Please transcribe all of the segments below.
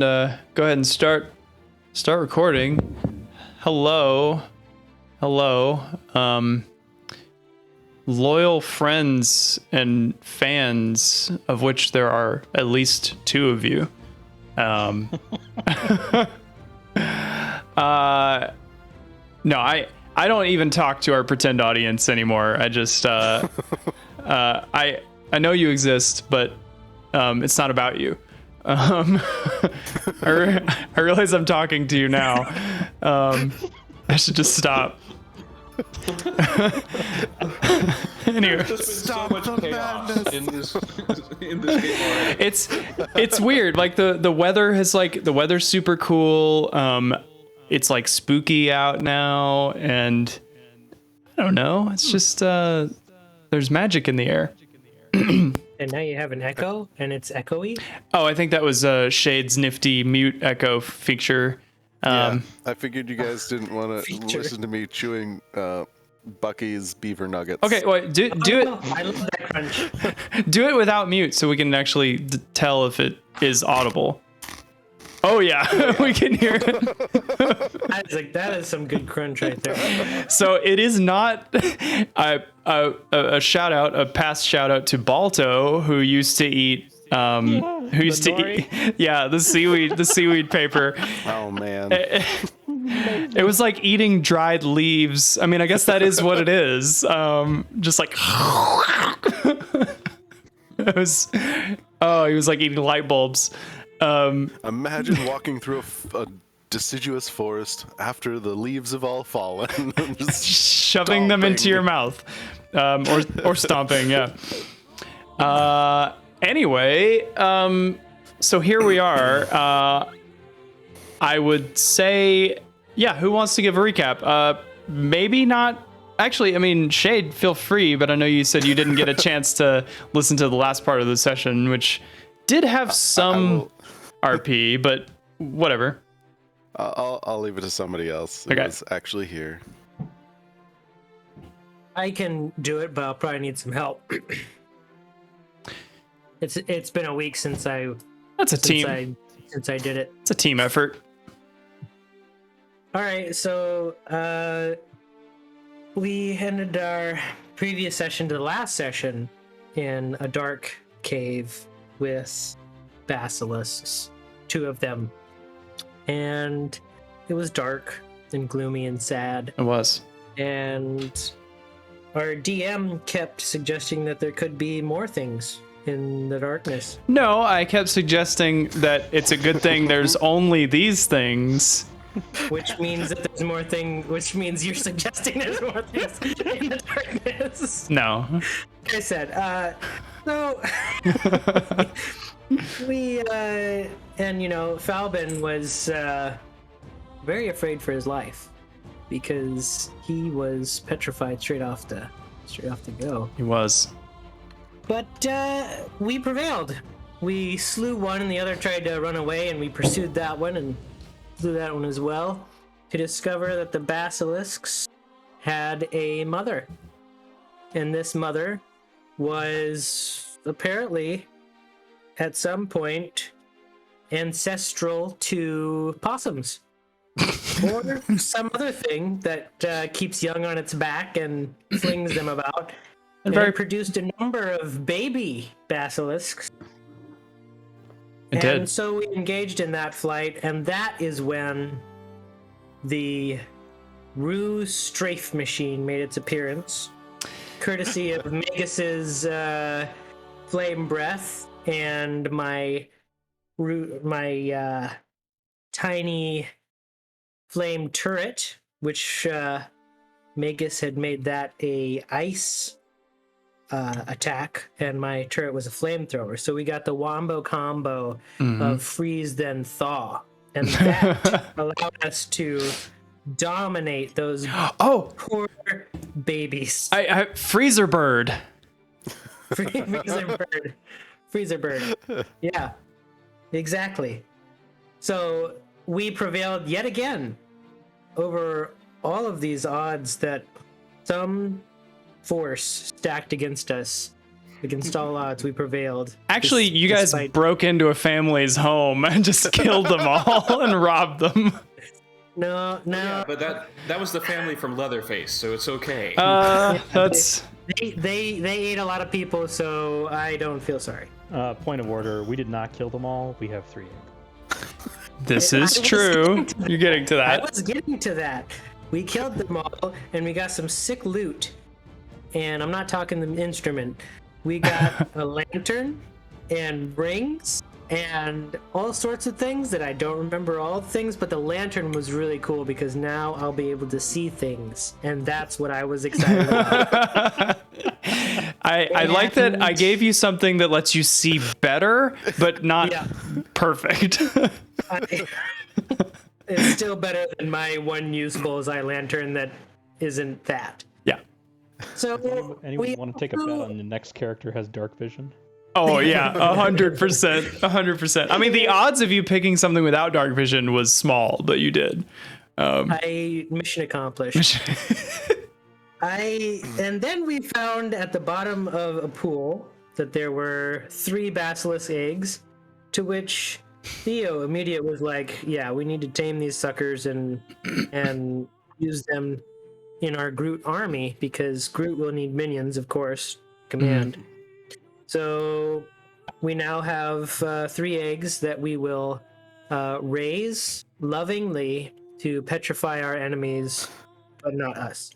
Go ahead and start recording. Hello. Loyal friends and fans, of which there are at least 2 of you. No, I don't even talk to our pretend audience anymore. I just I know you exist, but it's not about you. I realize I'm talking to you now. I should just stop. Anyway, There's just been so much chaos in this game already. it's weird. Like the weather has the weather's super cool. It's like spooky out now, and I don't know. It's just there's magic in the air. And now you have an echo, and it's echoey. Oh, I think that was Shade's nifty mute echo feature. I figured you guys didn't want to listen to me chewing Bucky's beaver nuggets. Okay, well, do it. I love that crunch. Do it without mute, so we can actually tell if it is audible. Oh yeah, we can hear it. That is some good crunch right there. So it is not a shout out, a past shout out to Balto, who used to eat the seaweed paper. Oh man. It was like eating dried leaves. I mean, I guess that is what it is. Just like it was. Oh, he was like eating light bulbs. Imagine walking through a deciduous forest after the leaves have all fallen, and just shoving them into your mouth, or stomping. Yeah. Anyway, so here we are. I would say, yeah. Who wants to give a recap? Maybe not. Actually, I mean, Shade, feel free. But I know you said you didn't get a chance to listen to the last part of the session, which did have some RP, but whatever. I'll leave it to somebody else who is actually here. I can do it, but I'll probably need some help. It's been a week since I did it. It's a team effort. All right, so we ended our previous session to the last session in a dark cave with basilisks, 2 of them, and it was dark and gloomy and sad. It was. And our DM kept suggesting that there could be more things in the darkness. No, I kept suggesting that it's a good thing there's only these things. Which means that there's more things, which means you're suggesting there's more things in the darkness. No. Like I said, so we, and Falbin was very afraid for his life because he was petrified straight off the go. He was. But we prevailed. We slew one and the other tried to run away, and we pursued that one and slew that one as well, to discover that the basilisks had a mother. And this mother was apparently, at some point, ancestral to possums. Or some other thing that keeps young on its back and flings them about. And it produced a number of baby basilisks. It did. And so we engaged in that flight, and that is when the Ruse Strafe Machine made its appearance, courtesy of Magus's flame breath and my tiny flame turret, which Magus had made that a ice attack, and my turret was a flamethrower. So we got the wombo combo of freeze then thaw, and that allowed us to dominate those poor babies. Freezer bird. Freezer bird. Yeah, exactly. So we prevailed yet again over all of these odds that some force stacked against us. Against all odds, we prevailed. Actually, you guys Despite- broke into a family's home and just killed them all and robbed them. No. Yeah, but that was the family from Leatherface, so it's okay. That's They ate a lot of people, so I don't feel sorry. Point of order, we did not kill them all. We have 3 eggs. this I is was true. getting to that. You're getting to I that. was getting to that. We killed them all, and we got some sick loot. And I'm not talking the instrument. We got a lantern and rings and all sorts of things that I don't remember all the things, but the lantern was really cool because now I'll be able to see things, and that's what I was excited about. I like that I gave you something that lets you see better, but not Yeah. perfect. It's still better than my one use bullseye lantern that isn't that. Yeah. So Anyone want to take a bet on the next character has dark vision? Oh yeah, 100%, 100%. I mean, the odds of you picking something without dark vision was small, but you did. mission accomplished. And then we found at the bottom of a pool that there were 3 basilisk eggs, to which Theo immediate was like, "Yeah, we need to tame these suckers and use them in our Groot army because Groot will need minions, of course, command." So we now have 3 eggs that we will raise lovingly to petrify our enemies, but not us.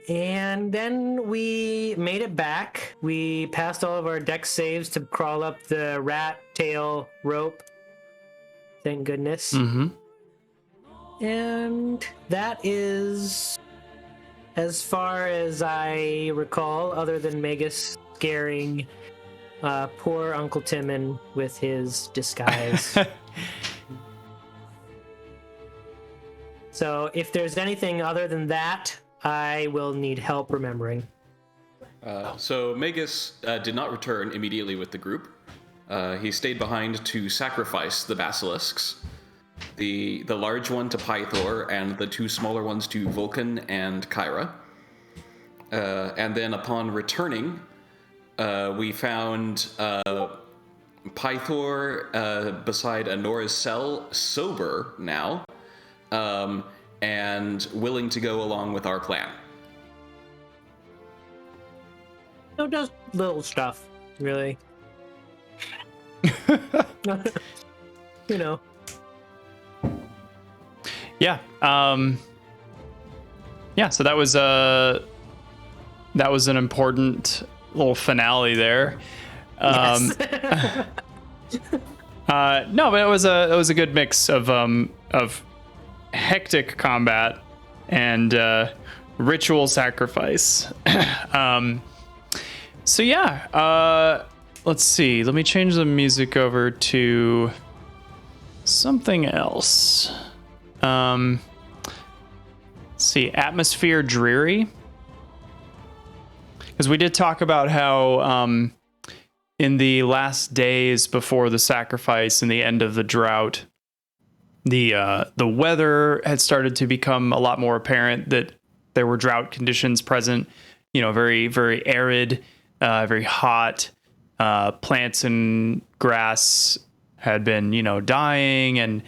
And then we made it back. We passed all of our dex saves to crawl up the rat tail rope. Thank goodness. Mm-hmm. And that is as far as I recall, other than Magus scaring poor Uncle Timon with his disguise. So if there's anything other than that, I will need help remembering. So Magus did not return immediately with the group. He stayed behind to sacrifice the basilisks. The large one to Pythor and the 2 smaller ones to Vulcan and Kyra. And then upon returning, we found Pythor beside Anora's cell, sober now, and willing to go along with our plan. No, just little stuff, really. You know. Yeah. Yeah. So that was an important little finale there. Yes. No, but it was a good mix of hectic combat and ritual sacrifice. So yeah. Let's see. Let me change the music over to something else. Let's see, atmosphere dreary. Because we did talk about how in the last days before the sacrifice and the end of the drought, the weather had started to become a lot more apparent, that there were drought conditions present. You know, very, very arid, very hot. Plants and grass had been, dying, and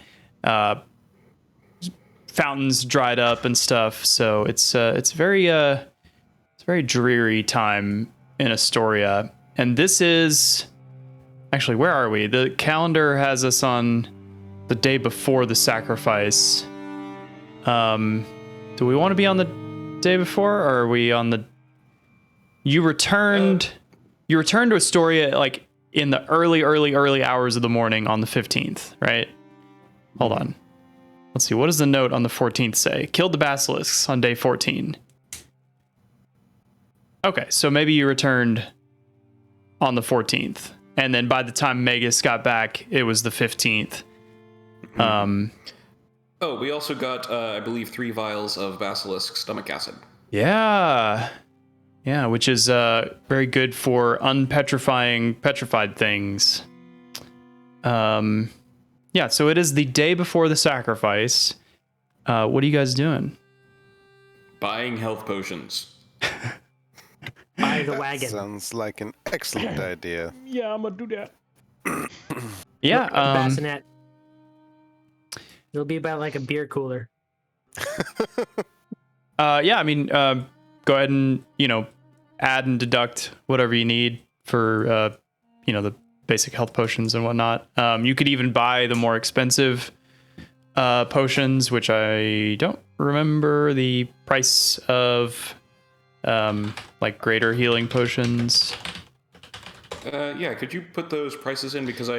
fountains dried up and stuff. So it's very dreary time in Astoria. And this is actually, where are we? The calendar has us on the day before the sacrifice. Do we want to be on the day before, or are we on the? You returned to Astoria like in the early hours of the morning on the 15th, right? Hold on. Let's see. What does the note on the 14th say? Killed the basilisks on day 14. Okay, so maybe you returned on the 14th, and then by the time Magus got back, it was the 15th. Oh, we also got, I believe, 3 vials of basilisk stomach acid. Yeah, which is very good for unpetrifying petrified things. Yeah, so it is the day before the sacrifice. What are you guys doing? Buying health potions. Buy the wagon. Sounds like an excellent idea. Yeah, I'm gonna do that. Yeah. Bassinet. It'll be about like a beer cooler. Yeah. I mean, go ahead and add and deduct whatever you need for the basic health potions and whatnot. You could even buy the more expensive potions, which I don't remember the price of, like greater healing potions. Yeah, could you put those prices in? Because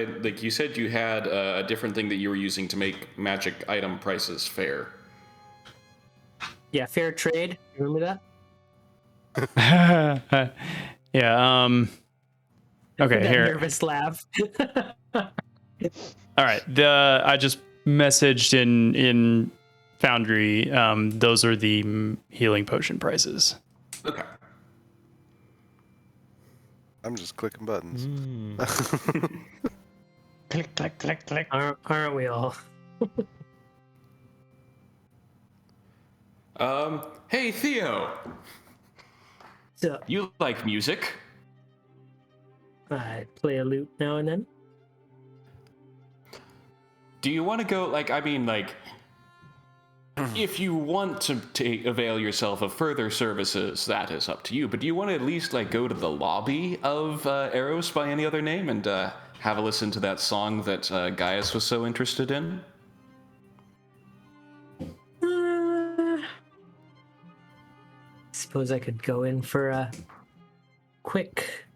you said you had a different thing that you were using to make magic item prices fair. Yeah, fair trade. Remember that? Yeah. Okay. That Here. nervous laugh. All right. I just messaged in Foundry. Those are the healing potion prices. Okay. I'm just clicking buttons. Click, click, click, click. Aren't we all? Hey Theo, So you like music? I play a lute now and then. Do you want to go? If you want to avail yourself of further services, that is up to you. But do you want to at least go to the lobby of Eros by any other name and have a listen to that song that Gaius was so interested in? Suppose I could go in for a quick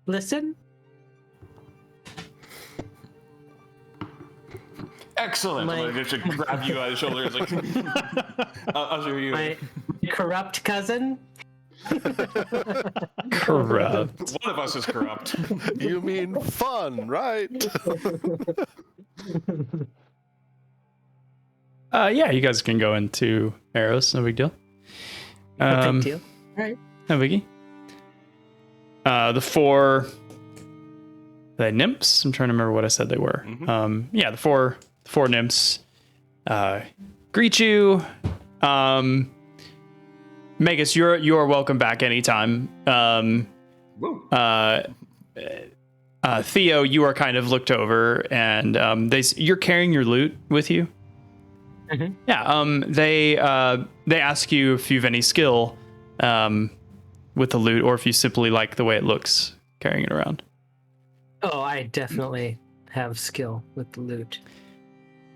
listen. Excellent. I'm gonna just grab you by the shoulder. It's like, I'll show you. My corrupt cousin. Corrupt. One of us is corrupt. You mean fun, right? Yeah, you guys can go into Eros. No big deal. No big deal. All right. No biggie. The four nymphs. I'm trying to remember what I said they were. Yeah, the four nymphs greet you. Magus, you are welcome back anytime. Theo, you are kind of looked over, and you're carrying your lute with you. Mm-hmm. Yeah. They ask you if you have any skill with the lute, or if you simply like the way it looks carrying it around. Oh, I definitely have skill with the lute.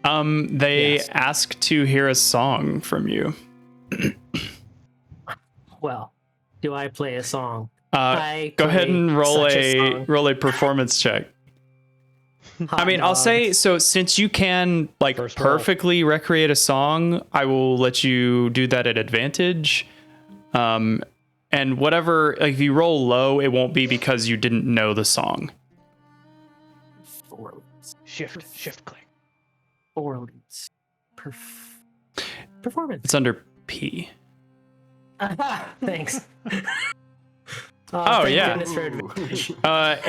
They Yes. ask to hear a song from you. Well, do I play a song? Go ahead and roll a performance check. I mean, I'll say, so since you can First roll. perfectly recreate a song, I will let you do that at advantage. And whatever, if you roll low, it won't be because you didn't know the song. Shift, click. Four leads. Performance. It's under P. Thanks. Oh, thank yeah. goodness for advantage. I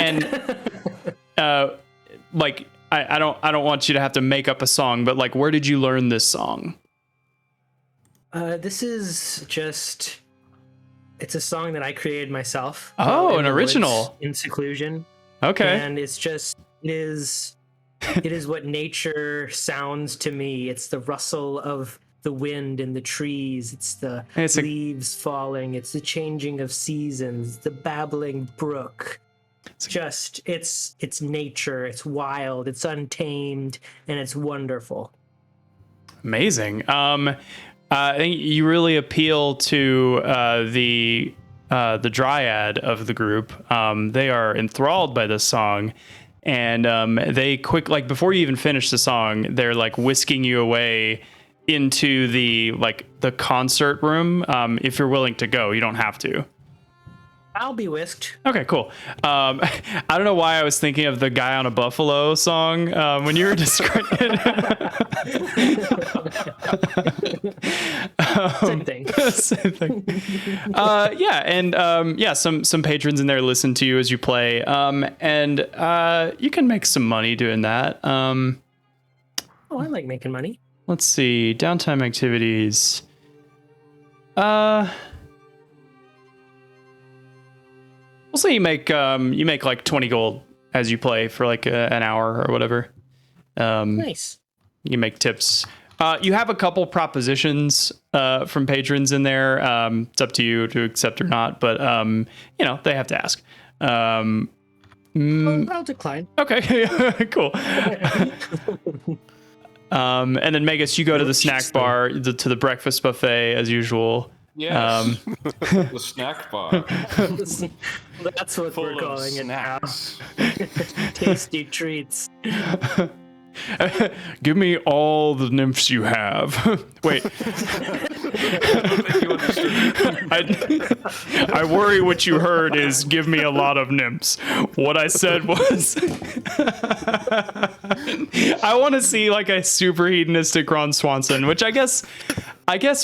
don't want you to have to make up a song, but where did you learn this song? This is just. It's a song that I created myself. Oh, in an the woods, original. in seclusion. Okay. And it's just it is what nature sounds to me. It's the rustle of the wind in the trees. It's the leaves falling. It's the changing of seasons. The babbling brook. It's nature. It's wild. It's untamed, and it's wonderful. Amazing. I think you really appeal to the dryad of the group. They are enthralled by this song, and they before you even finish the song, they're whisking you away into the concert room. If you're willing to go, you don't have to. I'll be whisked. Okay, cool. I don't know why I was thinking of the Guy on a Buffalo song when you were describing. Same thing. Same thing. Yeah, and some patrons in there listen to you as you play, and you can make some money doing that. Oh, I like making money. Let's see, downtime activities. we'll say you make like 20 gold as you play for like an hour or whatever. Nice. You can make tips. You have a couple propositions from patrons in there. It's up to you to accept or not, but they have to ask. I'll decline. Okay, cool. And then Magus, you go to the snack bar, to the breakfast buffet as usual. Yes. The snack bar. That's what we're calling it now. Snacks. Tasty treats. Give me all the nymphs you have. Wait. I worry what you heard is give me a lot of nymphs. What I said was I want to see like a super hedonistic Ron Swanson, which I guess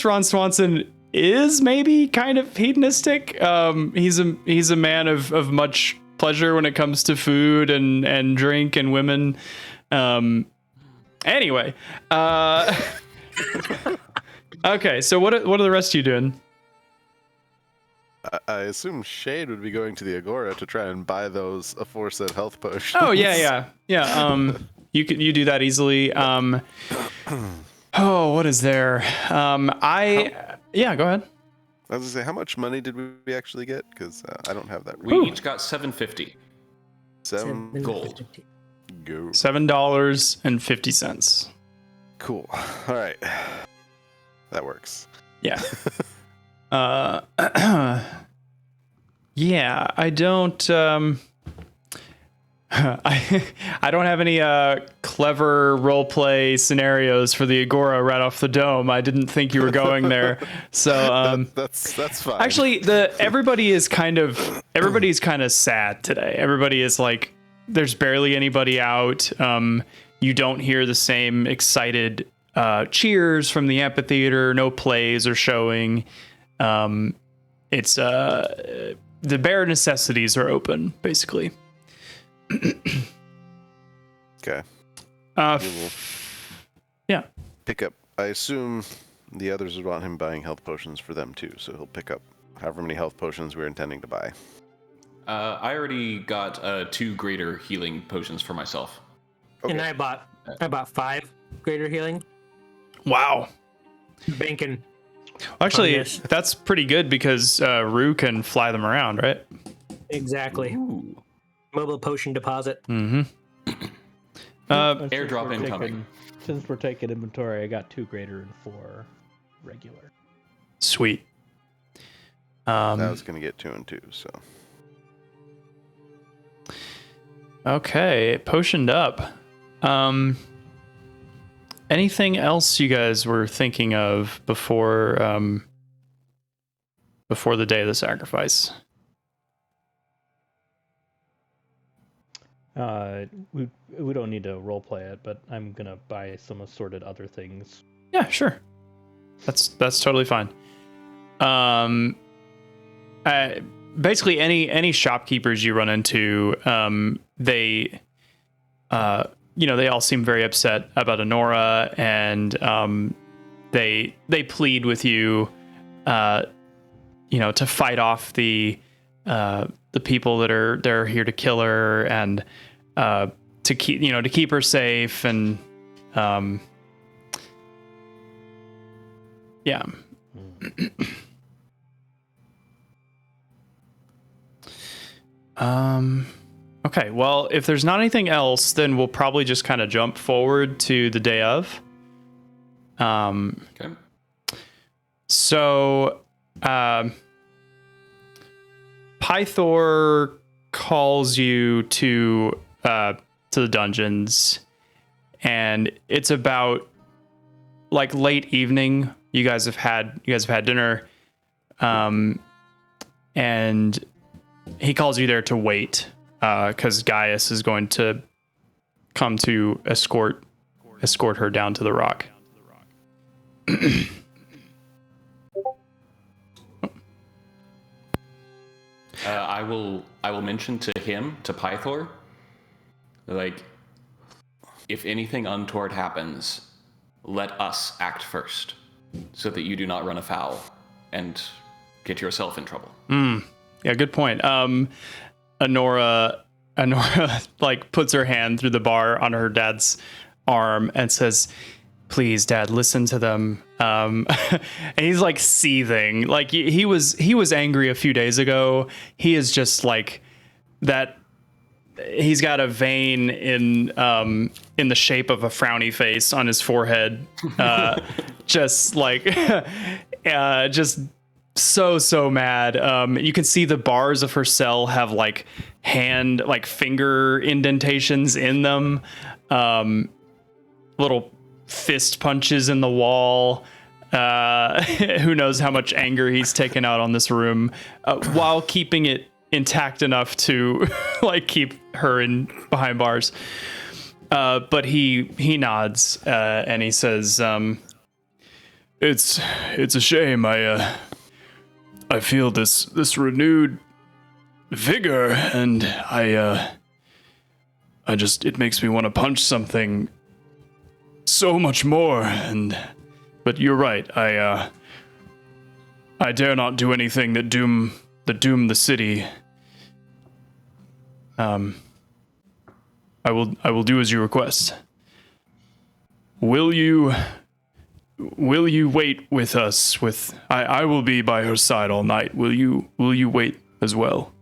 Ron Swanson is maybe kind of hedonistic. He's a man of much pleasure when it comes to food and drink and women. Anyway, okay, so what are the rest of you doing? I assume Shade would be going to the Agora to try and buy those aforesaid health potions. Oh yeah. You do that easily. What is there? Go ahead. I was gonna say, how much money did we actually get? Because I don't have that. We each got 750. 7 gold. Go. $7.50. Cool. All right. That works. Yeah. Yeah, I don't I don't have any clever roleplay scenarios for the Agora right off the dome. I didn't think you were going there. So that's fine. actually everybody's kind of sad today. Everybody is like, there's barely anybody out. You don't hear the same excited cheers from the amphitheater. No plays are showing. It's the bare necessities are open, basically. Okay. Yeah. Pick up. I assume the others would want him buying health potions for them too, so he'll pick up however many health potions we're intending to buy. I already got 2 greater healing potions for myself. Okay. And I bought 5 greater healing. Wow. Banking. Actually, Yes. that's pretty good because Rue can fly them around, right? Exactly. Ooh. Mobile potion deposit. Mm-hmm. Airdrop incoming. Since we're taking inventory, I got 2 greater and 4 regular. Sweet. I was gonna get 2 and 2, so. Okay, potioned up. Anything else you guys were thinking of before the day of the sacrifice? We don't need to roleplay it, but I'm gonna buy some assorted other things. Yeah, sure. That's totally fine. Basically any shopkeepers you run into, they all seem very upset about Anora, and they plead with you, to fight off the people that are here to kill her, and to keep her safe, and yeah. Okay, well, if there's not anything else, then we'll probably just kind of jump forward to the day of. Okay. So, Pythor calls you to the dungeons, and it's about like late evening. You guys have had dinner, and he calls you there to wait, because Gaius is going to come to escort her down to the rock. I will mention to him, to Pythor, like, if anything untoward happens, let us act first, so that you do not run afoul and get yourself in trouble. good point. Anora like puts her hand through the bar on her dad's arm and says, "Please, Dad, listen to them." And he's like seething. Like he was angry a few days ago. He is just like that. He's got a vein in the shape of a frowny face on his forehead, just like just so mad. You can see the bars of her cell have like finger indentations in them, little fist punches in the wall. Who knows how much anger he's taken out on this room, while keeping it intact enough to like keep her in behind bars. But he nods and he says, it's a shame. I feel this renewed vigor, and I just, it makes me want to punch something so much more. But you're right. I dare not do anything that doom the city. I will do as you request. Will you wait with us? I will be by her side all night. Will you wait as well?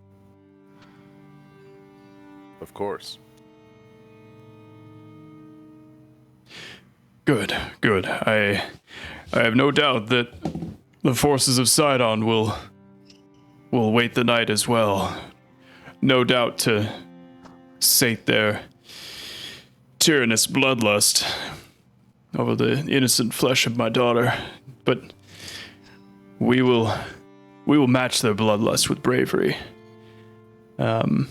Of course. Good. I have no doubt that the forces of Sidon will wait the night as well. No doubt to sate their tyrannous bloodlust over the innocent flesh of my daughter. But we will match their bloodlust with bravery. And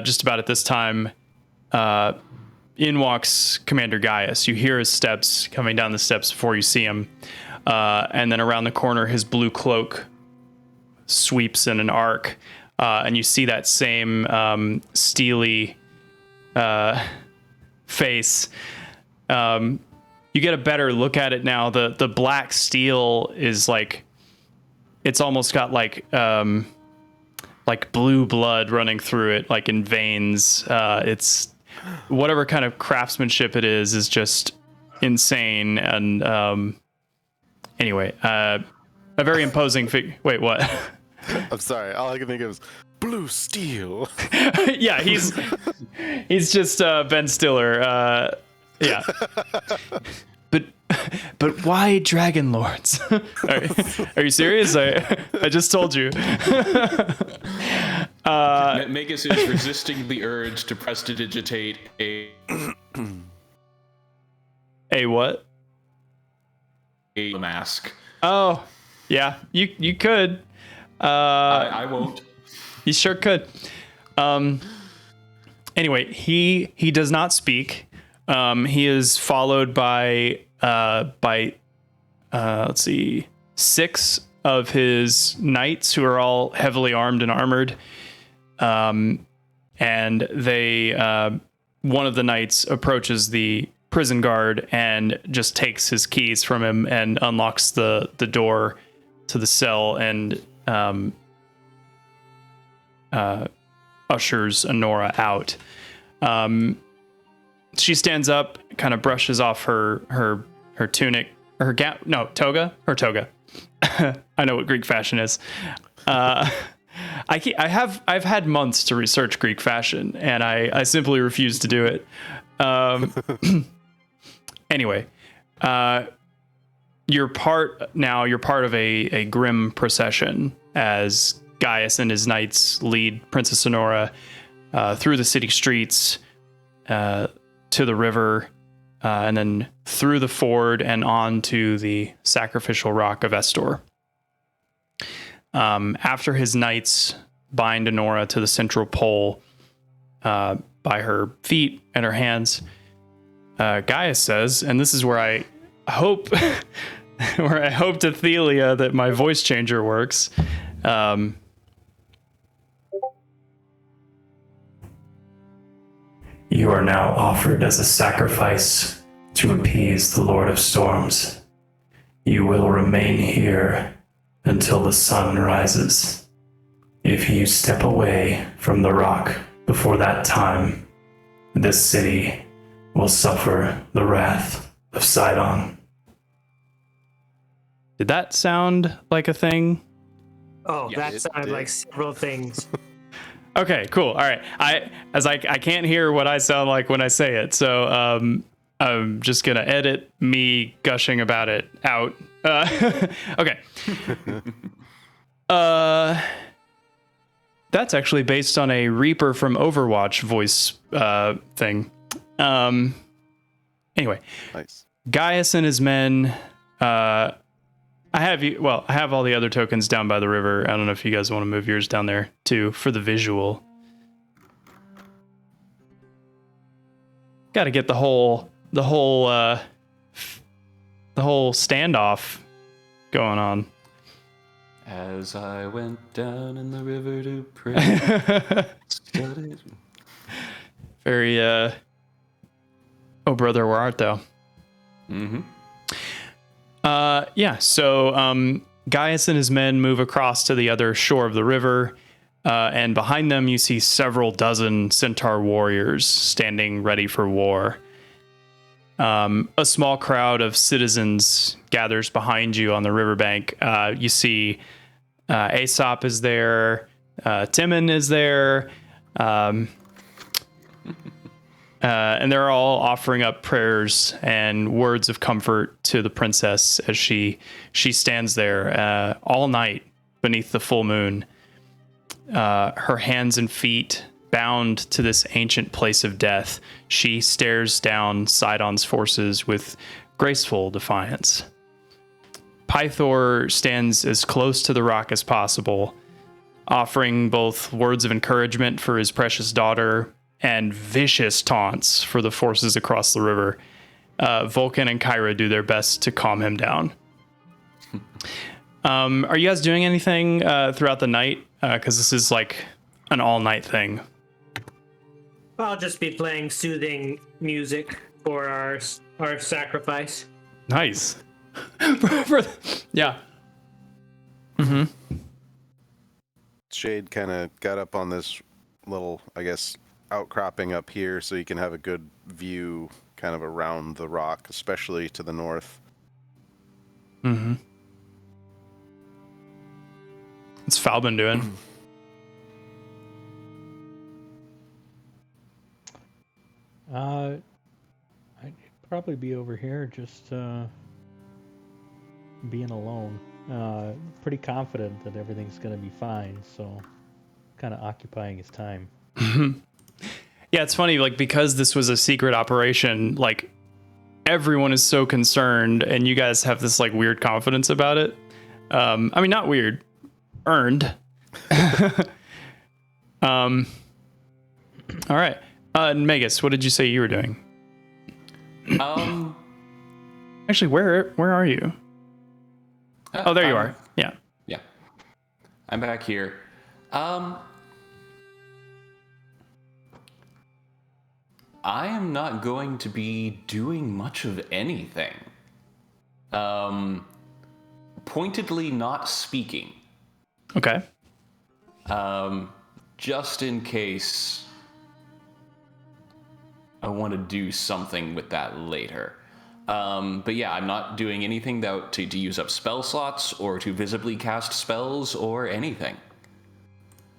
just about at this time, in walks Commander Gaius. You hear his steps coming down the steps before you see him. And then around the corner, his blue cloak sweeps in an arc. And you see that same steely face. You get a better look at it now. The black steel is like, it's almost got like blue blood running through it, like in veins. It's whatever kind of craftsmanship it is just insane. And anyway, a very imposing figure. Wait, what? I'm sorry. All I can think of is blue steel. Yeah, he's just Ben Stiller. Yeah. But why Dragonlords? Are you serious? I just told you. Magus is resisting the urge to prestidigitate a what? A mask. Oh, yeah. You could. I won't. You sure could. Anyway, he does not speak. He is followed by let's see, 6 of his knights who are all heavily armed and armored. And they one of the knights approaches the prison guard and just takes his keys from him and unlocks the door to the cell and ushers Anora out. She stands up, kind of brushes off her tunic, her toga. I know what Greek fashion is. I've had months to research Greek fashion, and I simply refuse to do it. Anyway, you're part of a grim procession as Gaius and his knights lead Princess Anora through the city streets, to the river, and then through the ford and on to the sacrificial rock of Estor. After his knights bind Anora to the central pole by her feet and her hands, Gaius says, and this is where I hope to Thelia that my voice changer works. You are now offered as a sacrifice to appease the Lord of Storms. You will remain here until the sun rises. If you step away from the rock before that time, this city will suffer the wrath of Sidon. Did that sound like a thing? Oh, Yeah, that it sounded did. like several things. Okay, cool. All right. I can't hear what I sound like when I say it, so I'm just gonna edit me gushing about it out. Okay. That's actually based on a Reaper from Overwatch voice thing. Anyway, Nice. Gaius and his men. I have all the other tokens down by the river. I don't know if you guys want to move yours down there too for the visual. Got to get the whole standoff going on. As I went down in the river to pray. studied- Very oh brother, where art thou? Mhm. Yeah, so Gaius and his men move across to the other shore of the river, and behind them you see several dozen centaur warriors standing ready for war. A small crowd of citizens gathers behind you on the riverbank. You see Aesop is there, Timon is there, and they're all offering up prayers and words of comfort to the princess as she stands there all night beneath the full moon, her hands and feet bound to this ancient place of death. She stares down Sidon's forces with graceful defiance. Pythor stands as close to the rock as possible, offering both words of encouragement for his precious daughter and vicious taunts for the forces across the river. Vulcan and Kyra do their best to calm him down. Are you guys doing anything throughout the night? Because this is like an all-night thing. I'll just be playing soothing music for our sacrifice. Nice. Yeah. Shade kind of got up on this little, I guess, outcropping up here so you can have a good view kind of around the rock, especially to the north. What's Falbin doing? I'd probably be over here just being alone. Pretty confident that everything's gonna be fine, so kind of occupying his time. Yeah, it's funny, like, because this was a secret operation, like, everyone is so concerned, and you guys have this, like, weird confidence about it. I mean, not weird. Earned. All right. Megas, what did you say you were doing? Actually, where are you? Oh, there you are. Yeah. Yeah. I'm back here. I am not going to be doing much of anything. Pointedly not speaking. Okay. Just in case I want to do something with that later. But yeah, I'm not doing anything to use up spell slots or to visibly cast spells or anything.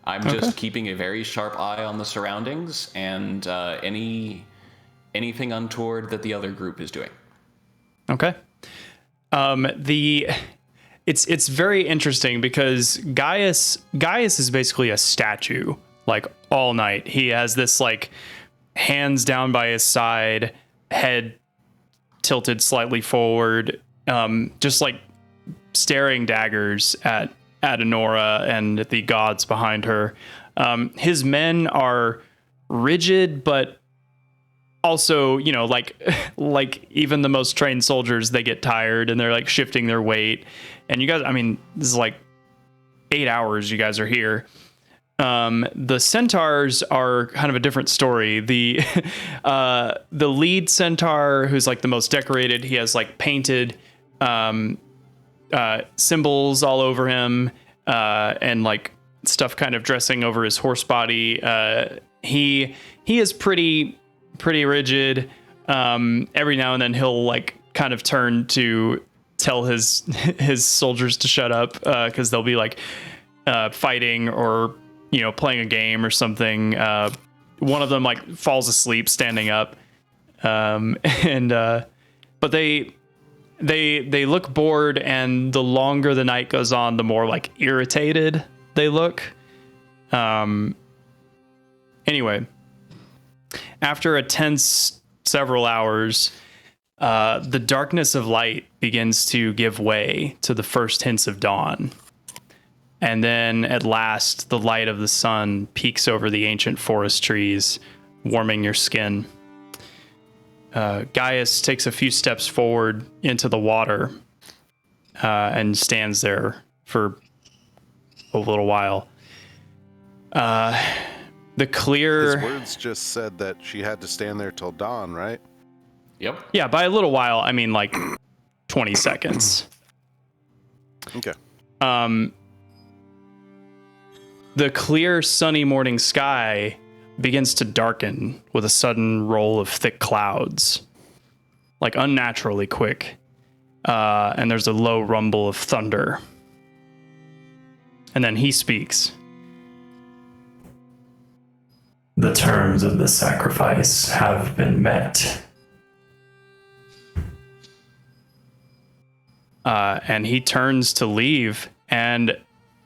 I'm just keeping a very sharp eye on the surroundings and anything untoward that the other group is doing. Okay. It's very interesting because Gaius is basically a statue, like, all night. He has this, like, hands down by his side, head tilted slightly forward, just like staring daggers at Anora and the gods behind her. His men are rigid, but also, you know, like even the most trained soldiers, they get tired and they're like shifting their weight. And you guys, I mean, this is like 8 hours you guys are here. The centaurs are kind of a different story. The lead centaur, who's like the most decorated, he has like painted symbols all over him, and like stuff kind of dressing over his horse body. He is pretty rigid. Every now and then he'll like kind of turn to tell his soldiers to shut up, because they'll be like fighting or playing a game or something. One of them like falls asleep standing up, but they look bored, and the longer the night goes on, the more like irritated they look. Anyway, after a tense several hours, the darkness of light begins to give way to the first hints of dawn. And then at last, the light of the sun peeks over the ancient forest trees, warming your skin. Gaius takes a few steps forward into the water, and stands there for a little while. The clear... His words just said that she had to stand there till dawn, right? Yep. Yeah, by a little while, I mean like 20 seconds. Okay. The clear, sunny morning sky begins to darken with a sudden roll of thick clouds, like unnaturally quick. And there's a low rumble of thunder. And then he speaks. The terms of the sacrifice have been met. And he turns to leave, and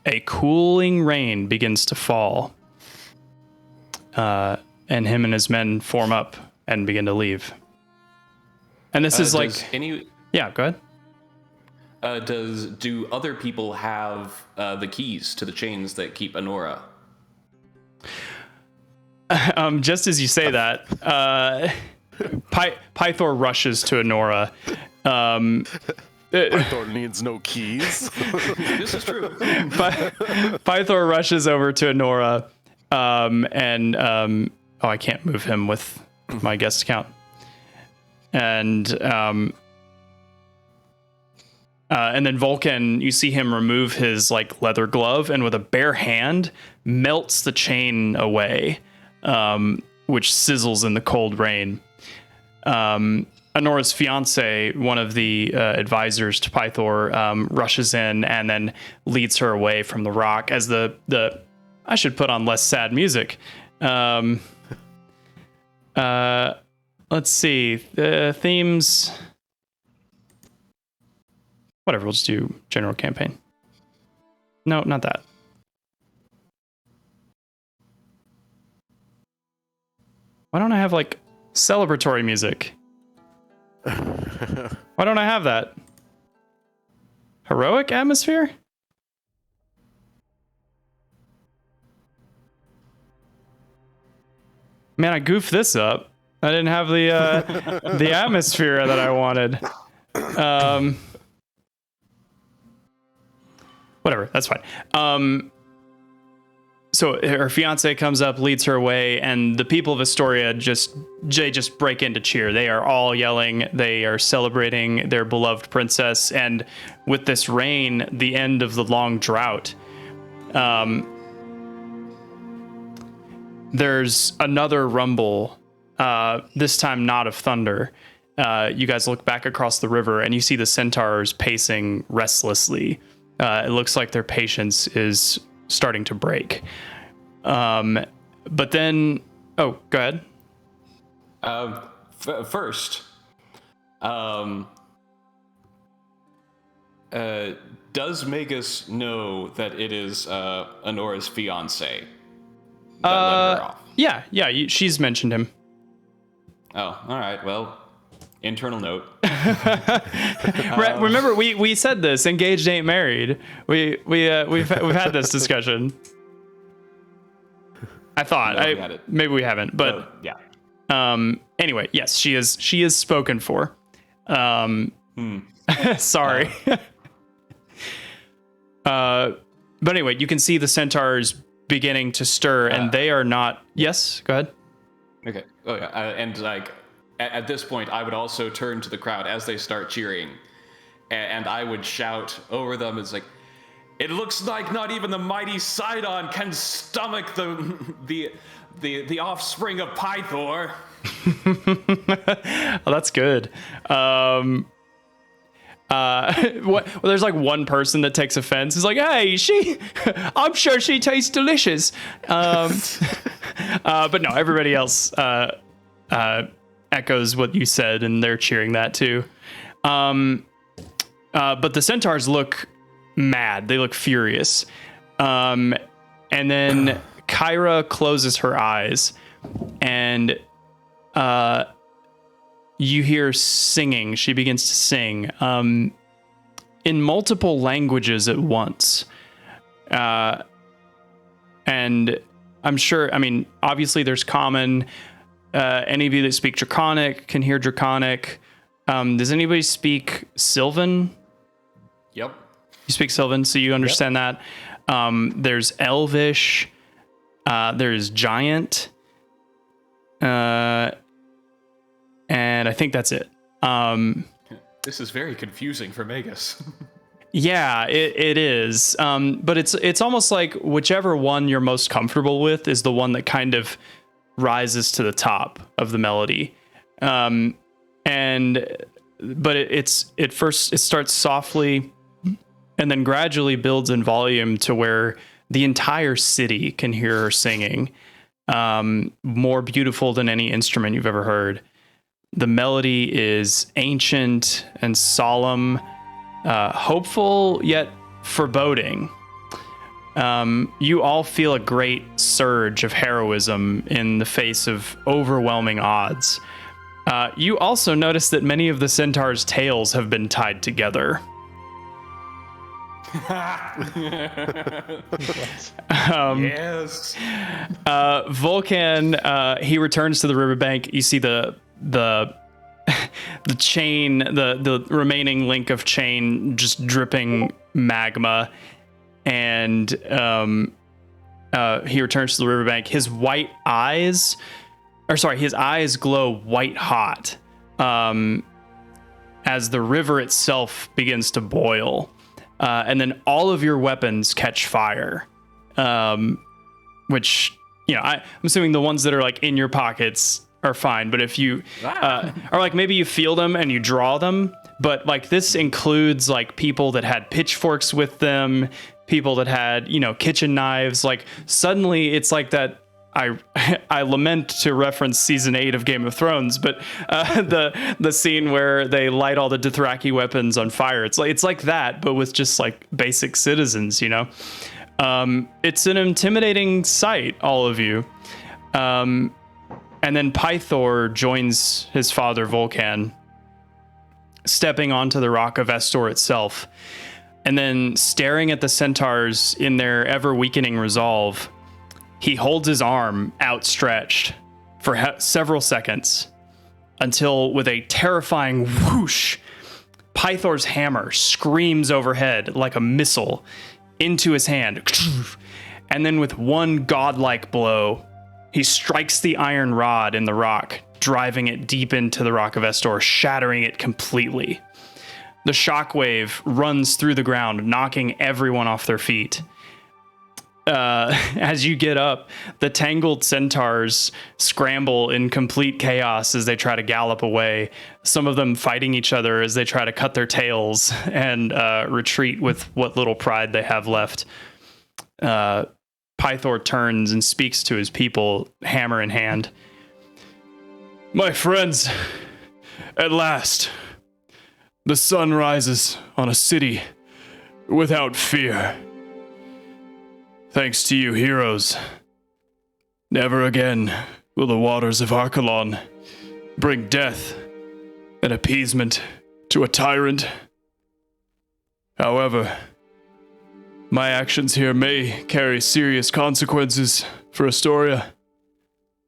a cooling rain begins to fall. And him and his men form up and begin to leave. And this is like... Yeah, go ahead. Do other people have the keys to the chains that keep Anora? Just as you say that, Pythor rushes to Anora. Pythor needs no keys. This is true. Pythor rushes over to Anora, I can't move him with my guest count. And then Vulcan, you see him remove his like leather glove, and with a bare hand melts the chain away, which sizzles in the cold rain. Anora's fiance, one of the advisors to Pythor, rushes in and then leads her away from the rock as the I should put on less sad music. Let's see, the themes. Whatever, we'll just do general campaign. No, not that. Why don't I have like celebratory music? Why don't I have that? Heroic atmosphere? Man, I goofed this up. I didn't have the atmosphere that I wanted. Whatever, that's fine. So her fiance comes up, leads her away, and the people of Astoria just break into cheer. They are all yelling. They are celebrating their beloved princess. And with this rain, the end of the long drought, there's another rumble, this time not of thunder. You guys look back across the river, and you see the centaurs pacing restlessly. It looks like their patience is starting to break. But then, go ahead. First, does Magus know that it is Anora's fiance that let her off? Yeah, she's mentioned him. Oh, all right. Well, internal note. Remember, we said this: engaged ain't married. We've had this discussion. I thought maybe we haven't, but yeah. Anyway, yes, she is spoken for. Sorry. But anyway, you can see the centaurs beginning to stir, and they are not. Yes, go ahead. Okay. Oh yeah. And like at this point, I would also turn to the crowd as they start cheering, and I would shout over them. It's like, it looks like not even the mighty Sidon can stomach the offspring of Pythor. Oh, that's good. Well, there's like one person that takes offense. It's like, hey, I'm sure she tastes delicious. But no, everybody else echoes what you said, and they're cheering that too. But the centaurs look mad. They look furious. And then Kyra closes her eyes, and you hear singing. She begins to sing in multiple languages at once. And I'm sure, I mean, obviously there's common. Any of you that speak Draconic can hear Draconic. Does anybody speak Sylvan? Yep. You speak Sylvan, so you understand that. There's Elvish. There's Giant. And I think that's it. This is very confusing for Magus. Yeah, it is. But it's almost like whichever one you're most comfortable with is the one that kind of rises to the top of the melody. But it starts softly and then gradually builds in volume to where the entire city can hear her singing. More beautiful than any instrument you've ever heard. The melody is ancient and solemn, hopeful yet foreboding. You all feel a great surge of heroism in the face of overwhelming odds. You also notice that many of the centaurs' tails have been tied together. Yes. Vulcan, he returns to the riverbank. You see the chain, the remaining link of chain just dripping magma, and he returns to the riverbank. His eyes glow white hot as the river itself begins to boil, and then all of your weapons catch fire, which, you know, I'm assuming the ones that are like in your pockets are fine, but if you or like maybe you feel them and you draw them, but like this includes like people that had pitchforks with them, people that had, you know, kitchen knives. Like suddenly it's like that. I lament to reference season 8 of Game of Thrones, but the scene where they light all the Dothraki weapons on fire, it's like that, but with just like basic citizens, you know. It's an intimidating sight, all of you. And then Pythor joins his father Vulcan, stepping onto the rock of Estor itself, and then staring at the centaurs in their ever-weakening resolve. He holds his arm outstretched for several seconds until, with a terrifying whoosh, Pythor's hammer screams overhead like a missile into his hand. And then with one godlike blow, he strikes the iron rod in the rock, driving it deep into the rock of Estor, shattering it completely. The shockwave runs through the ground, knocking everyone off their feet. As you get up, the tangled centaurs scramble in complete chaos as they try to gallop away, some of them fighting each other as they try to cut their tails and retreat with what little pride they have left. Pythor turns and speaks to his people, hammer in hand. My friends, at last, the sun rises on a city without fear. Thanks to you, heroes. Never again will the waters of Archelon bring death and appeasement to a tyrant. However, my actions here may carry serious consequences for Astoria.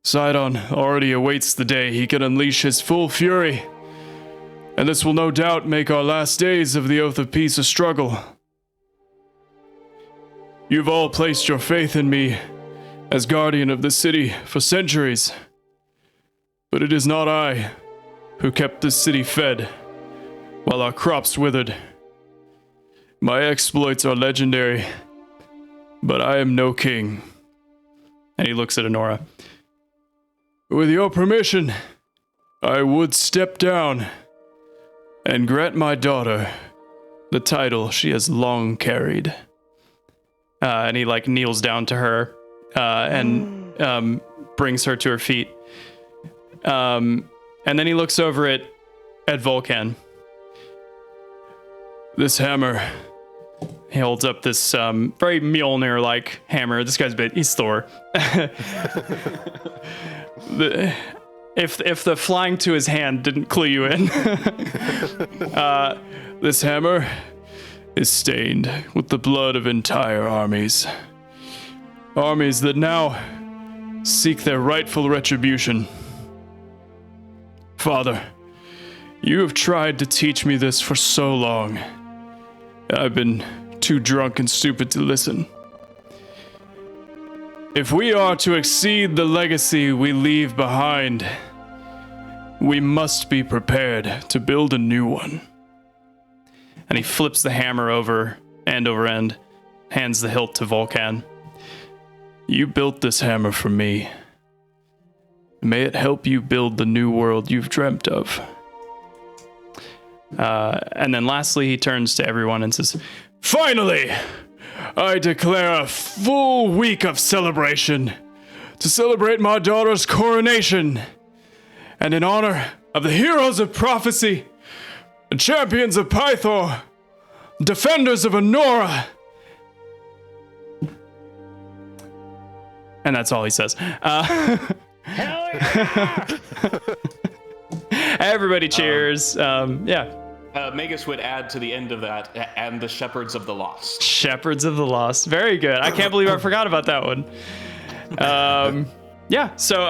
Sidon already awaits the day he can unleash his full fury, and this will no doubt make our last days of the Oath of Peace a struggle. You've all placed your faith in me as guardian of the city for centuries, but it is not I who kept this city fed while our crops withered My exploits are legendary, but I am no king. And he looks at Anora. With your permission, I would step down and grant my daughter the title she has long carried. And he like kneels down to her and brings her to her feet. And then he looks over at Volcan. This hammer. He holds up this very Mjolnir-like hammer. This guy's he's Thor. If the flying to his hand didn't clue you in. This hammer is stained with the blood of entire armies. Armies that now seek their rightful retribution. Father, you have tried to teach me this for so long. I've been too drunk and stupid to listen. If we are to exceed the legacy we leave behind, we must be prepared to build a new one. And he flips the hammer over end, hands the hilt to Volcan. You built this hammer for me. May it help you build the new world you've dreamt of. And then lastly, he turns to everyone and says, finally, I declare a full week of celebration to celebrate my daughter's coronation. And in honor of the heroes of prophecy, the champions of Pythor, defenders of Anora. And that's all he says. Hell yeah! Everybody cheers. Yeah. Magus would add to the end of that, and the Shepherds of the Lost. Shepherds of the Lost. Very good. I can't believe I forgot about that one. Yeah, so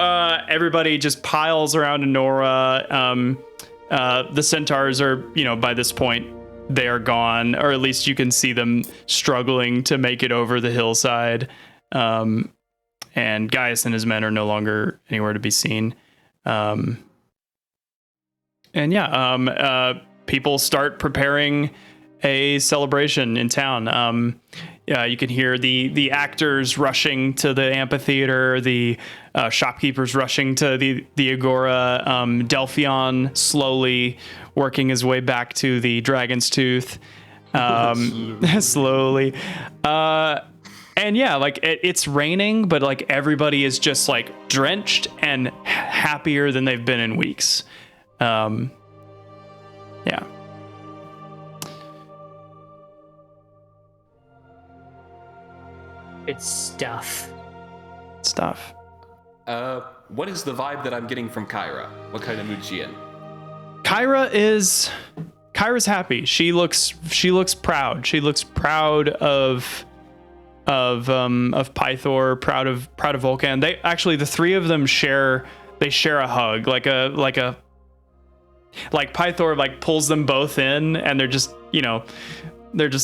everybody just piles around Anora. The centaurs are, by this point, they are gone, or at least you can see them struggling to make it over the hillside. And Gaius and his men are no longer anywhere to be seen. People start preparing a celebration in town. You can hear the actors rushing to the amphitheater, the shopkeepers rushing to the agora, Delphion slowly working his way back to the Dragon's Tooth, slowly. It's raining, but like everybody is just like drenched and happier than they've been in weeks. Yeah. It's stuff. What is the vibe that I'm getting from Kyra? What kind of mood is she in? Kyra's happy. She looks proud. She looks proud of Pythor, proud of Volcan. They actually, the three of them share a hug, like Pythor like pulls them both in, and they're just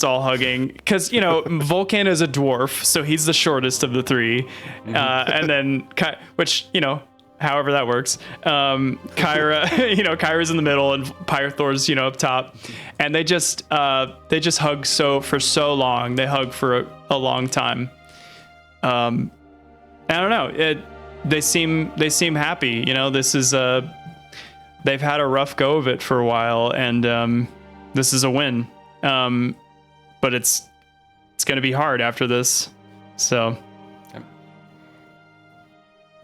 all hugging because Volcan is a dwarf, so he's the shortest of the three, and then however that works. Kyra's in the middle, and Pythor's up top, and they just hug for so long. They hug for a long time. I don't know. They seem happy. This is they've had a rough go of it for a while, and this is a win. But it's going to be hard after this. So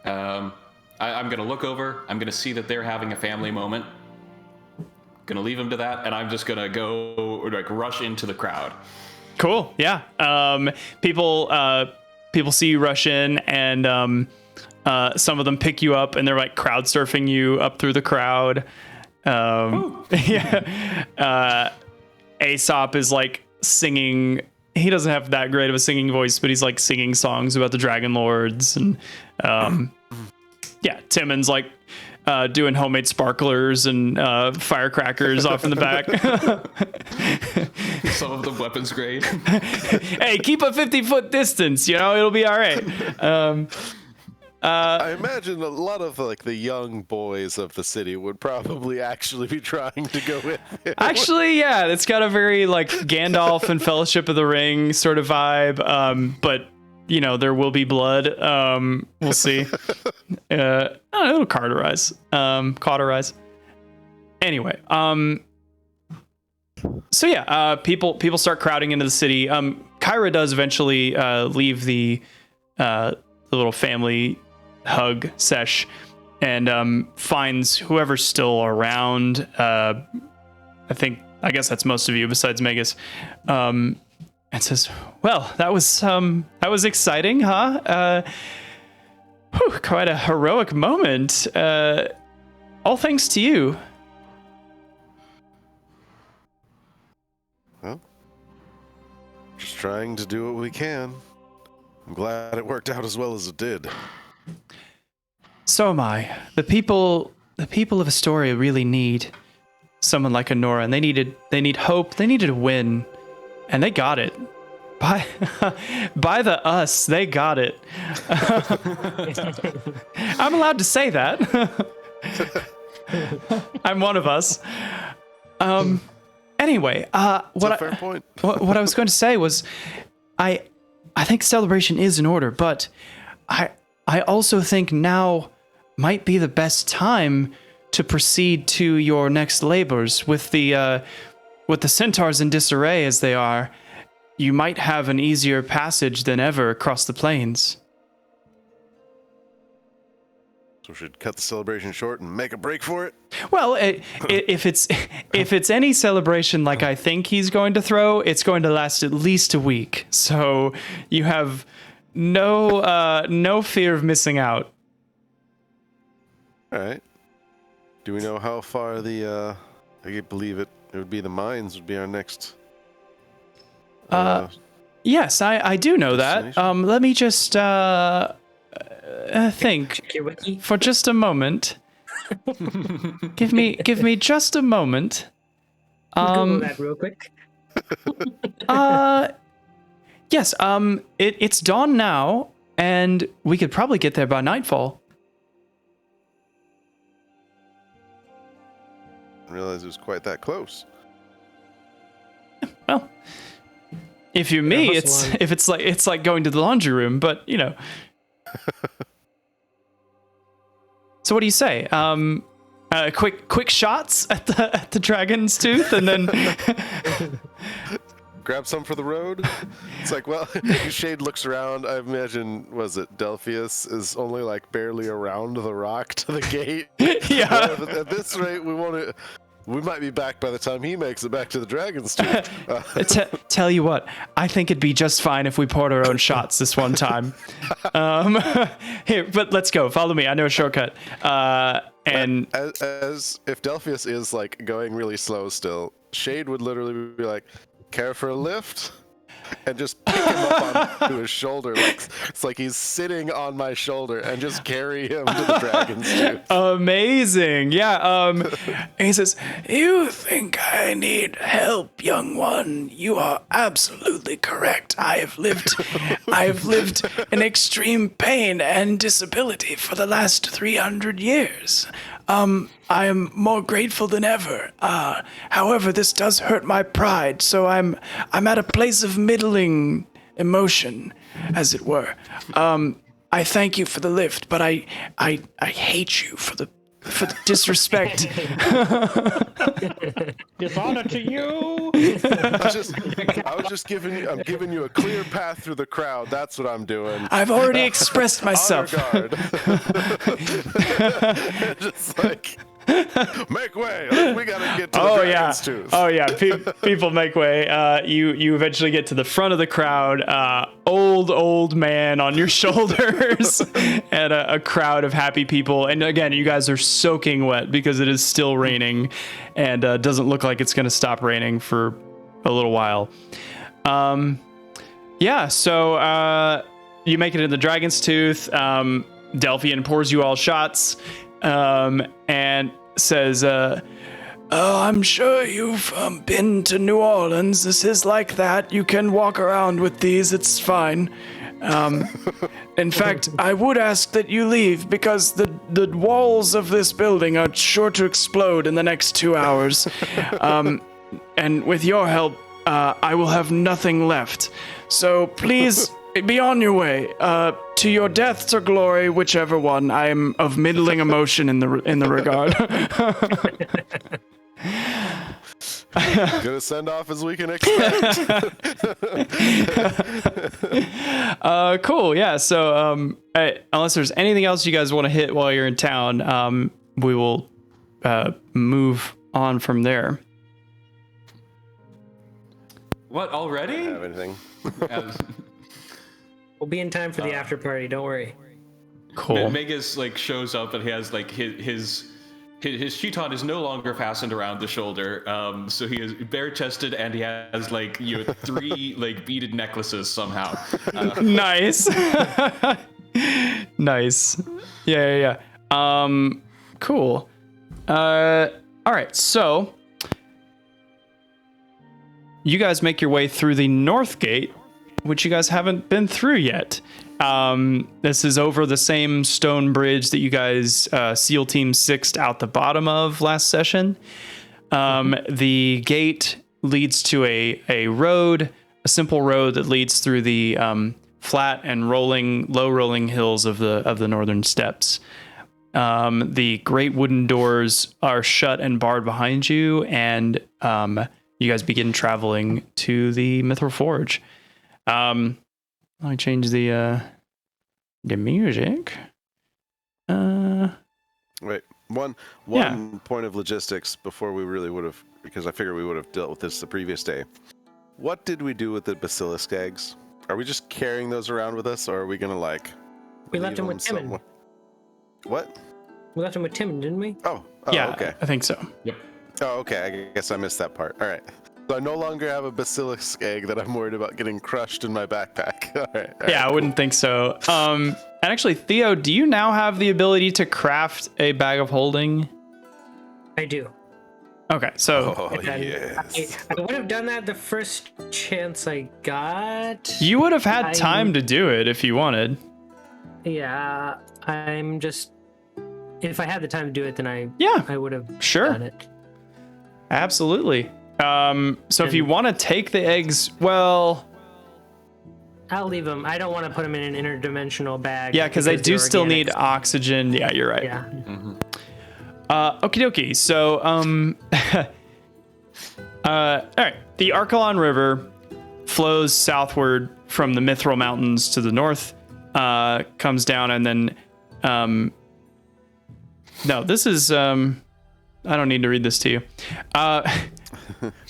I'm going to look over. I'm going to see that they're having a family moment. Going to leave them to that, and I'm just going to go rush into the crowd. Cool. Yeah. People see you rush in, and some of them pick you up, and they're like crowd surfing you up through the crowd. Yeah. Aesop is like singing. He doesn't have that great of a singing voice, but he's like singing songs about the Dragonlords, and Timon's like doing homemade sparklers and firecrackers off in the back. Some of them weapons grade. Hey, keep a 50-foot distance. It'll be all right. I imagine a lot of like the young boys of the city would probably actually be trying to go with him. Actually, yeah, it's got a very like Gandalf and Fellowship of the Ring sort of vibe. But you know, there will be blood. We'll see. It'll cauterize. Cauterize. Anyway, so yeah, people start crowding into the city. Kyra does eventually leave the little family hug sesh and finds whoever's still around. I guess that's most of you besides Megas. And says, "Well, that was exciting, huh? Quite a heroic moment. All thanks to you." Well, just trying to do what we can. I'm glad it worked out as well as it did. So am I. The people of Astoria really need someone like Anora, and they need hope. They needed a win, and they got it. By the us, they got it. I'm allowed to say that. I'm one of us. Anyway, That's a fair point. what I was going to say was, I think celebration is in order, but I also think now might be the best time to proceed to your next labors with the centaurs in disarray as they are. You might have an easier passage than ever across the plains. So we should cut the celebration short and make a break for it? Well, if it's any celebration like I think he's going to throw, it's going to last at least a week. So you have no fear of missing out. All right. Do we know how far I believe it would be the mines would be our next... Yes, I do know that. Let me just think Check your wiki. for just a moment. give me just a moment. Google that real quick. Yes, it's dawn now, and we could probably get there by nightfall. Didn't realize it was quite that close. Well, if you're me, hustle on. it's like going to the laundry room, but you know. So what do you say? Quick shots at the dragon's tooth, and then Grab some for the road. It's like, well, Shade looks around. I imagine, was it Delphius is only like barely around the rock to the gate. yeah. Well, at this rate, we might be back by the time he makes it back to the dragon's tooth. Tell you what, I think it'd be just fine if we poured our own shots this one time. Here, but let's go. Follow me. I know a shortcut. And as if Delphius is like going really slow still, Shade would literally be like, "Care for a lift?" And just pick him up onto his shoulder. Like, it's like he's sitting on my shoulder and just carry him to the dragon's tooth. amazing. Yeah. He says, "You think I need help, young one? You are absolutely correct. I have lived in extreme pain and disability for the last 300 years. I am more grateful than ever. However, this does hurt my pride, so I'm at a place of middling emotion, as it were. I thank you for the lift, but I hate you for the disrespect." Dishonor to you. I'm giving you a clear path through the crowd. That's what I'm doing. I've already expressed Honor myself. guard. Just like, make way. We gotta get to the dragon's tooth. Oh yeah. People make way. You eventually get to the front of the crowd. Old man on your shoulders, and a crowd of happy people. And again, you guys are soaking wet because it is still raining, and doesn't look like it's gonna stop raining for a little while. Yeah. So you make it in the dragon's tooth. Delphian pours you all shots, and says, "Oh, I'm sure you've been to New Orleans. This is like that. You can walk around with these. It's fine." In fact, I would ask that you leave because the walls of this building are sure to explode in the next 2 hours. And with your help, I will have nothing left. So please be on your way. To your deaths or glory, whichever one. I am of middling emotion in the regard. Good a send off as we can expect. Cool. Yeah. So, unless there's anything else you guys want to hit while you're in town, we will move on from there. What, already? Have anything? We'll be in time for the after party. Don't worry. Cool. Megas like shows up and he has like his chiton is no longer fastened around the shoulder. So he is bare chested and he has like 3 like beaded necklaces somehow. Nice. Nice. Yeah. Cool. All right. So you guys make your way through the north gate, which you guys haven't been through yet. This is over the same stone bridge that you guys SEAL Team 6'd out the bottom of last session. The gate leads to a road, a simple road that leads through the flat and low rolling hills of the northern steppes. The great wooden doors are shut and barred behind you, and you guys begin traveling to the Mithril Forge. Let me change the music. Wait, one point of logistics before we really would have, because I figured we would have dealt with this the previous day. What did we do with the basilisk eggs? Are we just carrying those around with us, or are we gonna We left them with Timon. somewhere? What? We left them with Timon, didn't we? Oh, Yeah, okay. I think so. Yep. Oh, okay. I guess I missed that part. All right. So I no longer have a basilisk egg that I'm worried about getting crushed in my backpack. All right. Yeah, I wouldn't think so. And actually, Theo, do you now have the ability to craft a bag of holding? I do. Okay, so Oh, And yes. I would have done that the first chance I got. you would have had time to do it if you wanted. Yeah, I'm just. If I had the time to do it, then I would have Sure. done it. Absolutely. So if you want to take the eggs, well, I'll leave them. I don't want to put them in an interdimensional bag. yeah, because they do they're still organic. need oxygen. Yeah, you're right. Yeah. Okie dokie. So, all right. The Archelon River flows southward from the Mithril Mountains to the north, comes down, and then, no, this is, I don't need to read this to you.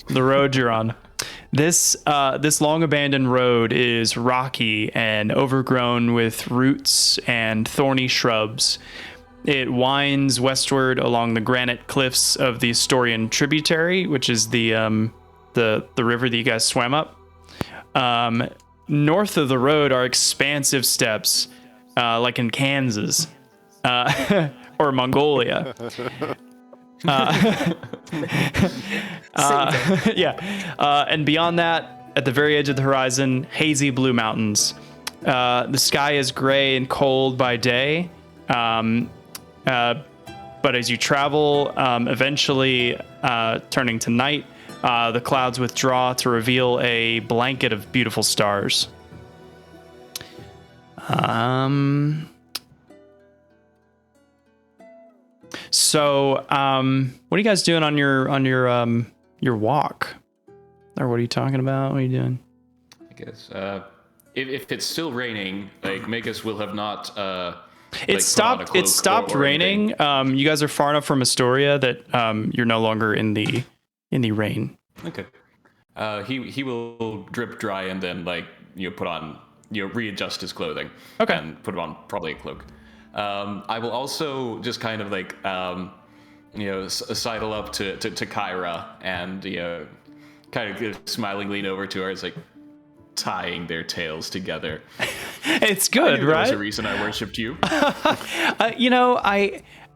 The road you're on. This long abandoned road is rocky and overgrown with roots and thorny shrubs. It winds westward along the granite cliffs of the Astorian tributary, which is the river that you guys swam up. North of the road are expansive steppes, like in Kansas, or Mongolia. And beyond that, at the very edge of the horizon, hazy blue mountains. The sky is gray and cold by day, but as you travel, eventually turning to night, the clouds withdraw to reveal a blanket of beautiful stars. So, what are you guys doing on your walk? Or what are you talking about? What are you doing? I guess if it's still raining, like Megas will have not. It stopped. It stopped raining. You guys are far enough from Astoria that you're no longer in the rain. Okay. He will drip dry and then put on readjust his clothing. Okay. And put on probably a cloak. I will also just kind of sidle up to Kyra and kind of smilingly lean over to her. It's like tying their tails together. It's good, right? There's a reason I worshipped you.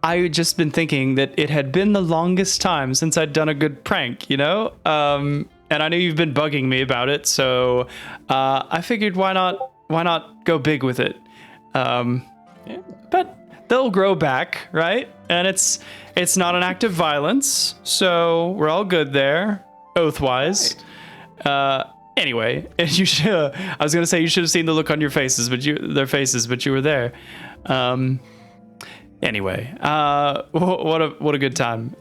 I just been thinking that it had been the longest time since I'd done a good prank, and I know you've been bugging me about it, so I figured why not go big with it? But they'll grow back, right? And it's not an act of violence, so we're all good there, oath-wise. Anyway, you should. I was gonna say you should have seen the look on your faces, but you were there. Anyway, what a good time.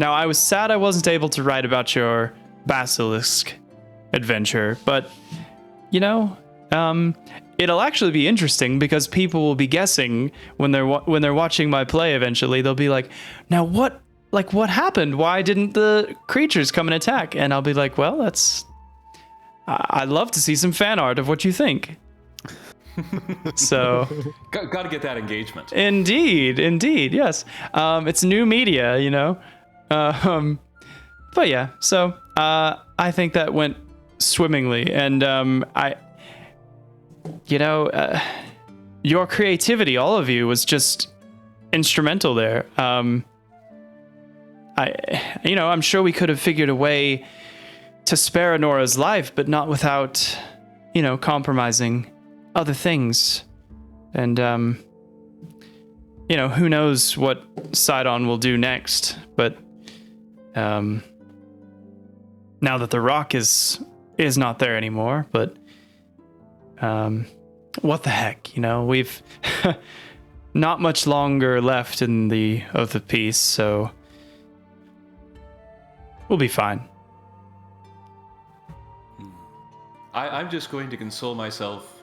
Now I was sad I wasn't able to write about your basilisk adventure, but it'll actually be interesting because people will be guessing when they're watching my play eventually. They'll be like, now what happened? Why didn't the creatures come and attack? And I'll be like, well, I'd love to see some fan art of what you think. So got to get that engagement. Indeed, yes. It's new media, but yeah, so I think that went swimmingly, and your creativity, all of you, was just instrumental there. I'm sure we could have figured a way to spare Anora's life, but not without, compromising other things. And, who knows what Sidon will do next, but now that the rock is not there anymore, but what the heck, we've not much longer left in the Oath of Peace, so we'll be fine. I'm just going to console myself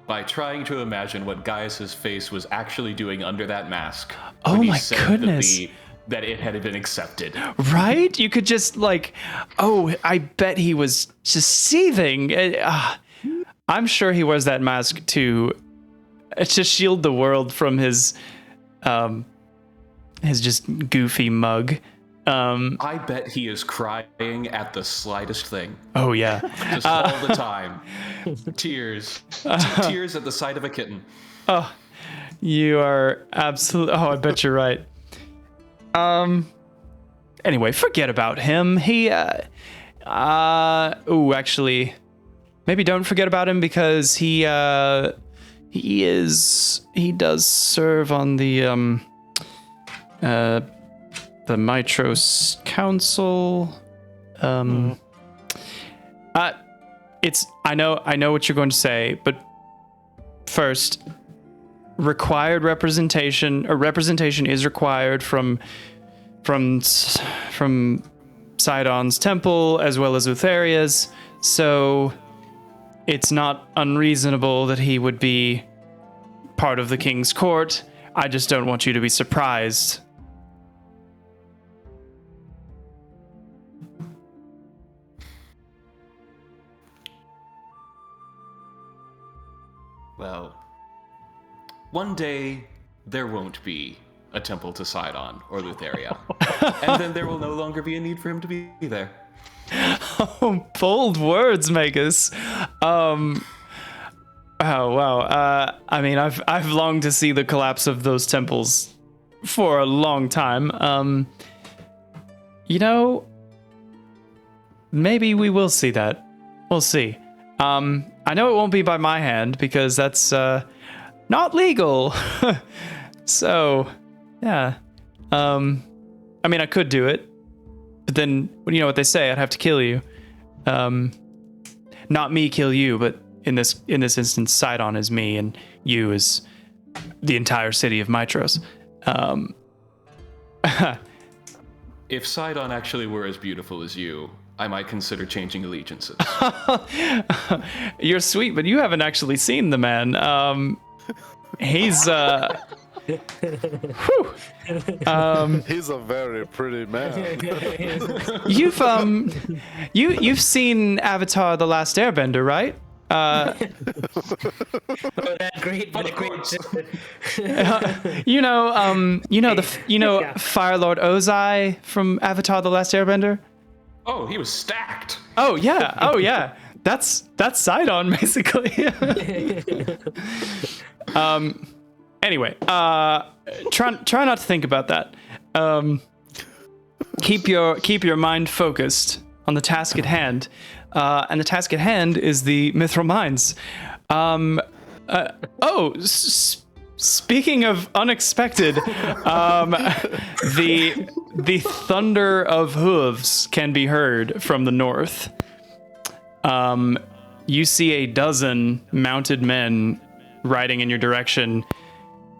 by trying to imagine what Gaius's face was actually doing under that mask. Oh my goodness. That it had been accepted. Right? You could just I bet he was just seething. I'm sure he wears that mask to shield the world from his just goofy mug. I bet he is crying at the slightest thing. Oh yeah, just all the time. Tears at the sight of a kitten. Oh, you are absolutely. Oh, I bet you're right. Anyway, forget about him. He actually, maybe don't forget about him because he does serve on the Mitros Council. I know what you're going to say, but first, required representation is required from Sidon's temple as well as Utheria's, so it's not unreasonable that he would be part of the king's court. I just don't want you to be surprised. Well, one day there won't be a temple to Sidon or Lutheria, and then there will no longer be a need for him to be there. Oh, bold words, Magus. Oh wow. I mean, I've longed to see the collapse of those temples for a long time. Maybe we will see that. We'll see. I know it won't be by my hand because that's not legal. So, yeah. I mean, I could do it, but then you know what they say, I'd have to kill you. Not me kill you, but in this instance, Sidon is me and you is the entire city of Mitros. If Sidon actually were as beautiful as you, I might consider changing allegiances. You're sweet, but you haven't actually seen the man. He's he's a very pretty man. You've seen Avatar: The Last Airbender, right? Fire Lord Ozai from Avatar: The Last Airbender. Oh, he was stacked. Oh yeah. That's Sidon basically. Anyway, try not to think about that. Keep your mind focused on the task at hand. and the task at hand is the Mithril Mines. Speaking of unexpected, the thunder of hooves can be heard from the north. You see a dozen mounted men riding in your direction.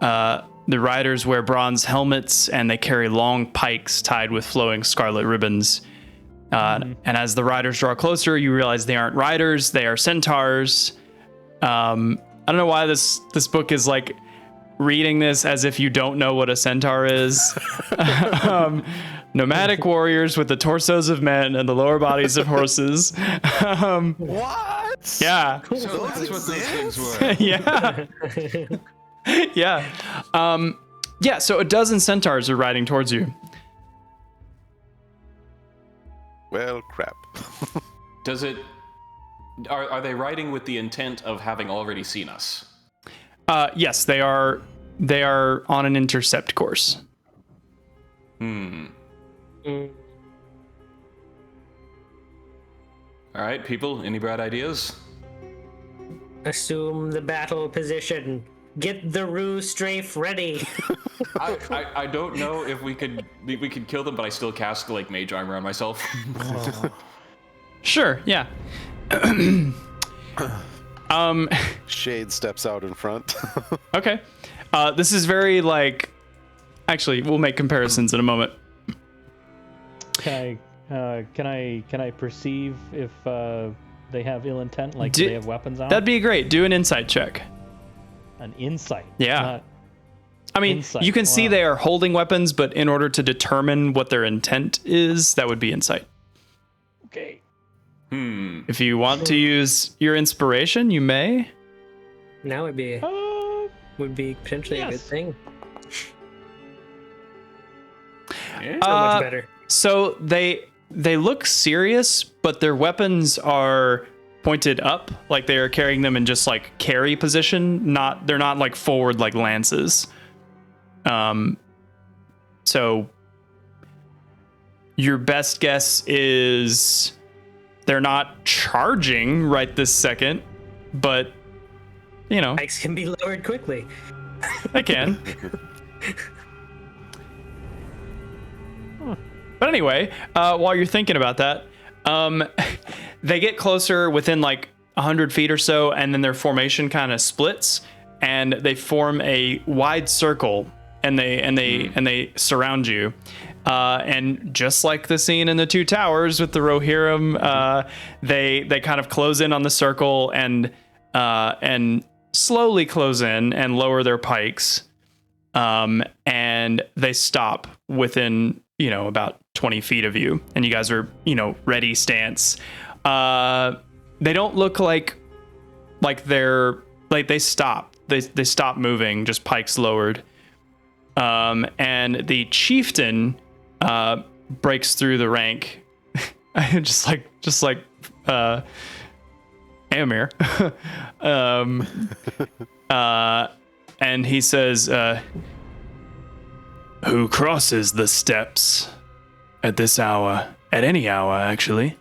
The riders wear bronze helmets and they carry long pikes tied with flowing scarlet ribbons. And as the riders draw closer, you realize they aren't riders, they are centaurs. I don't know why this book is like reading this as if you don't know what a centaur is. Nomadic warriors with the torsos of men and the lower bodies of horses. What? Yeah. So that's what those things were. Yeah. Yeah. Yeah, so a dozen centaurs are riding towards you. Well, crap. Does it? Are they riding with the intent of having already seen us? Yes, they are. They are on an intercept course. All right, people. Any bright ideas? Assume the battle position. Get the rue strafe ready. I don't know if we could kill them, but I still cast like mage armor on myself. Sure, yeah. Shade steps out in front. Okay. This is very like. Actually, we'll make comparisons in a moment. Can I perceive if they have ill intent, like do they have weapons on? That'd be great. Do an insight check. An insight. Yeah. I mean, insight. you can see Wow. they are holding weapons, but in order to determine what their intent is, that would be insight. Okay. If you want to use your inspiration, you may. Now would be potentially a good yes. thing. Yeah. So much better. So they look serious, but their weapons are pointed up, like they are carrying them in just like carry position. They're not like forward like lances. So your best guess is they're not charging right this second, but you know, Pikes can be lowered quickly. they can. But anyway, while you're thinking about that, they get closer within like 100 feet or so, and then their formation kind of splits, and they form a wide circle, and they surround you. And just like the scene in the Two Towers with the Rohirrim, they kind of close in on the circle and slowly close in and lower their pikes, and they stop within about 20 feet of you, and you guys are ready stance. They don't look like they're like they stop moving, just pikes lowered. And the chieftain breaks through the rank, just like Amir. And he says, "Who crosses the steps at this hour? At any hour, actually."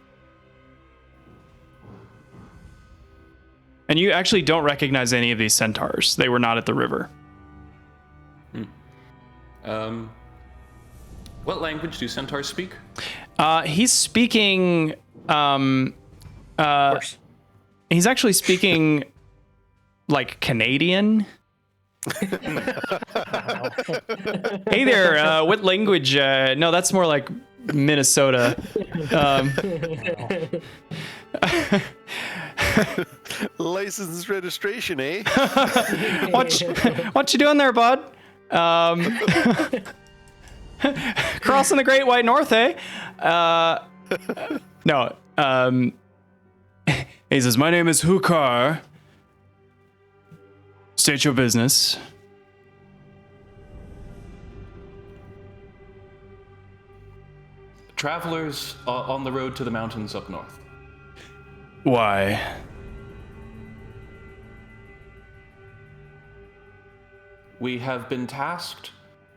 And you actually don't recognize any of these centaurs. They were not at the river. What language do centaurs speak? He's speaking. Of course. He's actually speaking like Canadian. Hey there, what language? No, that's more like Minnesota. License registration, eh? What you doing there, bud? Crossing the Great White North, eh? No. He says, "My name is Hukar. State your business." Travelers on the road to the mountains up north. Why? We have been tasked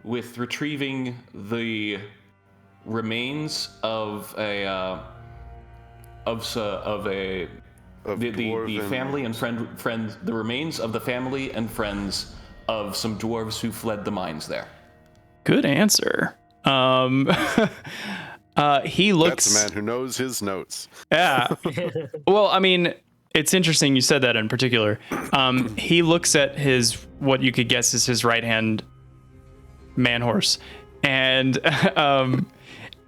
with retrieving the remains of a the dwarven- family and friends, the remains of the family and friends of some dwarves who fled the mines there. Good answer. He looks. That's a man who knows his notes. Yeah. Well, I mean, it's interesting you said that in particular. He looks at what you could guess is his right hand man horse, and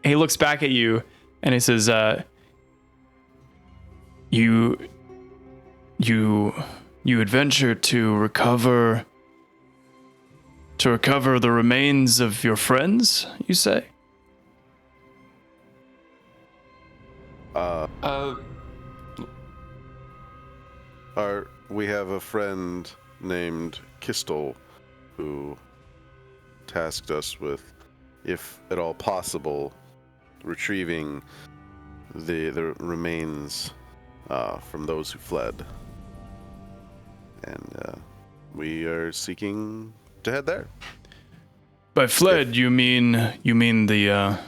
he looks back at you and he says, "You adventure to recover the remains of your friends, you say?" We have a friend named Kistel who tasked us with, if at all possible, retrieving the remains from those who fled. And we are seeking to head there. By fled, you mean the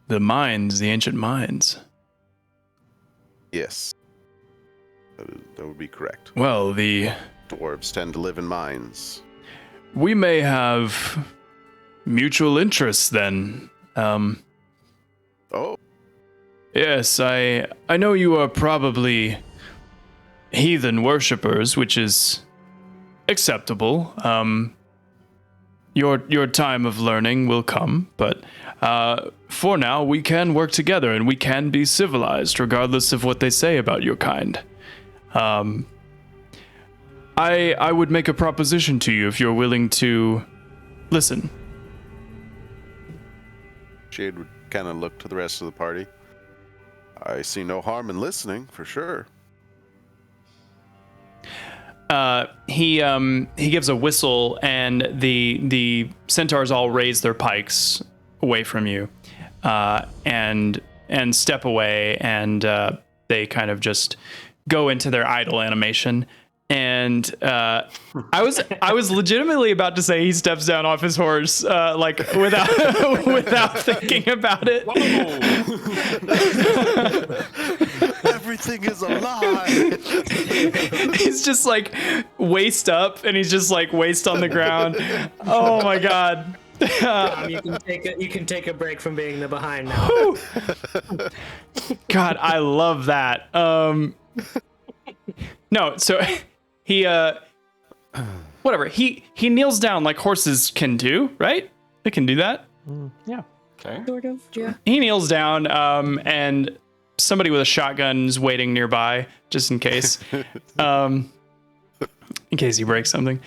mines, the ancient mines? Yes. That would be correct. Well, the Dwarves tend to live in mines. we may have mutual interests then. Oh, Yes, I know you are probably heathen worshippers, which is acceptable. Your time of learning will come, but for now we can work together and we can be civilized regardless of what they say about your kind. I would make a proposition to you if you're willing to listen. Shade would kind of look to the rest of the party. I see no harm in listening, for sure. He gives a whistle, and the centaurs all raise their pikes away from you, and step away, and they kind of just go into their idle animation. And I was legitimately about to say he steps down off his horse, like without thinking about it. Everything is a lie. He's just like waist up, and he's just like waist on the ground. Oh my god. You can take a break from being the behind now. God, I love that. No, so he whatever. He kneels down like horses can do, right? They can do that. Yeah. Okay. Sort of, yeah. He kneels down, and somebody with a shotgun is waiting nearby, just in case. In case he breaks something.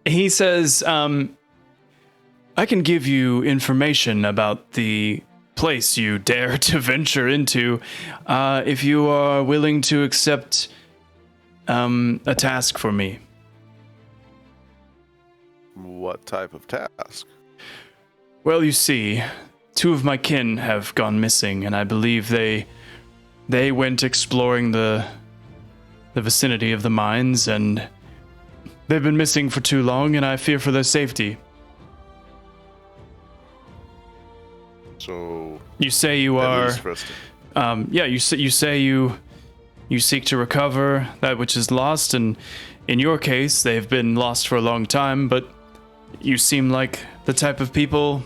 He says, I can give you information about the place you dare to venture into, if you are willing to accept a task for me. What type of task? Well, you see, two of my kin have gone missing, and I believe they went exploring the vicinity of the mines, and they've been missing for too long, and I fear for their safety. So You say you that are, is for us to- you say you seek to recover that which is lost, and in your case, they've been lost for a long time, but you seem like the type of people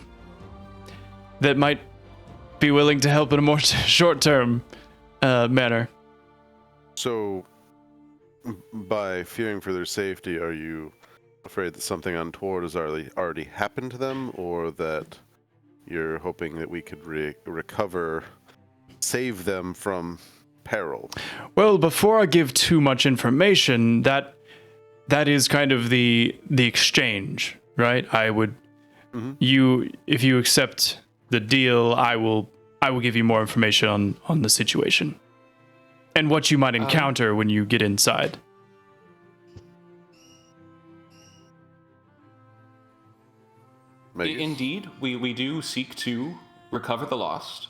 that might be willing to help in a more short-term manner. So, by fearing for their safety, are you afraid that something untoward has already happened to them, or that you're hoping that we could recover, save them from peril? Well, before I give too much information, that is kind of the exchange, right? I would if you accept the deal, I will give you more information on the situation and what you might encounter when you get inside. Maybe. Indeed, we do seek to recover the lost.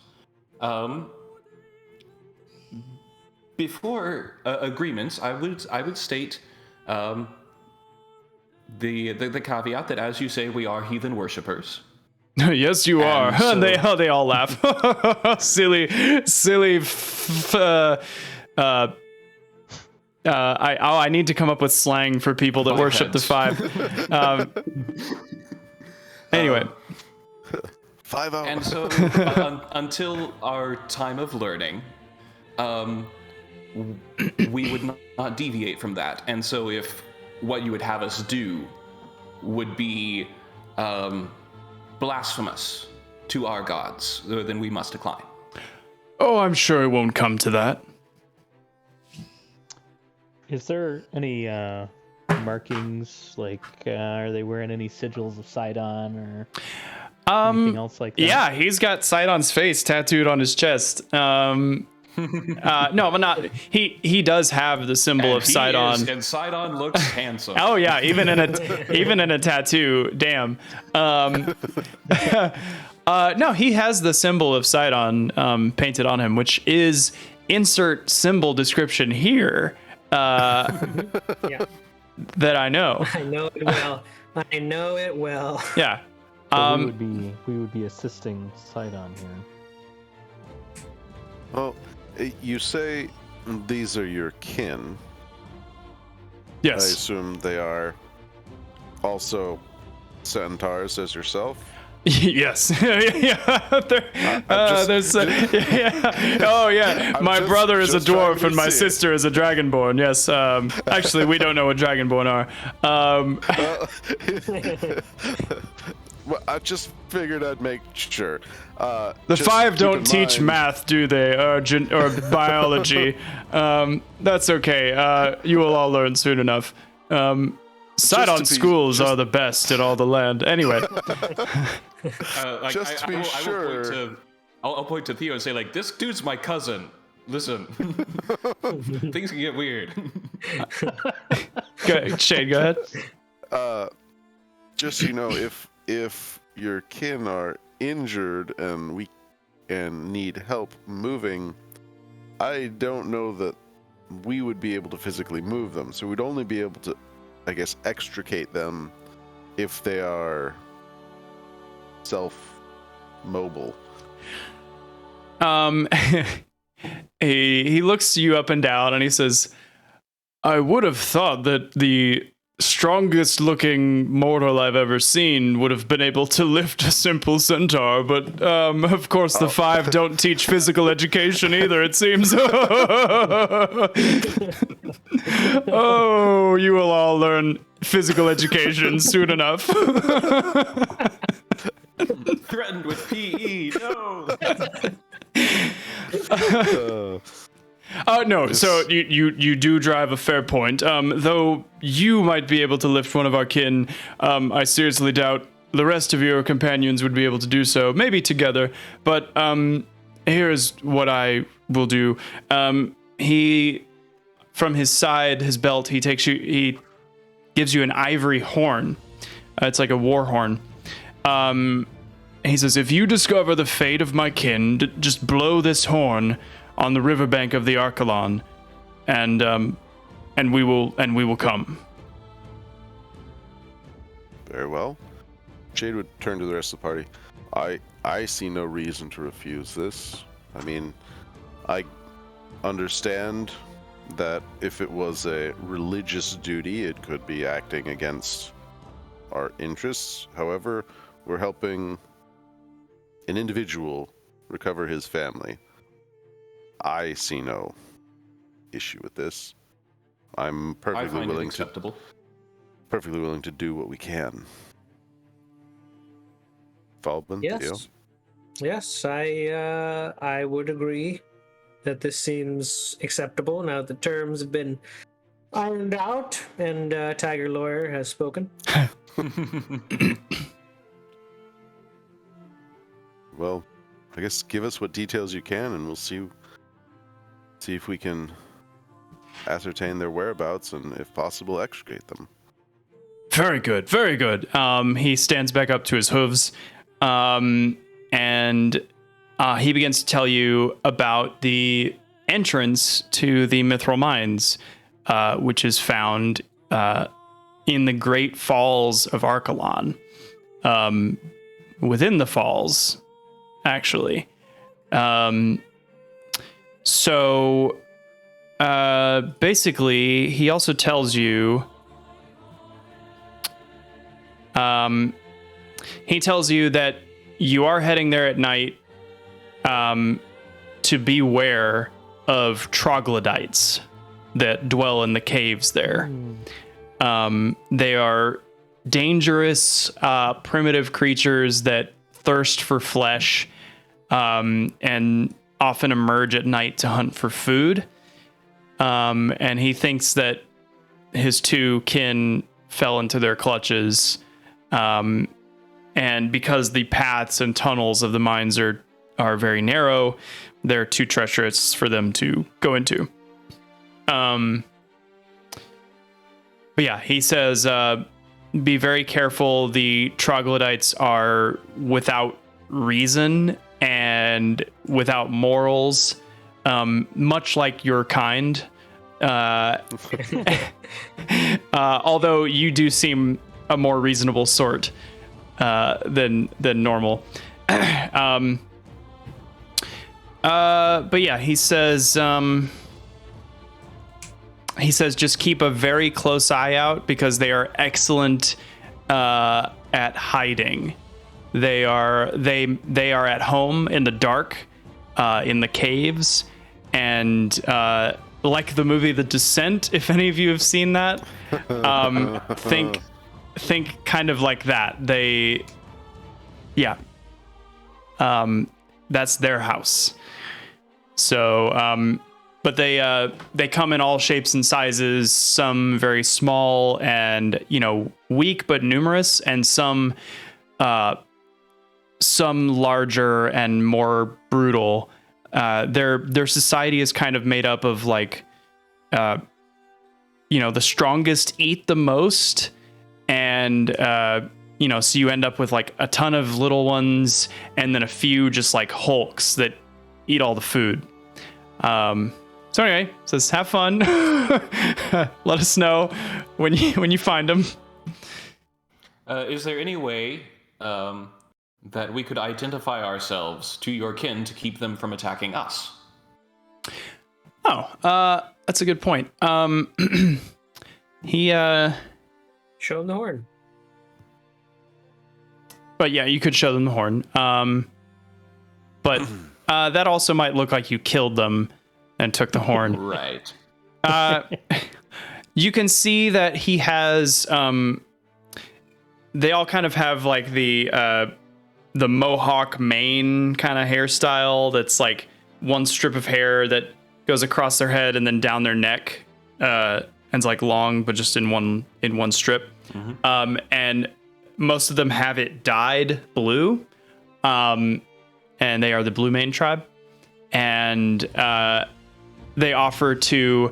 Before agreements, I would state the caveat that, as you say, we are heathen worshippers. Yes, you are. so- They all laugh. silly. I need to come up with slang for people that Five worship the heads. five. Anyway, 5 hours. And so, until our time of learning, we would not deviate from that. And so, if what you would have us do would be blasphemous to our gods, then we must decline. oh, I'm sure it won't come to that. Is there any markings, like are they wearing any sigils of Sidon or anything else like that? Yeah, he's got Sidon's face tattooed on his chest. No, but not. He does have the symbol of Sidon. And Sidon looks handsome. Oh yeah, even in a tattoo. Damn. No, he has the symbol of Sidon painted on him, which is insert symbol description here. Yeah, That I know. I know it well. I know it well. Yeah. So we would be assisting Sidon here. Well, you say these are your kin. I Yes. assume they are also centaurs as yourself. Yes. Yeah. There's. Yeah. Oh yeah. I'm My just- brother is a just trying dwarf to and my see it. sister is a dragonborn. Yes. Actually, we don't know what dragonborn are. Well, I just figured I'd make sure. The Just five keep don't in teach mind- math, do they? Or biology. That's okay. You will all learn soon enough. Sidon be- schools just- are the best in all the land. Anyway. Just to be sure. I'll point to Theo and say, like, this dude's my cousin. Listen, things can get weird. Shade, go ahead. Just so you know, if your kin are injured and need help moving, I don't know that we would be able to physically move them. So we'd only be able to, I guess, extricate them if they are self-mobile. He looks you up and down and he says, I would have thought that the strongest looking mortal I've ever seen would have been able to lift a simple centaur, but of course the five don't teach physical education either, it seems. Oh, you will all learn physical education soon enough. Threatened with PE, no! No, so you do drive a fair point. Though you might be able to lift one of our kin, I seriously doubt the rest of your companions would be able to do so. Maybe together, but here's what I will do. He, from his side, his belt, he gives you an ivory horn. It's like a war horn. He says, if you discover the fate of my kin, just blow this horn on the riverbank of the Archelon, and we will come. Very well. Jade would turn to the rest of the party. I see no reason to refuse this. I mean, I understand that if it was a religious duty, it could be acting against our interests. However, we're helping an individual recover his family. I see no issue with this. I'm I perfectly find it willing acceptable. to do what we can. Falbin, Theo? Yes, I would agree that this seems acceptable now that the terms have been ironed out and Tiger Lawyer has spoken. Well, I guess give us what details you can, and we'll see if we can ascertain their whereabouts and, if possible, extricate them. Very good, very good. He stands back up to his hooves, and he begins to tell you about the entrance to the Mithril Mines, which is found in the Great Falls of Archelon. within the falls, actually. So basically, he also tells you. He tells you that you are heading there at night to beware of troglodytes that dwell in the caves there. They are dangerous, primitive creatures that thirst for flesh and often emerge at night to hunt for food. And he thinks that his two kin fell into their clutches. And because the paths and tunnels of the mines are very narrow, they're too treacherous for them to go into. But yeah, he says, be very careful. The troglodytes are without reason and without morals, much like your kind. Although you do seem a more reasonable sort than normal. But yeah, he says just keep a very close eye out because they are excellent at hiding. They are at home in the dark, in the caves, and like the movie The Descent, if any of you have seen that, think kind of like that. That's their house. So, but they come in all shapes and sizes, some very small and, weak but numerous, and some larger and more brutal. Their society is kind of made up of the strongest eat the most, and so you end up with a ton of little ones and then a few just hulks that eat all the food. So anyway, says have fun. Let us know when you find them. Is there any way that we could identify ourselves to your kin to keep them from attacking us? Oh, that's a good point. He show him the horn. But yeah, you could show them the horn. But that also might look like you killed them and took the horn. Right. You can see that he has. They all kind of have the mohawk mane kind of hairstyle. That's one strip of hair that goes across their head and then down their neck. And it's long, but just in one strip. Mm-hmm. And most of them have it dyed blue. And they are the Blue Mane tribe. And they offer to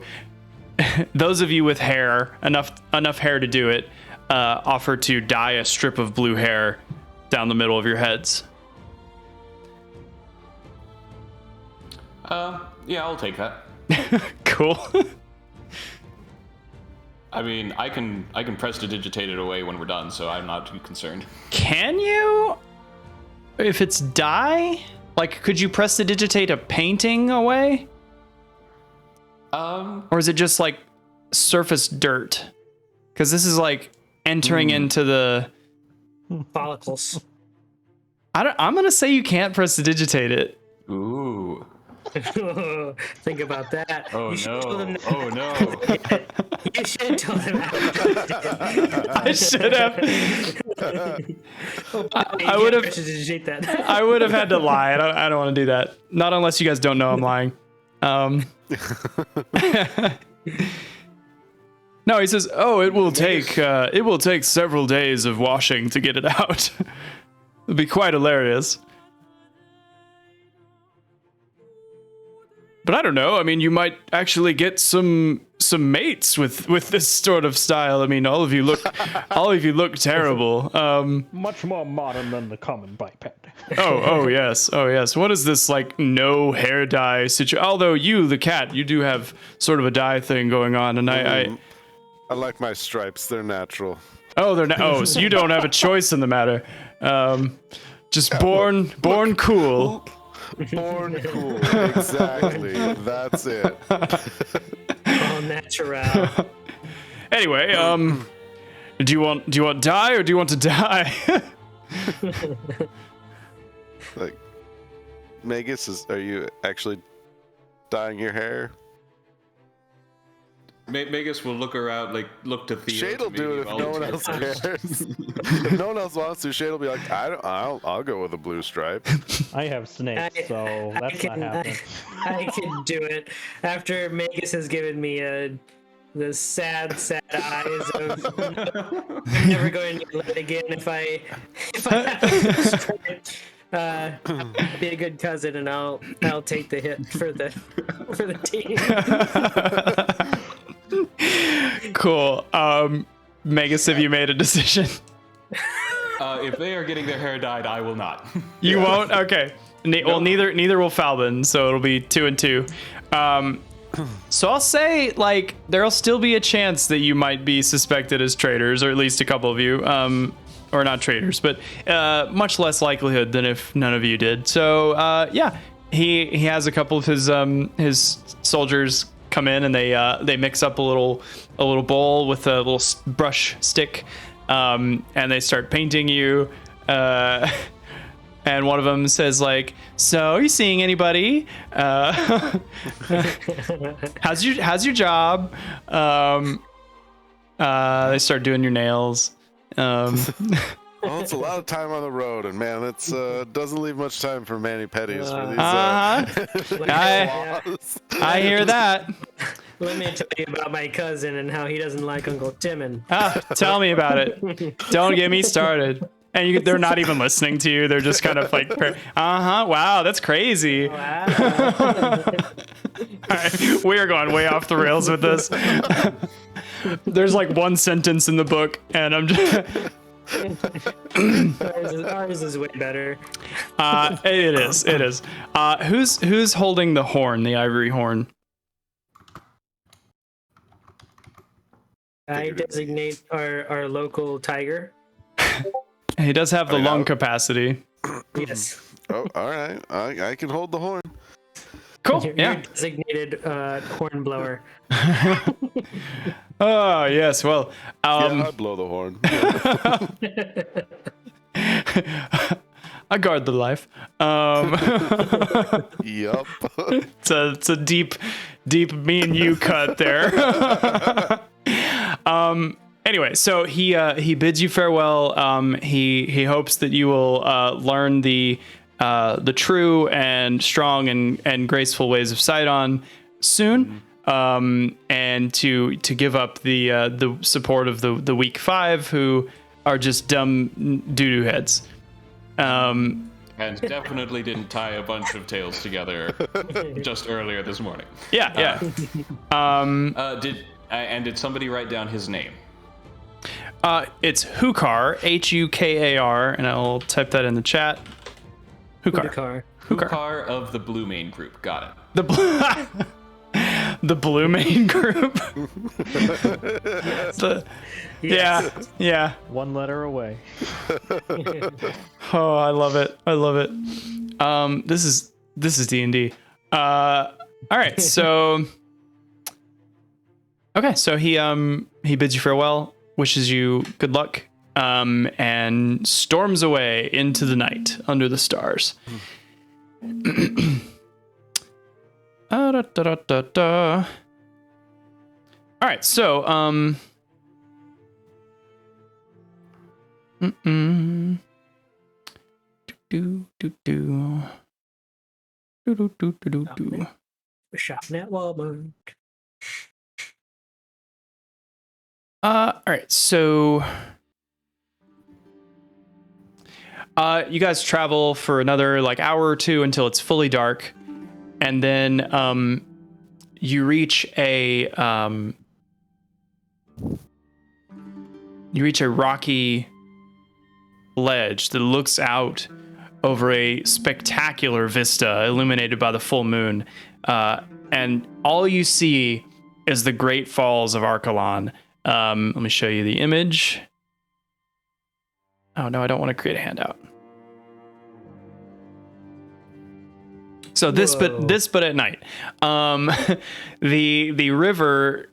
those of you with hair, enough hair to do it, offer to dye a strip of blue hair down the middle of your heads. Yeah, I'll take that. Cool. I mean, I can prestidigitate it away when we're done, so I'm not too concerned. Can you? If it's dye? Could you prestidigitate a painting away? Or is it just surface dirt? Because this is entering into the follicles. I'm gonna say you can't prestidigitate it. Ooh. Think about that. Oh no! Oh no! You should have told him that. I should have. I would have. I would have had to lie. I don't want to do that. Not unless you guys don't know I'm lying. No, he says, "Oh, it will take several days of washing to get it out. It'll be quite hilarious." But I don't know. I mean, you might actually get some mates with this sort of style. I mean, all of you look terrible. Much more modern than the common biped. Oh yes. What is this no hair dye situation? Although you, the cat, you do have sort of a dye thing going on, and I like my stripes. They're natural. Oh, so you don't have a choice in the matter. Just born cool. Born cool. Exactly. That's it. All natural. Anyway, do you want to die or do you want to die? Like, Magus, are you actually dyeing your hair? Magus will look around, look to Theo. Shade will do it if no one else cares. If no one else wants to, Shade will be like, I'll go with a blue stripe. I have snakes, so that's not happening. I can do it. After Magus has given me the sad eyes of I'm never going to live again if I have to stripe. I'll be a good cousin and I'll take the hit for the team. Cool. Magus, have you made a decision? If they are getting their hair dyed, I will not. You won't? Okay. Well, neither will Falbin, so it'll be 2 and 2. So I'll say, like, there'll still be a chance that you might be suspected as traitors, or at least a couple of you. Or not traitors, but much less likelihood than if none of you did. So yeah, he has a couple of his soldiers come in and they mix up a little bowl with a little brush stick, and they start painting you. And one of them says, like, so are you seeing anybody? How's your job? They start doing your nails. Well, it's a lot of time on the road, and man, it's doesn't leave much time for mani-pedis for these. I hear that. Let me tell you about my cousin and how he doesn't like Uncle Timon. Tell me about it. Don't get me started. And they're not even listening to you. They're just kind of like, wow, that's crazy. Wow. All right, we are going way off the rails with this. There's like one sentence in the book, and I'm just... ours is way better. It is. Who's holding the horn, the ivory horn? I designate our local tiger. He does have the lung capacity. Yes. Oh, all right. I can hold the horn. Cool. You're designated horn blower. Oh yes. Well, Yeah, I blow the horn. I guard the life. Yup. It's a deep me and you cut there. Anyway, so he bids you farewell. He hopes that you will learn the true and strong and graceful ways of Sidon soon, and to give up the support of the weak 5 who are just dumb doo-doo heads. And definitely didn't tie a bunch of tails together just earlier this morning. Yeah. Did somebody write down his name? It's Hukar, Hukar, and I'll type that in the chat. Hukar. Hukar of the Blue Main Group. Got it. The Blue Main Group. Yeah. One letter away. Oh, I love it. This is D&D. All right, so okay, so he bids you farewell, wishes you good luck, and storms away into the night under the stars. All right, so Shopping at Walmart. All right, so you guys travel for another like hour or two until it's fully dark, and then you reach a rocky ledge that looks out over a spectacular vista illuminated by the full moon, and all you see is the Great Falls of Archelon. Let me show you the image. Oh no, I don't want to create a handout. So this but at night. The river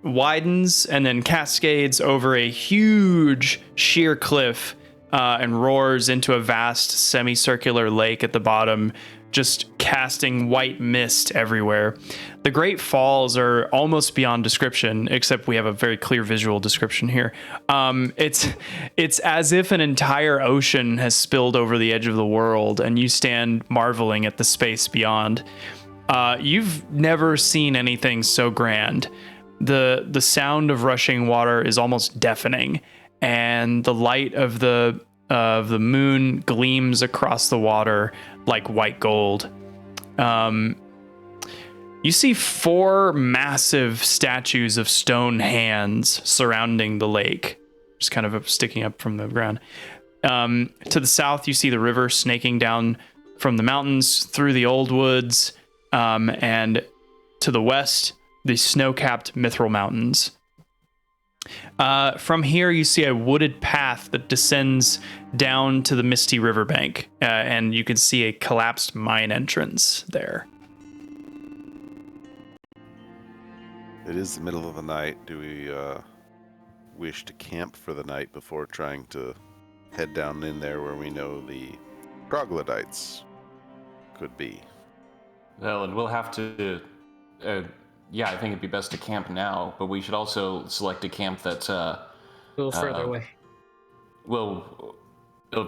widens and then cascades over a huge sheer cliff and roars into a vast semicircular lake at the bottom, just casting white mist everywhere. The Great Falls are almost beyond description, except we have a very clear visual description here. It's as if an entire ocean has spilled over the edge of the world, and you stand marveling at the space beyond. You've never seen anything so grand. The sound of rushing water is almost deafening, and the light of the moon gleams across the water like white gold. You see 4 massive statues of stone hands surrounding the lake, just kind of sticking up from the ground. To the south, you see the river snaking down from the mountains through the old woods, and to the west, the snow-capped Mithril Mountains. From here, you see a wooded path that descends down to the misty riverbank, and you can see a collapsed mine entrance there. It is the middle of the night. Do we wish to camp for the night before trying to head down in there where we know the troglodytes could be? Well, and we'll have to... yeah, I think it'd be best to camp now, but we should also select a camp that's... A little further away. Well,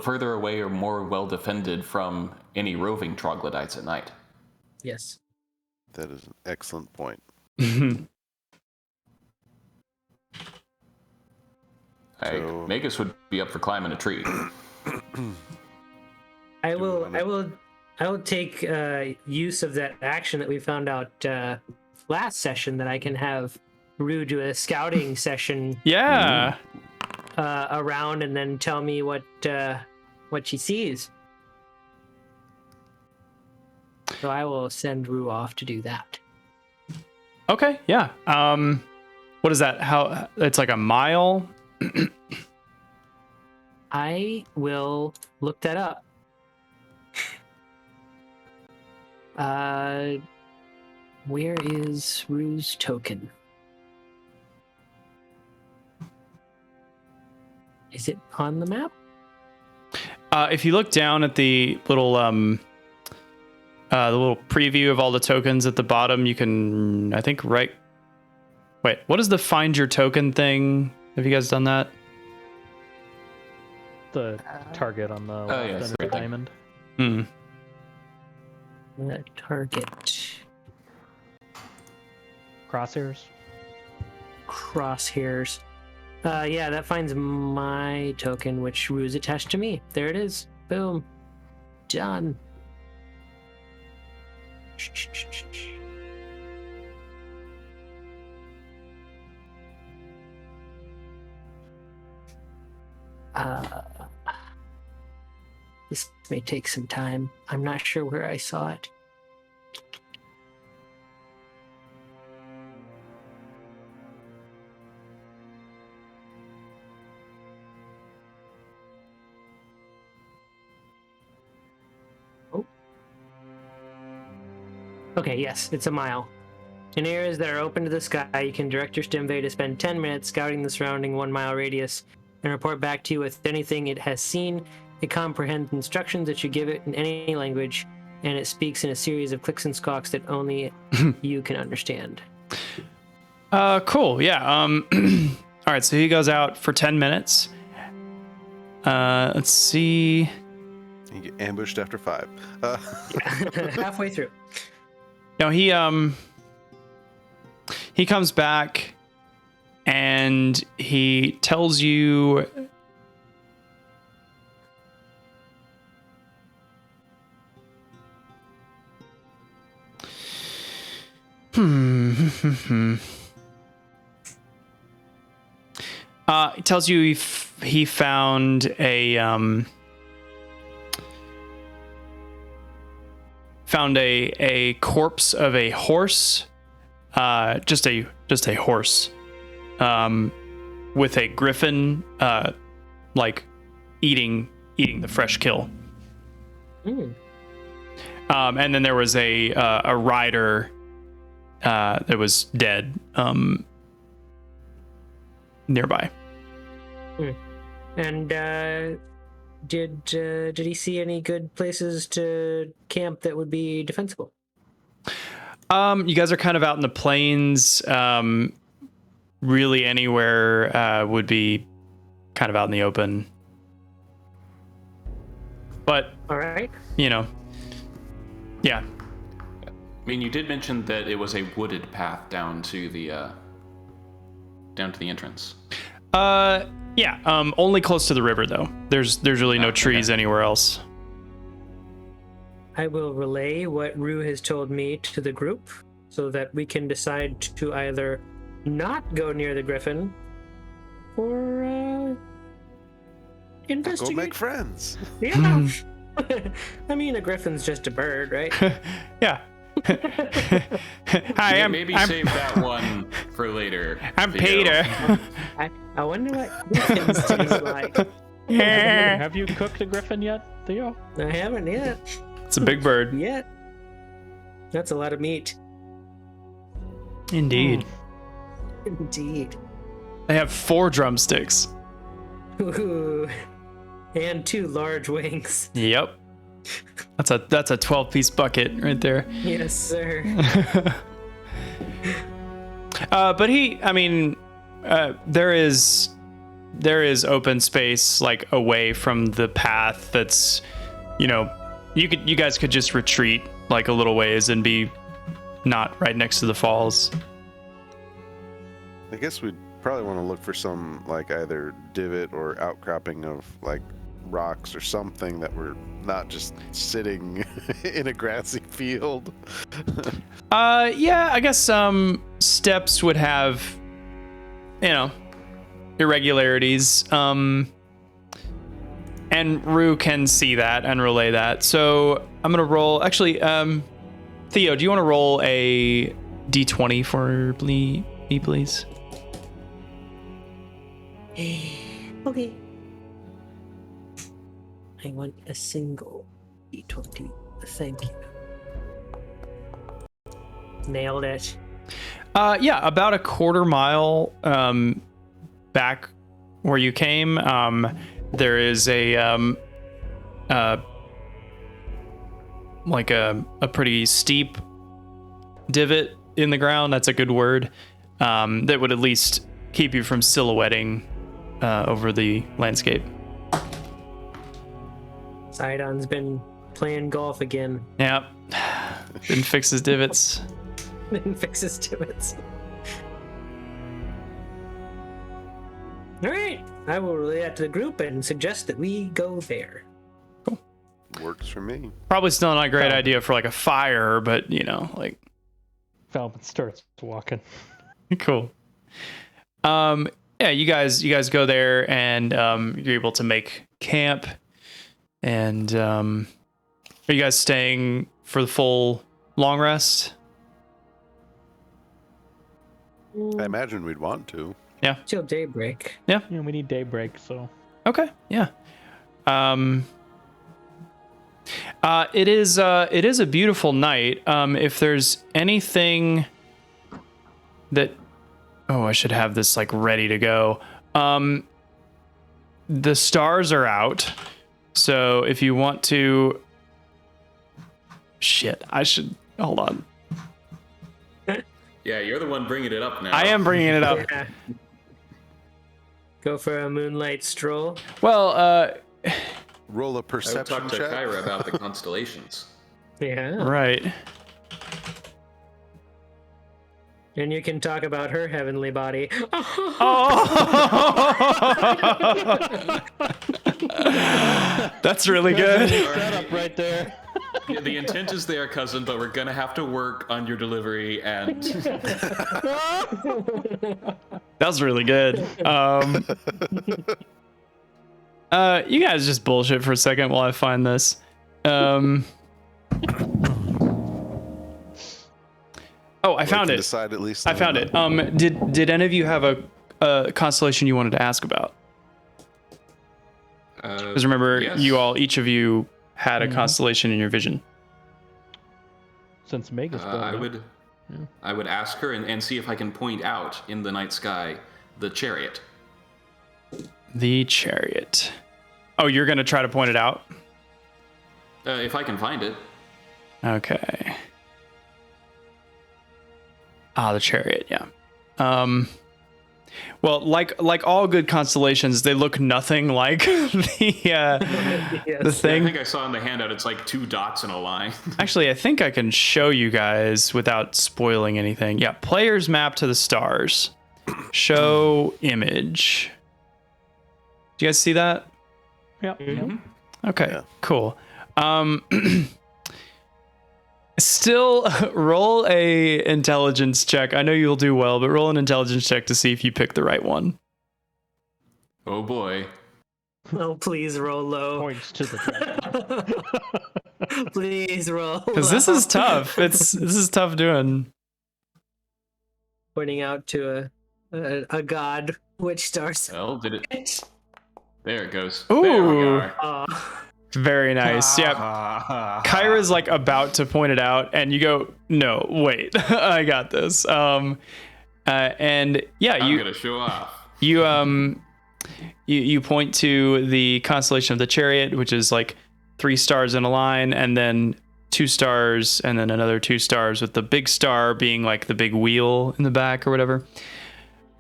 further away or more well-defended from any roving troglodytes at night. Yes. That is an excellent point. Magus would be up for climbing a tree. I will take use of that action that we found out last session, that I can have Rue do a scouting session. Yeah. Around, and then tell me what she sees. So I will send Rue off to do that. Okay, yeah. What is that? How it's like a mile? I will look that up. Where is Rue's token? Is it on the map? If you look down at the little preview of all the tokens at the bottom, you can, I think, Wait, what is the find your token thing? Have you guys done that? The target on the left end of the diamond. The target. Crosshairs. Crosshairs. Yeah, that finds my token, which Rue is attached to me. There it is. Boom. Done. This may take some time. I'm not sure where I saw it. Okay, yes, it's a mile. In areas that are open to the sky, you can direct your Stimvay to spend 10 minutes scouting the surrounding 1 mile radius and report back to you with anything it has seen. It comprehends instructions that you give it in any language, and it speaks in a series of clicks and squawks that only you can understand. Cool, yeah. All right, so he goes out for 10 minutes. Let's see. You get ambushed after 5. Halfway through. No, he comes back and he tells you he tells you he found a corpse of a horse, just a horse, with a griffin, like eating the fresh kill. And then there was a rider that was dead nearby. And did he see any good places to camp that would be defensible? You guys are kind of out in the plains. Really anywhere would be kind of out in the open. But, all right. Yeah. I mean, you did mention that it was a wooded path down to the entrance. Only close to the river though. There's really no trees anywhere else. I will relay what Rue has told me to the group so that we can decide to either not go near the griffin or investigate. Go make friends. Yeah. I mean, a griffin's just a bird, right? Yeah. Hi, maybe save that one for later. I'm Theo. Peter. I wonder what griffins taste like. Have you cooked a griffin yet, Theo? I haven't yet. It's a big bird. Yet. That's a lot of meat. Indeed. Indeed. They have 4 drumsticks. Ooh. And 2 large wings. Yep. That's a 12-piece bucket right there. Yes, sir. But there is open space like away from the path that's, you guys could just retreat like a little ways and be not right next to the falls. I guess we'd probably want to look for some like either divot or outcropping of like rocks or something that we're not just sitting in a grassy field. I guess some steps would have, irregularities. And Rue can see that and relay that. So I'm gonna roll. Actually, Theo, do you want to roll a d20 for me, please? Okay. I want a single D20. Thank you. Nailed it. About a quarter mile back where you came, there is a pretty steep divot in the ground. That's a good word. That would at least keep you from silhouetting over the landscape. Sidon's been playing golf again. Yep. Didn't fix his divots. Didn't fix his divots. All right. I will relay that to the group and suggest that we go there. Works for me. Probably still not a great idea for like a fire, but Falcon starts walking. Cool. You guys go there and you're able to make camp. And are you guys staying for the full long rest? I imagine we'd want to. Yeah. Till daybreak. Yeah. Yeah, we need daybreak, so. Okay. Yeah. It is a beautiful night. If there's anything that, I should have this like ready to go. The stars are out. So if you want to, I should hold on. Yeah, you're the one bringing it up now. I am bringing it up. Yeah. Go for a moonlight stroll. Well, Roll a I would perception talk to check. Kyra about the constellations. Yeah. right. And you can talk about her heavenly body. That's really good. Setup right there. Yeah, the intent is there, cousin, but we're gonna have to work on your delivery and That was really good. You guys just bullshit for a second while I find this. I found it. Decide at least. I found it. Did any of you have a constellation you wanted to ask about? Because remember, yes. each of you had a constellation in your vision. Since Magus brought I it up. would, I would ask her and see if I can point out in the night sky the chariot. The chariot. Oh, you're going to try to point it out? If I can find it. Okay. Ah, the chariot, yeah. Well, like all good constellations, they look nothing like the Yes. thing. I think I saw in the handout it's like 2 dots in a line. Actually, I think I can show you guys without spoiling anything. Yeah, player's map to the stars. Show image. Do you guys see that? Yeah. Okay, Yeah. cool. Still, roll a intelligence check. I know you'll do well, but roll an intelligence check to see if you pick the right one. Oh boy. Oh, please roll low. Points to the dragon. Please roll. Because this is tough. This is tough doing. Pointing out to a god. Which stars? Well, did it? There it goes. Ooh. There we are. Oh, Very nice. Yep. Kyra's like about to point it out, and you go, "No, wait, I got this." And yeah, I'm gonna show off. you point to the constellation of the chariot, which is like 3 stars in a line, and then 2 stars, and then another 2 stars, with the big star being like the big wheel in the back or whatever.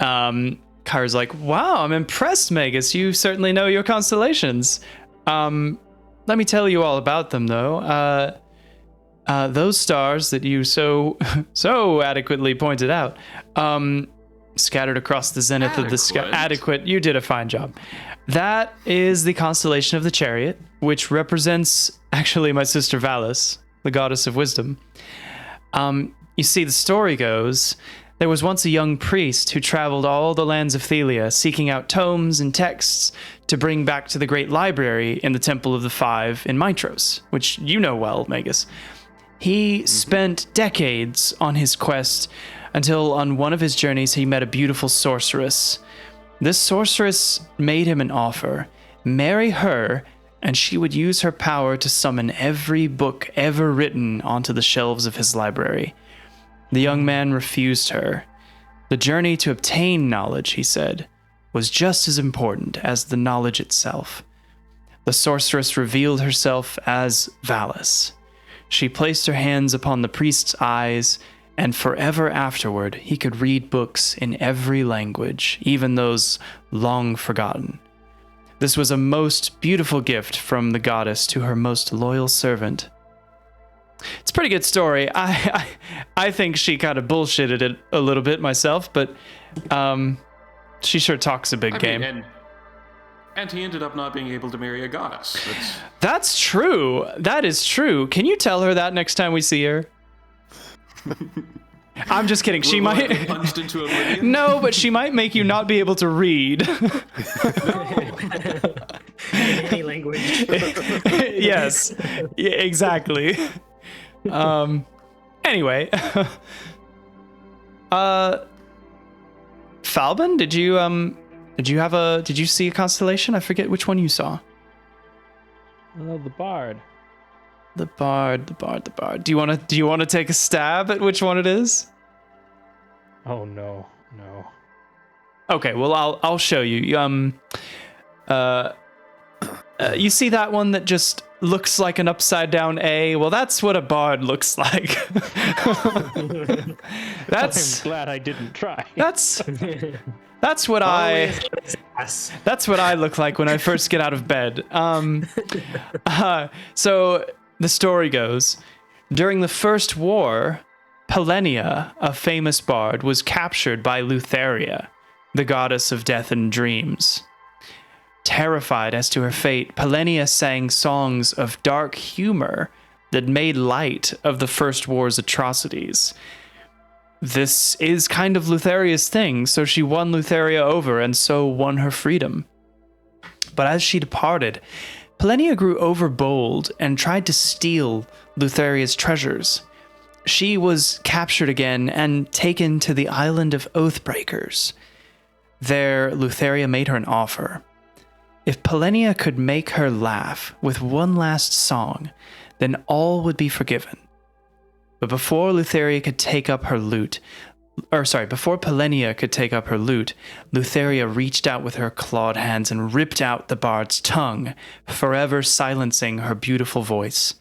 Kyra's like, "Wow, I'm impressed, Magus. You certainly know your constellations." Let me tell you all about them, though. Those stars that you so adequately pointed out, scattered across the zenith of the sky. Adequate. You did a fine job. That is the constellation of the chariot, which represents actually my sister Valis, the goddess of wisdom. You see, the story goes, there was once a young priest who traveled all the lands of Thelia, seeking out tomes and texts to bring back to the great library in the Temple of the Five in Mitros, which you know well, Magus. He spent decades on his quest until on one of his journeys he met a beautiful sorceress. This sorceress made him an offer. Marry her, and she would use her power to summon every book ever written onto the shelves of his library. The young man refused her. The journey to obtain knowledge, he said, was just as important as the knowledge itself. The sorceress revealed herself as Valis. She placed her hands upon the priest's eyes, and forever afterward he could read books in every language, even those long forgotten. This was a most beautiful gift from the goddess to her most loyal servant. It's a pretty good story. I think she kind of bullshitted it a little bit myself, but she sure talks a big game. And he ended up not being able to marry a goddess. That's true. That is true. Can you tell her that next time we see her? I'm just kidding. She Will I might get punched into oblivion? No, but she might make you not be able to read. in any language. Yes. Yeah, exactly. Anyway, Falbin, did you see a constellation? I forget which one you saw. The bard. The bard. Do you want to take a stab at which one it is? Oh no. Okay, well I'll show you. You see that one that just looks like an upside down A? Well, that's what a bard looks like. I'm glad I didn't try. That's what that's what I look like when I first get out of bed. So the story goes, during the First War, Pelenia, a famous bard, was captured by Lutheria, the goddess of death and dreams. Terrified as to her fate, Pelenia sang songs of dark humor that made light of the First War's atrocities. This is kind of Lutheria's thing, so she won Lutheria over and so won her freedom. But as she departed, Pelenia grew overbold and tried to steal Lutheria's treasures. She was captured again and taken to the island of Oathbreakers. There, Lutheria made her an offer. If Pelenia could make her laugh with one last song, then all would be forgiven. But before Lutheria could take up her lute, before Pelenia could take up her lute, Lutheria reached out with her clawed hands and ripped out the bard's tongue, forever silencing her beautiful voice.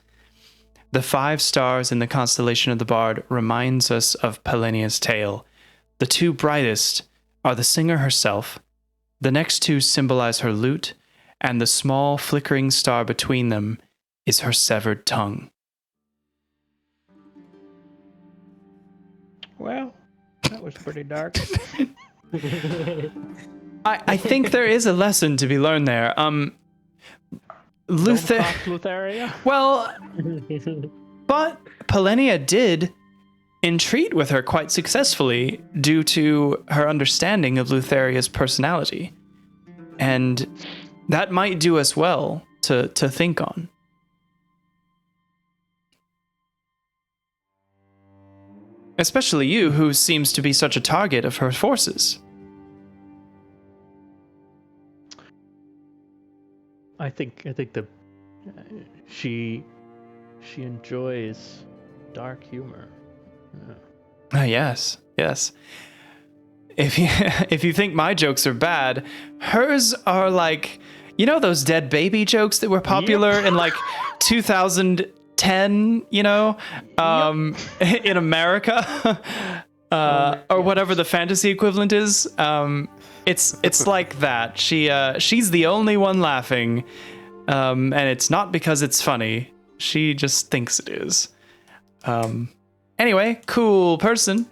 The 5 stars in the constellation of the bard reminds us of Pelenia's tale. The 2 brightest are the singer herself. The next 2 symbolize her lute, and the small flickering star between them is her severed tongue. Well, that was pretty dark. I think there is a lesson to be learned there. Lutheria? Well, but Pelenia did entreat with her quite successfully due to her understanding of Lutheria's personality. And that might do us well to think on. Especially you, who seems to be such a target of her forces. I think she enjoys dark humor. Yes. If you think my jokes are bad, hers are like, you know, those dead baby jokes that were popular in like 2010, you know, in America, or whatever the fantasy equivalent is. It's like that. She's the only one laughing, and it's not because it's funny. She just thinks it is. Anyway, cool person.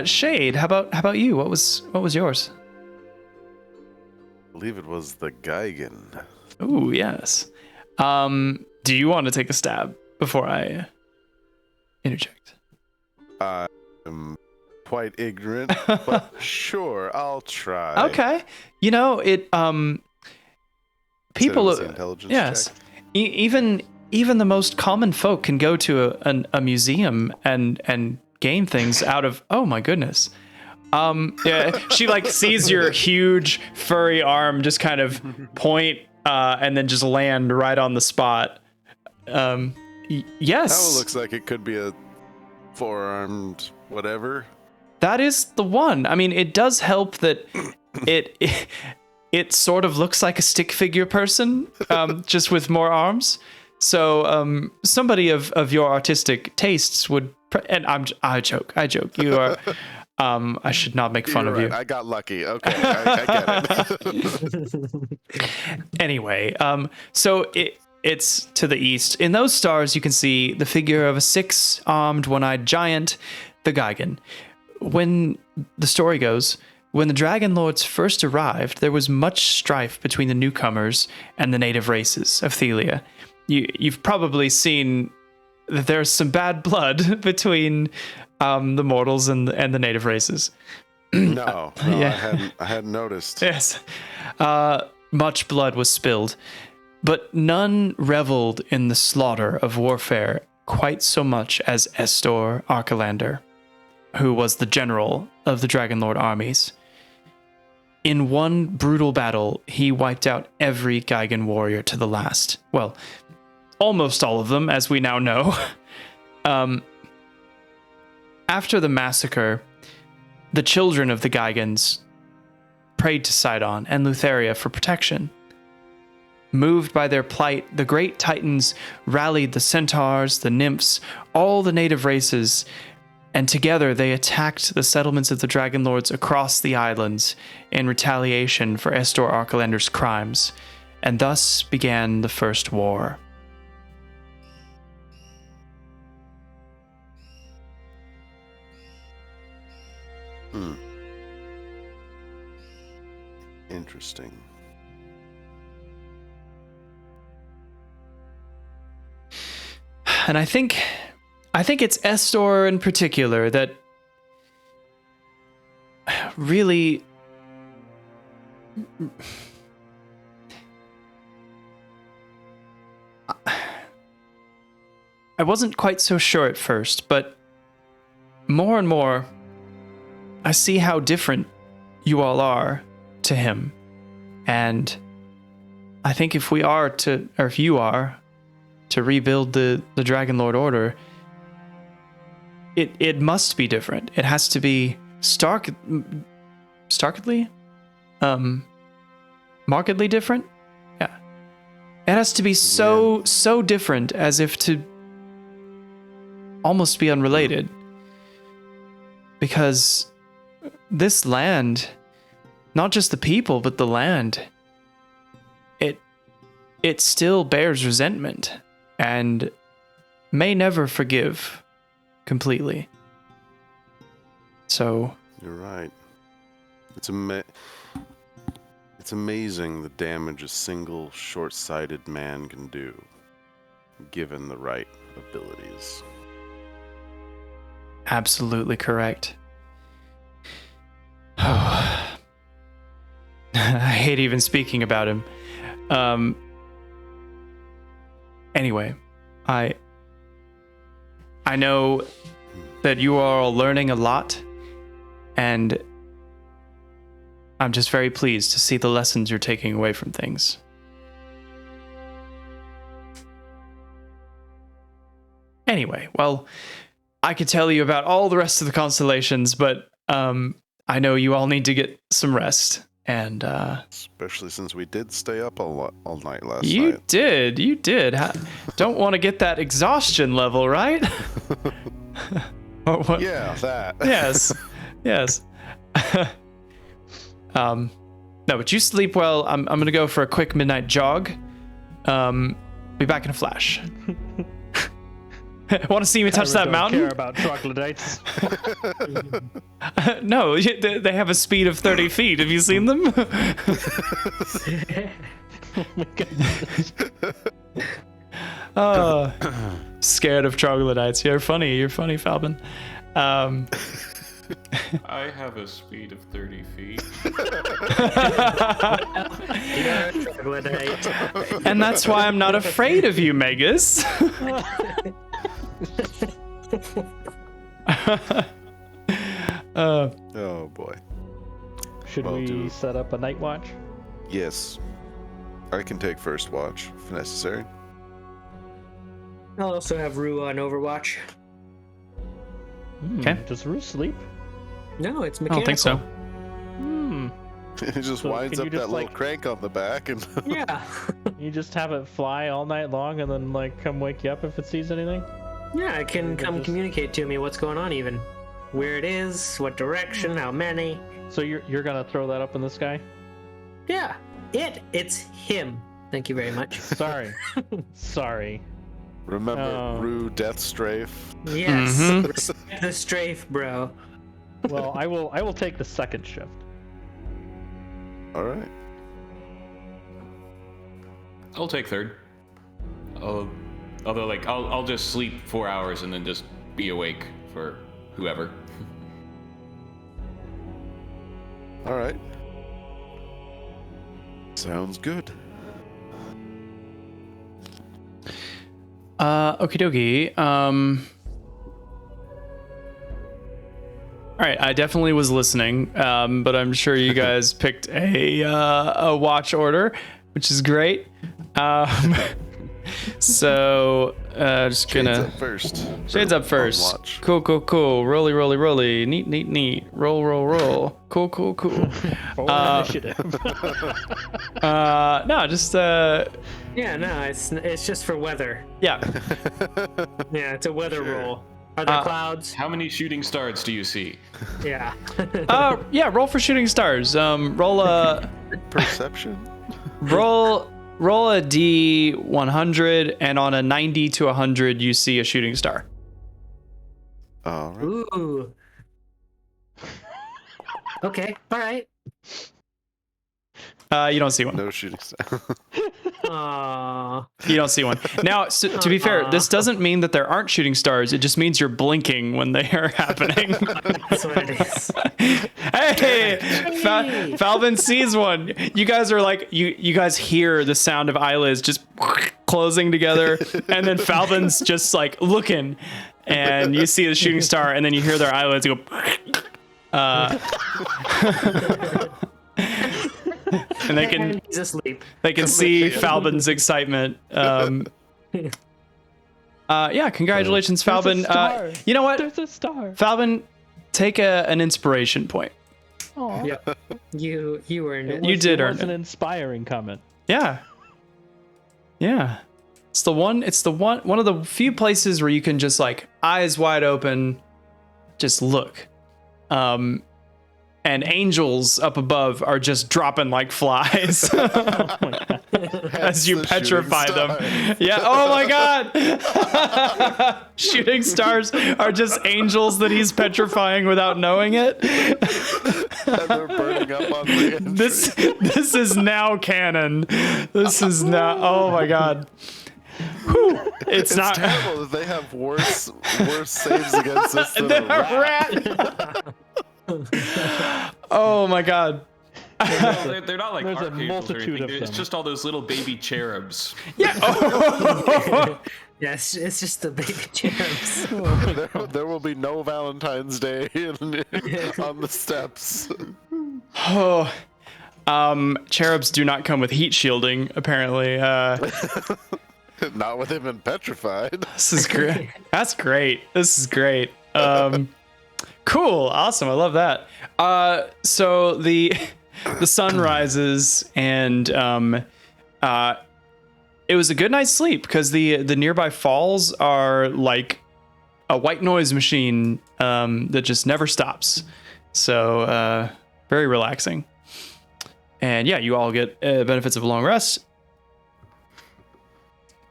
Shade, how about you? What was yours? I believe it was the Geigen. Ooh, yes. Do you want to take a stab before I interject? I'm quite ignorant, but sure, I'll try. Okay. You know, it people It's an intelligence yes. check. Even the most common folk can go to a museum and gain things out of, oh my goodness. Yeah, she like sees your huge furry arm just kind of point and then just land right on the spot. Yes. That one looks like it could be a 4-armed whatever. That is the one. I mean, it does help that it sort of looks like a stick figure person, just with more arms. So somebody of your artistic tastes would, and I joke. You are. I should not make fun You're of right. you. I got lucky. Okay, I get it. Anyway, so it's to the east. In those stars, you can see the figure of a 6-armed, one-eyed giant, the Geigen. When the story goes, when the Dragonlords first arrived, there was much strife between the newcomers and the native races of Thelia. You've probably seen that there's some bad blood between the mortals and the native races. No, Yeah. I hadn't noticed. Yes. Much blood was spilled, but none reveled in the slaughter of warfare quite so much as Estor Archelander, who was the general of the Dragonlord armies. In one brutal battle, he wiped out every Geigen warrior to the last. Well, almost all of them, as we now know. After the massacre, the children of the Geigens prayed to Sidon and Lutheria for protection. Moved by their plight, the great titans rallied the centaurs, the nymphs, all the native races, and together they attacked the settlements of the Dragonlords across the islands in retaliation for Estor Archelander's crimes, and thus began the First War. Interesting. And I think it's Estor in particular that really I wasn't quite so sure at first, but more and more I see how different you all are to him. And I think if you are to rebuild the Dragonlord Order, it must be different. It has to be markedly different. Yeah, it has to be so different as if to almost be unrelated, because this land, not just the people but the land, it still bears resentment and may never forgive completely. So you're right. It's amazing the damage a single short-sighted man can do, given the right abilities. Absolutely correct. Oh. I hate even speaking about him. Anyway, I know that you are all learning a lot, and I'm just very pleased to see the lessons you're taking away from things. Anyway, well, I could tell you about all the rest of the constellations, but I know you all need to get some rest. And especially since we did stay up all night last night. You did. Don't want to get that exhaustion level, right? What? Yeah, that. Yes. No, but you sleep well. I'm gonna go for a quick midnight jog. Be back in a flash. Want to see me touch that mountain? Care about troglodytes. No, they have a speed of 30 feet. Have you seen them? Oh my god. Scared of troglodytes. You're funny, Falbin. I have a speed of 30 feet. And that's why I'm not afraid of you, Megas. Oh boy. Should we set up a night watch? Yes. I can take first watch if necessary. I'll also have Rue on Overwatch. Okay. Does Rue sleep? No, it's I mechanical. don't think so. He just So winds can up you that just, little like- crank on the back and Yeah. You just have it fly all night long and then like come wake you up if it sees anything? Yeah, it can Or come just- communicate to me what's going on, even where it is, what direction, how many. So you're gonna throw that up in the sky? Yeah, it's him. Thank you very much. Sorry. Sorry. remember Oh. Rue Death Strafe. Yes, Mhm. respect the strafe, bro. Well, I will take the second shift. Alright. I'll take third. Although, like, I'll just sleep 4 hours and then just be awake for whoever. Alright. Sounds good. Okie dokie. All right, I definitely was listening, but I'm sure you guys picked a watch order, which is great. So just Shades gonna up first. shades up first. On watch. Cool. Rolly. Neat. Roll. Cool. Initiative. No, just Yeah, no, it's just for weather. yeah. Yeah, it's a weather roll. Are there clouds? How many shooting stars do you see? Yeah. Yeah. Roll for shooting stars. Roll a Perception? roll a D100, and on a 90 to 100, you see a shooting star. Alright. Ooh. Okay. All right. You don't see one. No shooting star. Aww. You don't see one. Now, so, to be fair, this doesn't mean that there aren't shooting stars. It just means you're blinking when they are happening. That's what it is. Hey, Falvin sees one. You guys are like, you guys hear the sound of eyelids just closing together, and then Falvin's just like looking, and you see the shooting star, and then you hear their eyelids go. And He's asleep. they can see Falvin's excitement. Yeah, congratulations, Falvin. You know what? There's a star. Falvin, take an inspiration point. Oh, Yeah. You earned it. You did earn It was an it. inspiring comment. Yeah. Yeah. It's the one of the few places where you can just like eyes wide open, just look. And angels up above are just dropping like flies as you the petrify shooting them. star. Yeah. Oh my God. Shooting stars are just angels that he's petrifying without knowing it. And they're burning up on the entry. This is now canon. This is now. Oh my God. Whew. It's not terrible that they have worse saves against us than than a a rat. rat. Oh my God. They're not like There's a archangels or multitude anything. of It's them. just all those little baby cherubs. Yeah. Oh. Yes, it's just the baby cherubs. There will be no Valentine's Day on the steps. Oh. Cherubs do not come with heat shielding, apparently. Not with him and petrified. This is great. That's great. This is great. Cool. Awesome. I love that. So the sun rises and it was a good night's sleep because the nearby falls are like a white noise machine that just never stops. So very relaxing. And yeah, you all get benefits of a long rest.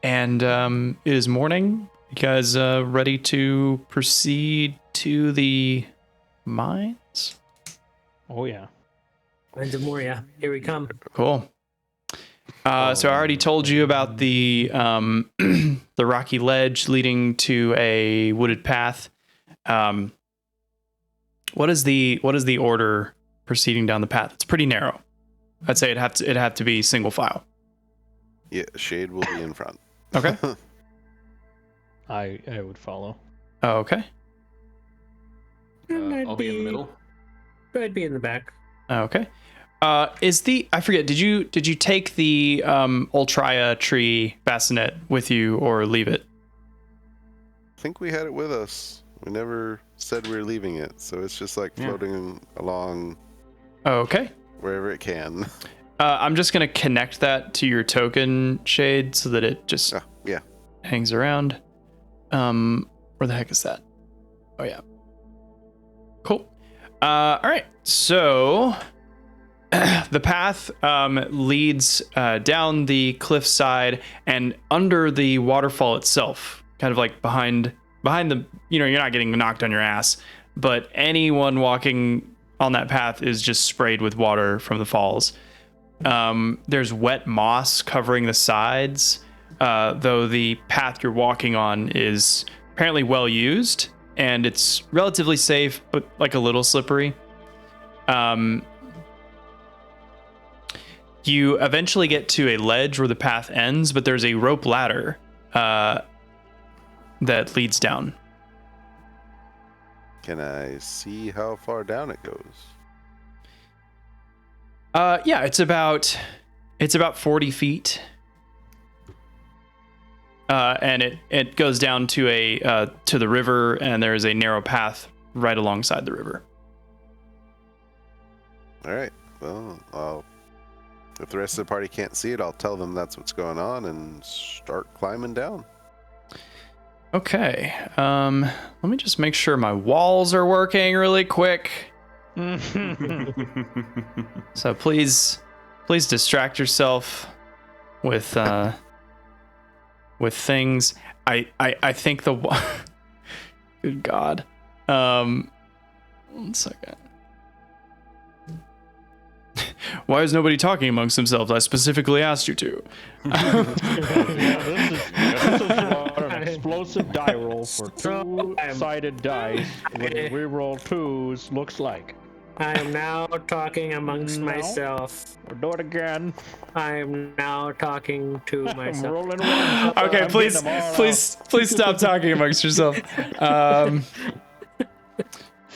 And it is morning. You guys ready to proceed to the mines? Oh yeah. Mines of Moria, here we come. Cool. So I already told you about the the rocky ledge leading to a wooded path. What is the order proceeding down the path? It's pretty narrow. I'd say it'd have to be single file. Yeah, Shade will be in front. Okay. I would follow. Okay. I'll be in the middle. I'd be in the back. Okay. I forget, did you take the Ultria tree bassinet with you or leave it? I think we had it with us. We never said we were leaving it, so it's just like floating along Okay. wherever it can. I'm just gonna connect that to your token, Shade, so that it just Yeah. hangs around. Where the heck is that? Oh yeah. Cool. All right. So the path leads down the cliffside and under the waterfall itself, kind of like behind the, you're not getting knocked on your ass, but anyone walking on that path is just sprayed with water from the falls. There's wet moss covering the sides, though the path you're walking on is apparently well used and it's relatively safe, but like a little slippery. You eventually get to a ledge where the path ends, but there's a rope ladder that leads down. Can I see how far down it goes? Yeah, it's about 40 feet. And it goes down to to the river, and there is a narrow path right alongside the river. All right. Well, if the rest of the party can't see it, I'll tell them that's what's going on and start climbing down. Okay. Let me just make sure my walls are working really quick. So please distract yourself with things. I think the good God. 1 second. Why is nobody talking amongst themselves? I specifically asked you to. This is what an explosive die roll for two-sided dice when we roll twos looks like. I am now talking amongst No. myself. We'll do it again. I am now talking to I'm myself. rolling one. Okay, I'm please getting them all please stop talking amongst yourself. All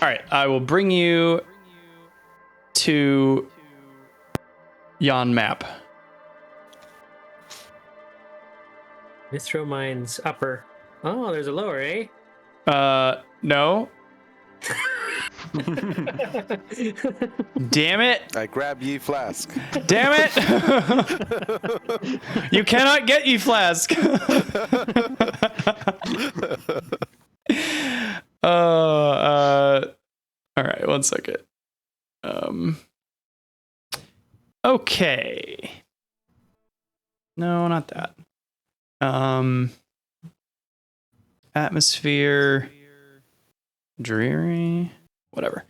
right, I will bring you to yon map. Mithro Mines upper. Oh, there's a lower, eh? No. Damn it. I grab ye flask. Damn it. You cannot get ye flask. All right, 1 second. Okay. No, not that. Atmosphere. Dreary. Whatever.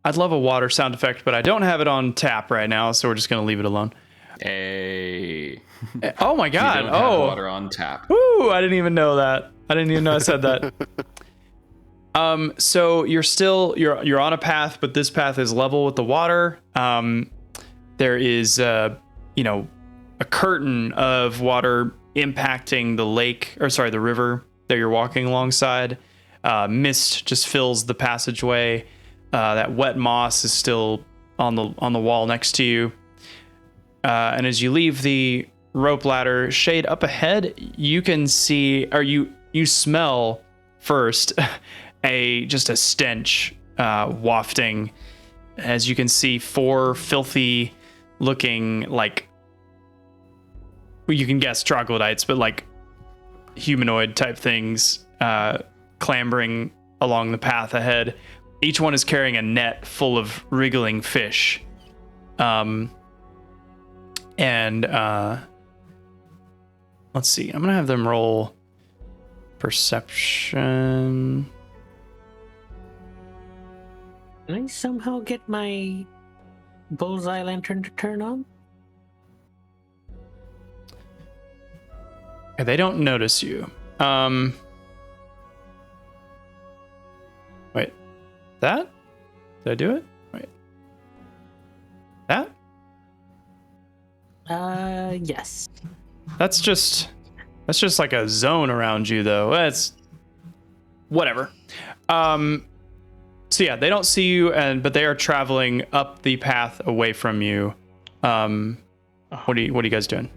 I'd love a water sound effect, but I don't have it on tap right now, so we're just gonna leave it alone. Hey. Oh my god. You don't have water on tap. Woo! I didn't even know that. I didn't even know I said that. So you're on a path, but this path is level with the water. There is a curtain of water impacting the lake, or sorry, the river that you're walking alongside. Mist just fills the passageway. That wet moss is still on the wall next to you. And as you leave the rope ladder, Shade, up ahead, you can see, or you smell first just a stench wafting. As you can see, 4 filthy looking, like, well, you can guess troglodytes, but like humanoid type things clambering along the path ahead. Each one is carrying a net full of wriggling fish. And let's see, I'm gonna have them roll perception. Can I somehow get my bullseye lantern to turn on? They don't notice you. Wait, that? Did I do it? Wait, that? Yes. That's just like a zone around you, though. That's whatever. So yeah, they don't see you, but they are traveling up the path away from you. What are you guys doing?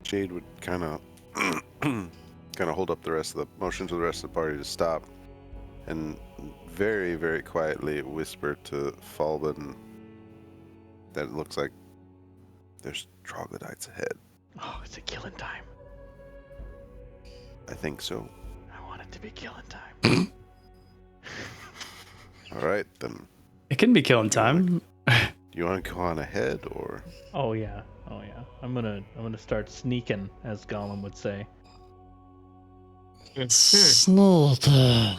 Jade would kind of hold up the rest of the motion to the rest of the party to stop, and very, very quietly whisper to Falben that it looks like there's troglodytes ahead. Oh, it's a killing time. I think so. I want it to be killing time. All right, then. It can be killing time. Do you want to go on ahead, or? Oh yeah. I'm gonna start sneaking, as Gollum would say. Sneaking.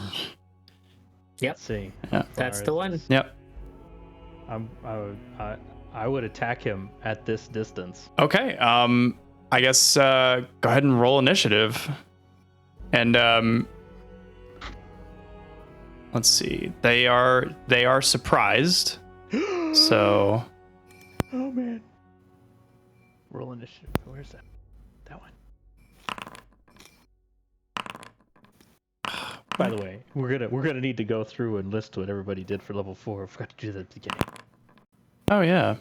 Yep. Let's see. Yeah. That's the one. Yep. I would attack him at this distance. Okay. I guess go ahead and roll initiative. And let's see. They are surprised. So. Oh man. Roll initiative. Where's that? That one. By the way, we're gonna need to go through and list what everybody did for level 4. I forgot to do that at the beginning. Oh yeah.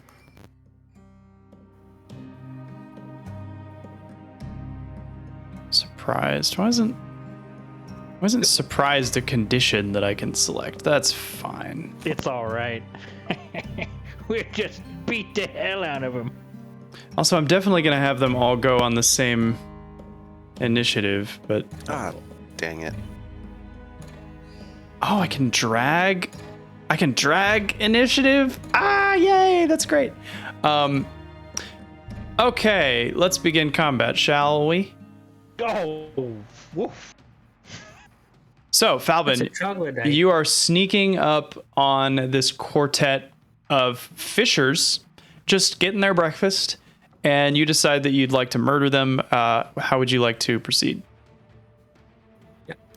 Surprised. Why isn't surprised a condition that I can select? That's fine. It's all right. We just beat the hell out of him. Also, I'm definitely gonna have them all go on the same initiative, but Ah, dang it. oh, I can drag initiative. Ah, yay! That's great. Okay, let's begin combat, shall we? Oh, woof. So, It's a Falben, troglodyte. you are sneaking up on this quartet of fishers, just getting their breakfast, and you decide that you'd like to murder them. How would you like to proceed?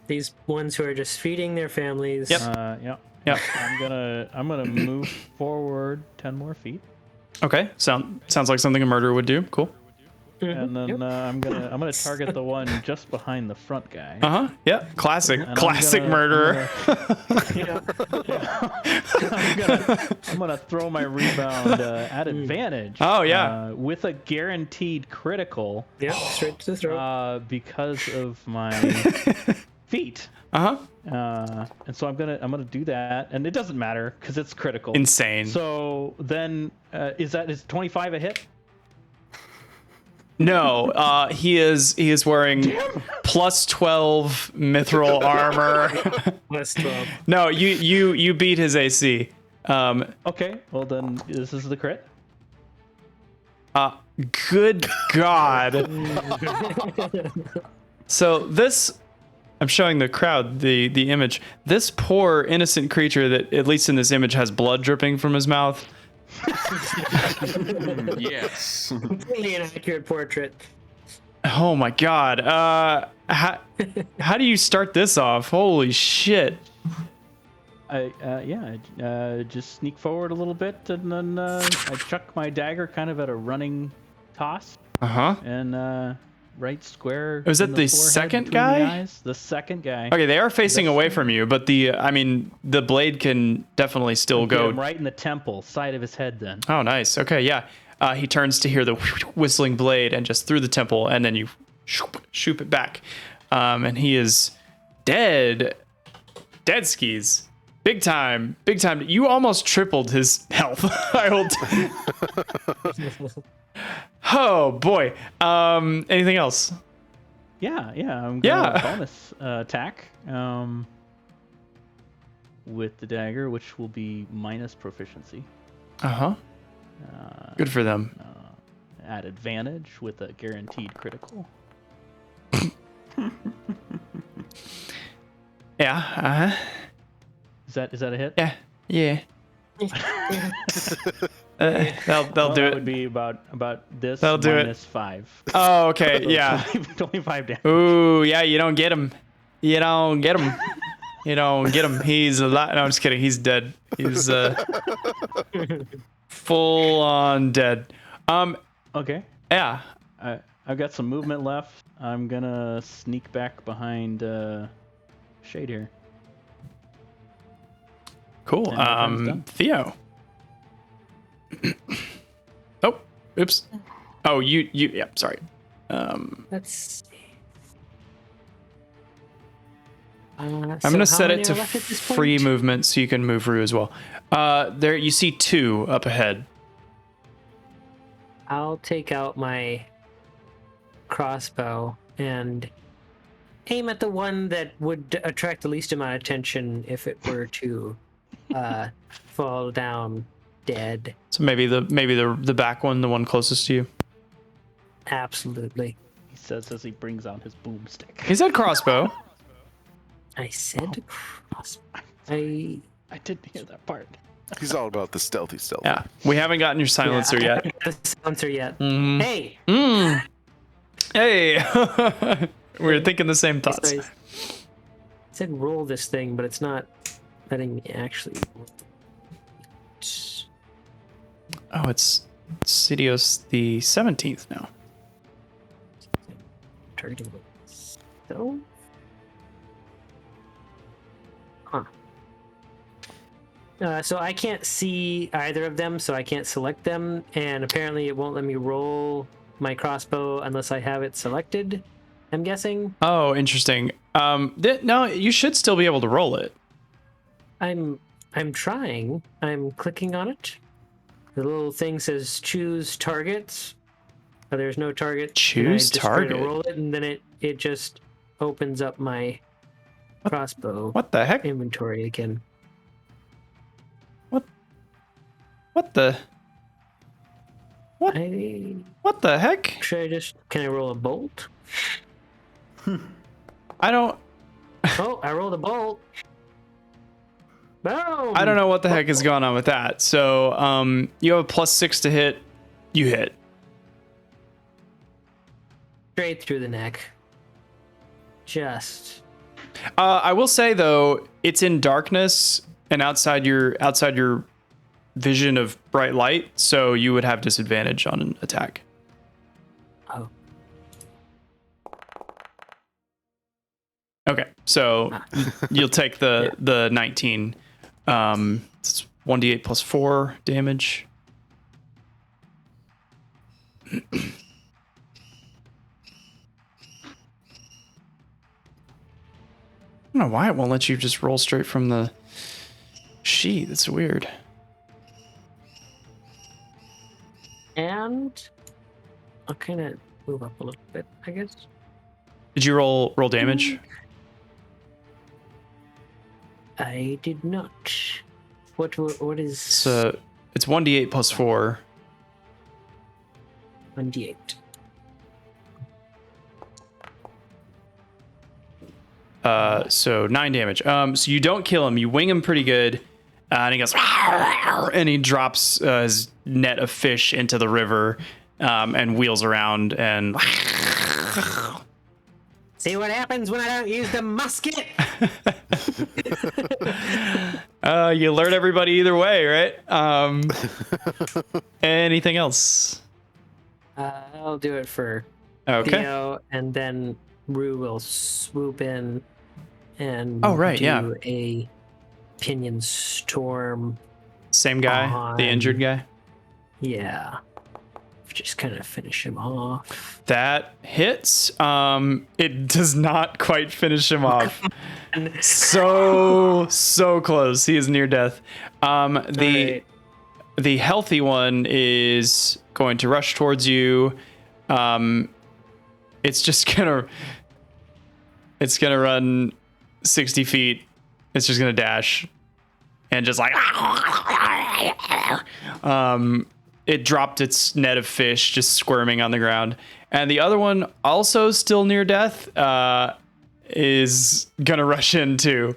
These ones who are just feeding their families. Yep. Yeah. Yep. I'm gonna move forward 10 more feet. Okay. Sounds like something a murderer would do. Cool. and then I'm gonna target the one just behind the front guy. Yeah. Classic. And Classic murderer. I'm gonna throw my rebound at advantage. Oh, yeah. With a guaranteed critical. Yep, straight to the throat. Because of my feet. And so I'm gonna do that, and it doesn't matter because it's critical. Insane. So then, is 25 a hit? No, he is wearing plus 12 mithril armor. Plus 12. No, you beat his AC. Okay, well then this is the crit. Good God. So this, I'm showing the crowd the image. This poor innocent creature that, at least in this image, has blood dripping from his mouth. Yes. Really inaccurate portrait. Oh my God. How do you start this off? Holy shit. I just sneak forward a little bit, and then I chuck my dagger kind of at a running toss. And right square. Was that in the forehead, second between guy? the eyes. The second guy. Okay, they are facing away from you, but the blade can definitely still Get go him right in the temple, side of his head. Then. Oh, nice. Okay, yeah. He turns to hear the whistling blade and just through the temple, and then you shoop it back. And he is dead. Dead skis. Big time. Big time. You almost tripled his health. I will Oh, boy. Anything else? Yeah. I'm going bonus attack with the dagger, which will be minus proficiency. Good for them. At advantage with a guaranteed critical. Yeah. Is that a hit? Yeah. They'll do That it. would be about this. They'll do it. minus 5. Oh, okay. Yeah. 25 damage. Ooh, yeah. You don't get him. You don't get him. You don't get him. He's alive. No, I'm just kidding. He's dead. He's full on dead. Okay. Yeah. I've got some movement left. I'm gonna sneak back behind Shade here. Cool. And my turn's done. Theo. Oh, oops. Oh, you. Yeah. Sorry. Let's see. I'm gonna set it to free movement so you can move Rue as well. There you see 2 up ahead. I'll take out my crossbow and aim at the one that would attract the least amount of attention if it were to fall down dead. So maybe the back one, the one closest to you. Absolutely. He says as he brings out his boomstick. He said crossbow. I said crossbow. I didn't hear that part. He's all about the stealthy. Yeah. We haven't gotten your silencer I yet. haven't got a silencer yet. Hey. Hey. We're thinking the same thoughts. I said roll this thing, but it's not letting me actually. Oh, it's Sidious the 17th now. Targeting so. Huh. So I can't see either of them, so I can't select them, and apparently it won't let me roll my crossbow unless I have it selected. I'm guessing. Oh, interesting. No, you should still be able to roll it. I'm trying. I'm clicking on it. The little thing says choose targets. There's no target. Choose and I just try to target. roll it, and then it just opens up my crossbow What the heck? inventory again. What the? What? I What the heck? can I roll a bolt? I don't. Oh, I rolled a bolt. Boom! I don't know what the heck is going on with that. So, you have a +6 to hit. You hit. Straight through the neck. Just. I will say though, it's in darkness and outside your vision of bright light, so you would have disadvantage on an attack. Oh. Okay, so you'll take the 19. It's 1d8 plus 4 damage. I don't know why it won't let you just roll straight from the sheet. That's weird. And I'll kind of move up a little bit, I guess. Did you roll damage? I did not. What is? So it's 1d8 plus 4. 1d8. So 9 damage. So you don't kill him. You wing him pretty good, and he goes, and he drops his net of fish into the river, and wheels around and. See what happens when I don't use the musket? You alert everybody either way, right? Anything else? I'll do it for Okay. Theo, and then Rue will swoop in and do a pinion storm. Same guy, the injured guy. Yeah. Just kind of finish him off. That hits. It does not quite finish him off. So close. He is near death. The healthy one is going to rush towards you. It's gonna run 60 feet. It's just gonna dash and just like it dropped its net of fish, just squirming on the ground. And the other one, also still near death, is gonna rush in too.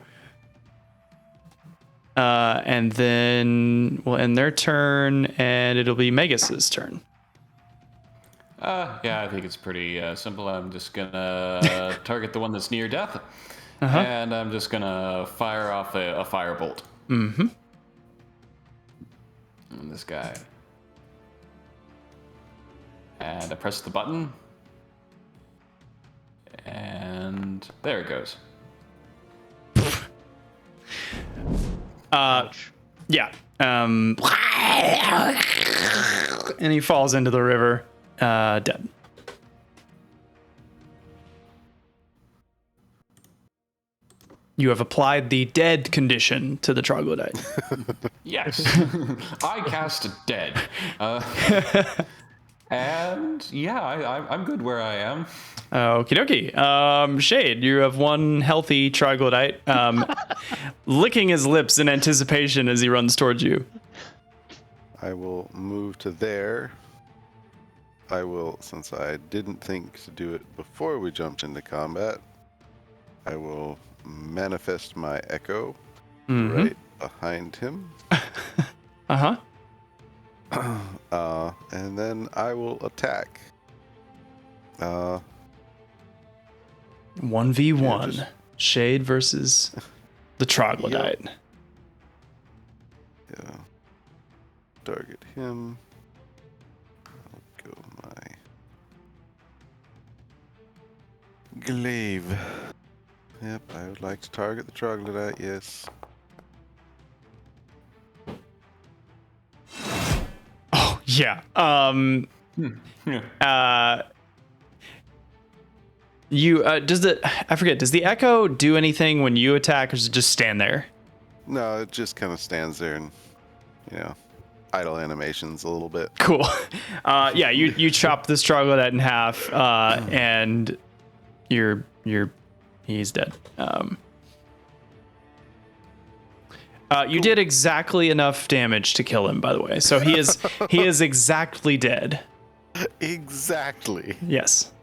And then we'll end their turn, and it'll be Megus's turn. Yeah, I think it's pretty simple. I'm just gonna target the one that's near death, and I'm just gonna fire off a firebolt. Mm-hmm. And this guy. And I press the button. And there it goes. Yeah. And he falls into the river, dead. You have applied the dead condition to the troglodyte. Yes. I cast dead. And yeah, I'm good where I am. Okie dokie. Shade, you have one healthy troglodyte licking his lips in anticipation as he runs towards you. I will move to there. I will, since I didn't think to do it before we jumped into combat, I will manifest my echo right behind him. Uh-huh. And then I will attack. 1v1. Yeah, Shade versus the troglodyte. Yeah. Target him. I'll go my glaive. Yep, I would like to target the troglodyte, yes. Oh, yeah. Does the echo do anything when you attack, or does it just stand there? No, it just kind of stands there and, idle animations a little bit. Cool. Yeah, you chop this troglodyte in half, and he's dead. You did exactly enough damage to kill him, by the way. So he is exactly dead. Exactly. Yes.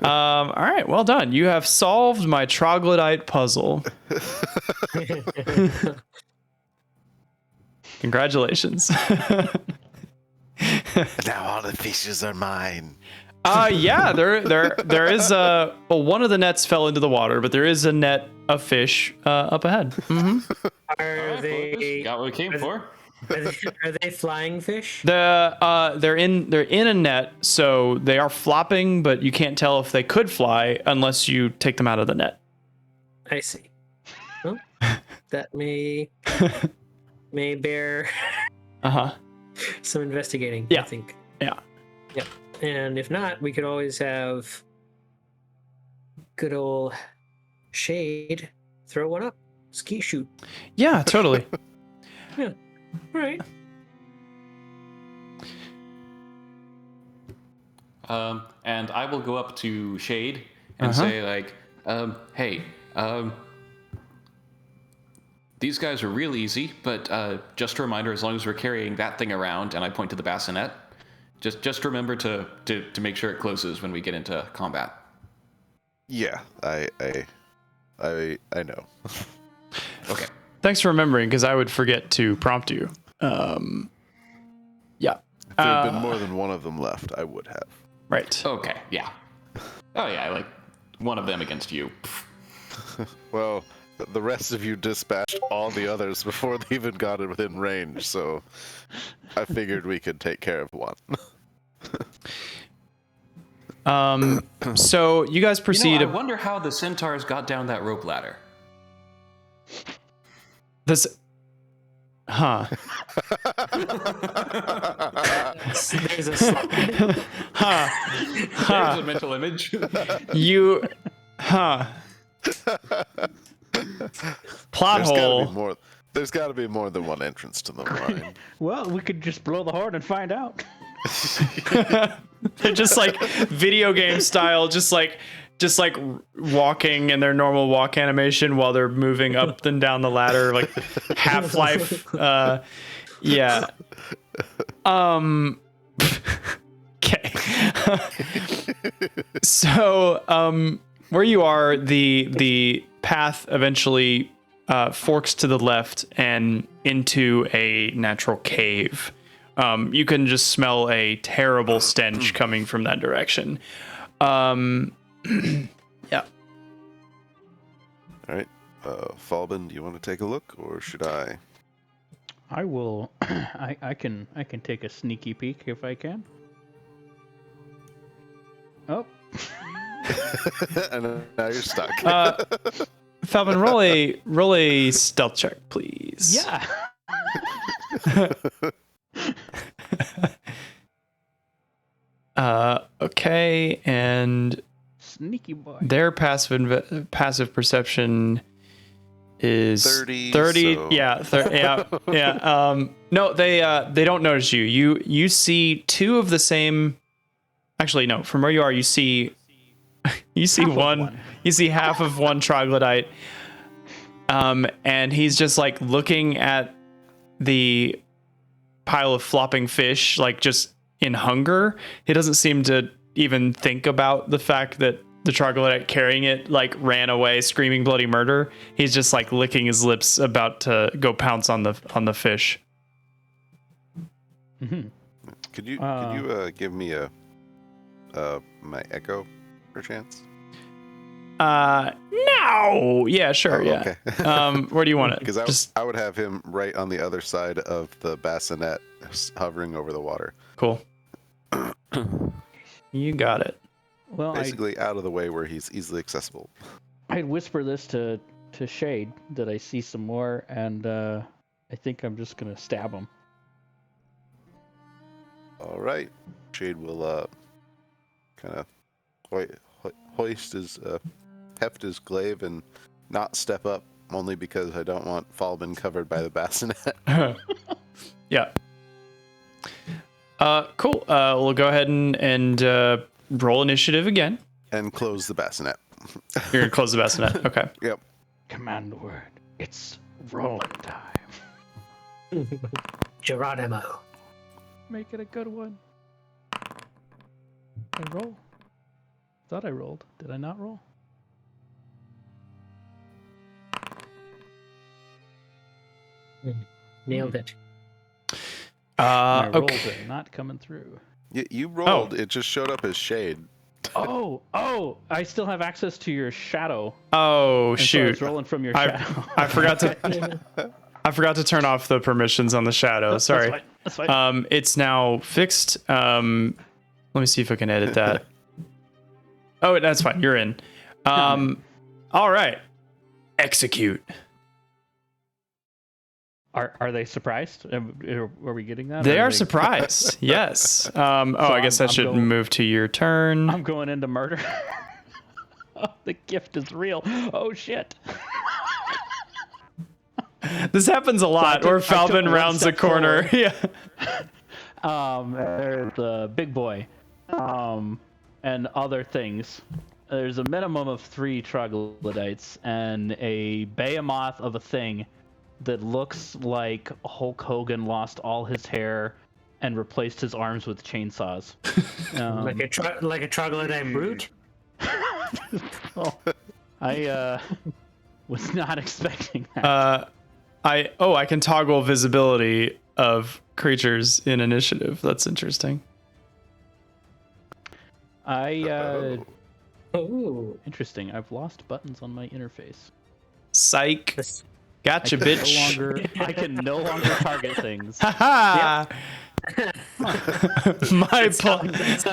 All right, well done. You have solved my troglodyte puzzle. Congratulations. Now all the fishes are mine. Yeah, there is one of the nets fell into the water, but there is a net of fish up ahead. Mm-hmm. Are they? Got what we came for. Are they flying fish? They're in a net, so they are flopping, but you can't tell if they could fly unless you take them out of the net. I see. Well, that may bear some investigating. Yeah. I think. Yeah. Yep. And if not, we could always have good old Shade throw one up, ski shoot. Yeah, totally. Yeah. All right. And I will go up to Shade and say, like, hey, these guys are real easy, but just a reminder, as long as we're carrying that thing around, and I point to the bassinet, just remember to make sure it closes when we get into combat. Yeah, I know. Okay. Thanks for remembering, because I would forget to prompt you. Yeah. If there had been more than one of them left, I would have. Right. Okay, yeah. Oh, yeah, like, one of them against you. Well, the rest of you dispatched all the others before they even got it within range, so I figured we could take care of one. So you guys proceed. I wonder how the centaurs got down that rope ladder. This. Huh. There's a slide. There's a mental image. You. Huh. Plot hole. There's got to be more than one entrance to the mine. Well, we could just blow the horn and find out. They're just like video game style, just like walking in their normal walk animation while they're moving up and down the ladder, like Half-Life. Yeah. Okay. So, where you are, the path eventually forks to the left and into a natural cave. You can just smell a terrible stench coming from that direction. Yeah. All right. Falbin, do you want to take a look, or should I? I will. I can take a sneaky peek if I can. Oh. And now you're stuck. Falvin, roll a stealth check, please. Yeah. Okay, and Sneaky boy. their passive perception is 30. So... Yeah, yeah. No, they don't notice you. You see two of the same. Actually, no. From where you are, you see one. You see half of one troglodyte. And he's just like looking at the pile of flopping fish, like just in hunger. He doesn't seem to even think about the fact that the troglodyte carrying it like ran away screaming bloody murder. He's just like licking his lips, about to go pounce on the fish. Mm-hmm. Could you give me my echo, perchance? No. Yeah, sure. Oh, yeah. Okay. Where do you want it? Because I would have him right on the other side of the bassinet, hovering over the water. Cool. You got it. Well, basically out of the way where he's easily accessible. I'd whisper this to Shade that I see some more, and I think I'm just gonna stab him. All right. Shade will kind of hoist his heft his glaive and not step up, only because I don't want Falbin covered by the bassinet. Yeah. Cool. We'll go ahead and roll initiative again. And close the bassinet. You're gonna close the bassinet. Okay. Yep. Command word. It's rolling time. Geronimo. Make it a good one. I roll. Thought I rolled. Did I not roll? Nailed it. My rolls Okay. are not coming through. You rolled. It just showed up as Shade. Oh! I still have access to your shadow. Oh And so I shoot! was rolling from your shadow. I forgot to. I forgot to turn off the permissions on the shadow. Sorry. That's fine. It's now fixed. Let me see if I can edit that. Oh, that's fine. You're in. All right. Execute. Are they surprised? Are we getting that? They are surprised. Yes. I guess I should move to your turn. I'm going into murder. The gift is real. Oh shit. This happens a lot, or Falvin rounds a corner. Yeah. There's a big boy, and other things. There's a minimum of 3 troglodytes and a behemoth of a thing that looks like Hulk Hogan lost all his hair and replaced his arms with chainsaws. Like a troglodyte brute. Oh, I was not expecting that. I can toggle visibility of creatures in initiative. That's interesting. Interesting. I've lost buttons on my interface. Psych. Gotcha, bitch. I can no longer target things. Haha. My Balance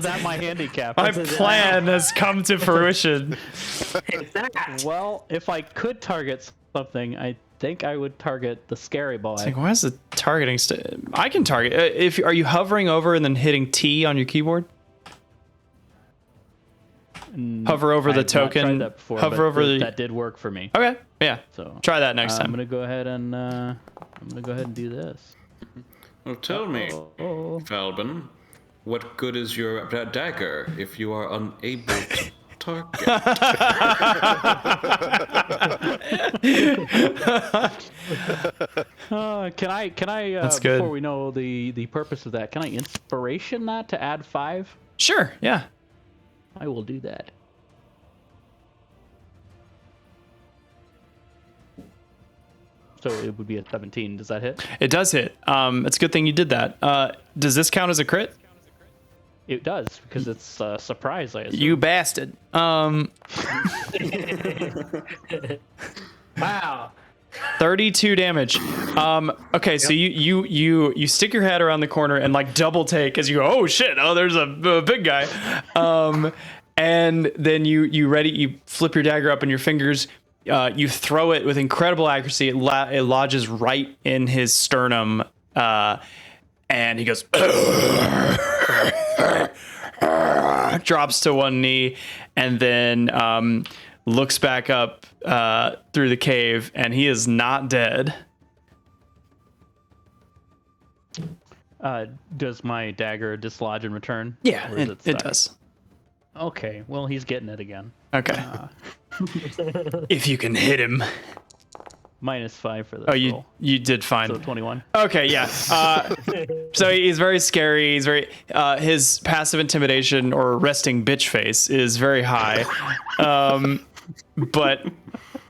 out my handicap. my plan has come to fruition. Well, if I could target something, I think I would target the scary boy. It's like, why is the targeting? I can target. Are you hovering over and then hitting T on your keyboard? Hover over the token. Tried that before, hover over the. That did work for me. Okay. Yeah. So try that next time. I'm gonna go ahead and do this. Well, tell me, Falbin, what good is your dagger if you are unable to target? Can I? That's good. Before we know the purpose of that, can I inspiration that to add 5? Sure. Yeah. I will do that. So it would be a 17. Does that hit? It does hit. It's a good thing you did that. Does this count as a crit? It does, because it's a surprise, I assume. You bastard. Wow. 32 damage. Okay, so you stick your head around the corner and like double take as you go, oh shit, oh there's a big guy. And then you flip your dagger up in your fingers, you throw it with incredible accuracy. It lodges right in his sternum, and he goes drops to one knee, and then looks back up through the cave, and he is not dead. Does my dagger dislodge in return? Yeah, Or is it stuck? does. Okay, well, he's getting it again. Okay. If you can hit him. -5 for this Oh, you did fine. So 21. Okay, yeah. So he's very scary. He's very his passive intimidation or resting bitch face is very high. But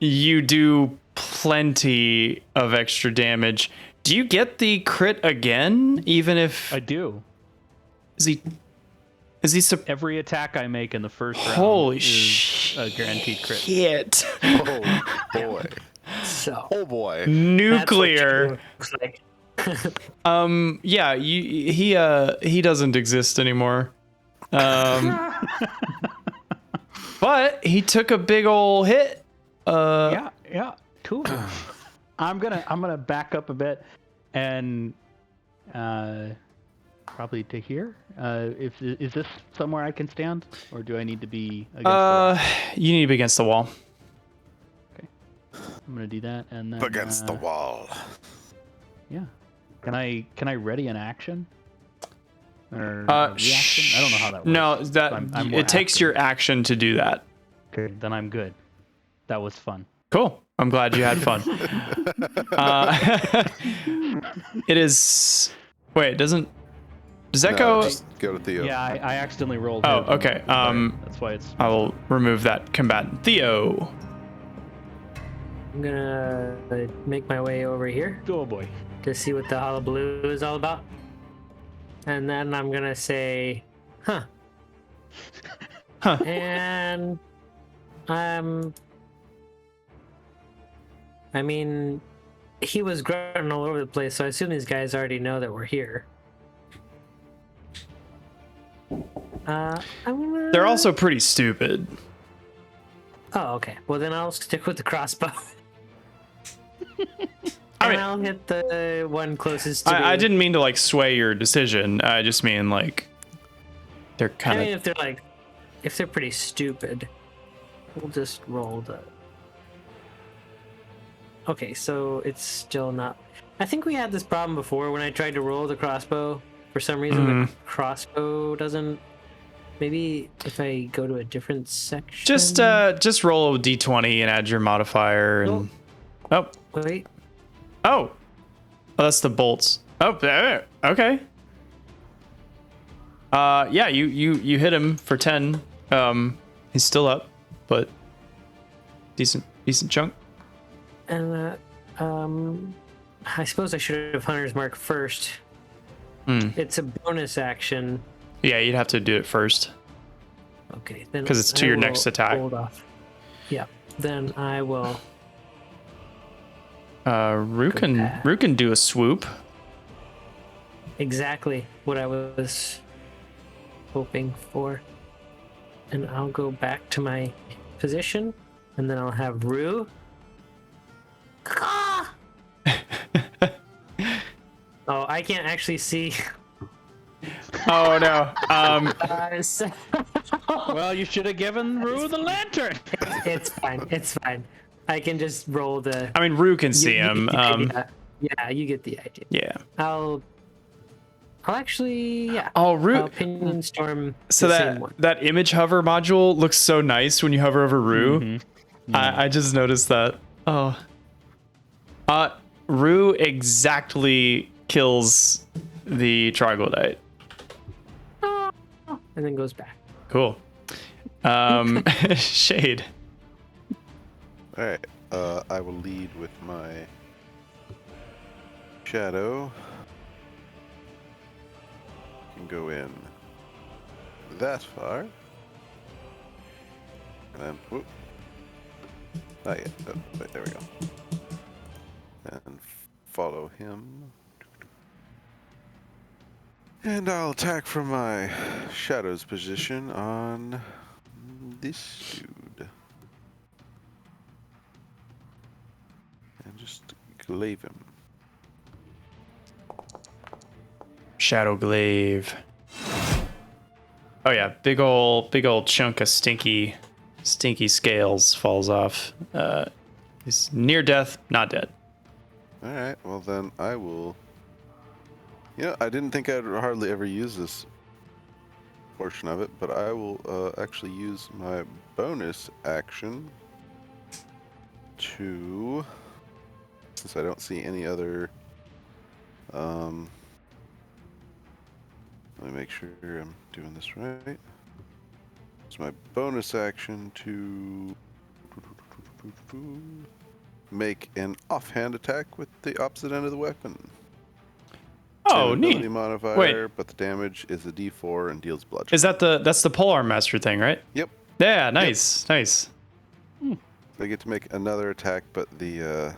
you do plenty of extra damage. Do you get the crit again, even if I do. Is he Every attack I make in the first round Holy is a guaranteed crit. shit. Oh boy. So Oh boy. Nuclear. looks like. Yeah, he doesn't exist anymore. But he took a big ol' hit. Yeah, cool. I'm gonna back up a bit and probably to here. Is this somewhere I can stand, or do I need to be against the wall? You need to be against the wall. Okay, I'm gonna do that, and then Against the wall. Yeah. Can I ready an action? Or a reaction? I don't know how that works. No, that I'm more it takes active. your action to do that. Okay, then I'm good. That was fun. Cool. I'm glad you had fun. It is. Wait, does that go? Just go to Theo. Yeah, I accidentally rolled. Oh, him. okay. Sorry. That's why it's. I will remove that combatant. Theo. I'm gonna make my way over here Oh boy. to see what the hullabaloo is all about. And then I'm gonna say, huh. Huh. And I mean, he was grunting all over the place, so I assume these guys already know that we're here. I'm gonna... They're also pretty stupid. Oh, okay. Well, then I'll stick with the crossbow. I mean, I'll hit the one closest to I me. didn't mean to like sway your decision. I just mean like they're kind I of. mean, if they're pretty stupid, we'll just roll the. Okay, so it's still not. I think we had this problem before when I tried to roll the crossbow. For some reason, the crossbow doesn't. Maybe if I go to a different section. Just roll a d20 and add your modifier and. Oh. Wait. Oh, that's the bolts. Oh, there. Okay. Yeah, you hit him for 10. He's still up, but decent chunk. And I suppose I should have Hunter's Mark first. It's a bonus action. Yeah, you'd have to do it first. Okay, then 'Cause it's to I your will next attack. Hold off. Yeah, then I will. Rue can do a swoop. Exactly what I was hoping for. And I'll go back to my position, and then I'll have Rue. Ah! Oh, I can't actually see. Oh no. Well, you should have given Rue the lantern. It's fine. It's fine. I can just roll the. I mean, Rue can see you him. get the idea. Yeah, you get the idea. Yeah. I'll actually, yeah. Oh, Rue. I'll Pinion Storm. So the same one. that image hover module looks so nice when you hover over Rue. I just noticed that. Oh. Rue exactly kills the troglodyte. And then goes back. Cool. Shade. All right. I will lead with my shadow. Can go in that far, and then whoop. Not yet. Oh, wait, there we go. And follow him. And I'll attack from my shadow's position on this dude. And just glaive him. Shadow glaive. Oh yeah, big old chunk of stinky scales falls off. He's near death, not dead. Alright, well then I will... I didn't think I'd hardly ever use this portion of it, but I will actually use my bonus action to... Since I don't see any other... let me make sure I'm doing this right. It's my bonus action to make an offhand attack with the opposite end of the weapon. Oh, An neat. ability modifier, Wait. but the damage is a D4 and deals bludgeoning. Is that that's the polearm master thing, right? Yep. Yeah, nice. Nice. I get to make another attack, but the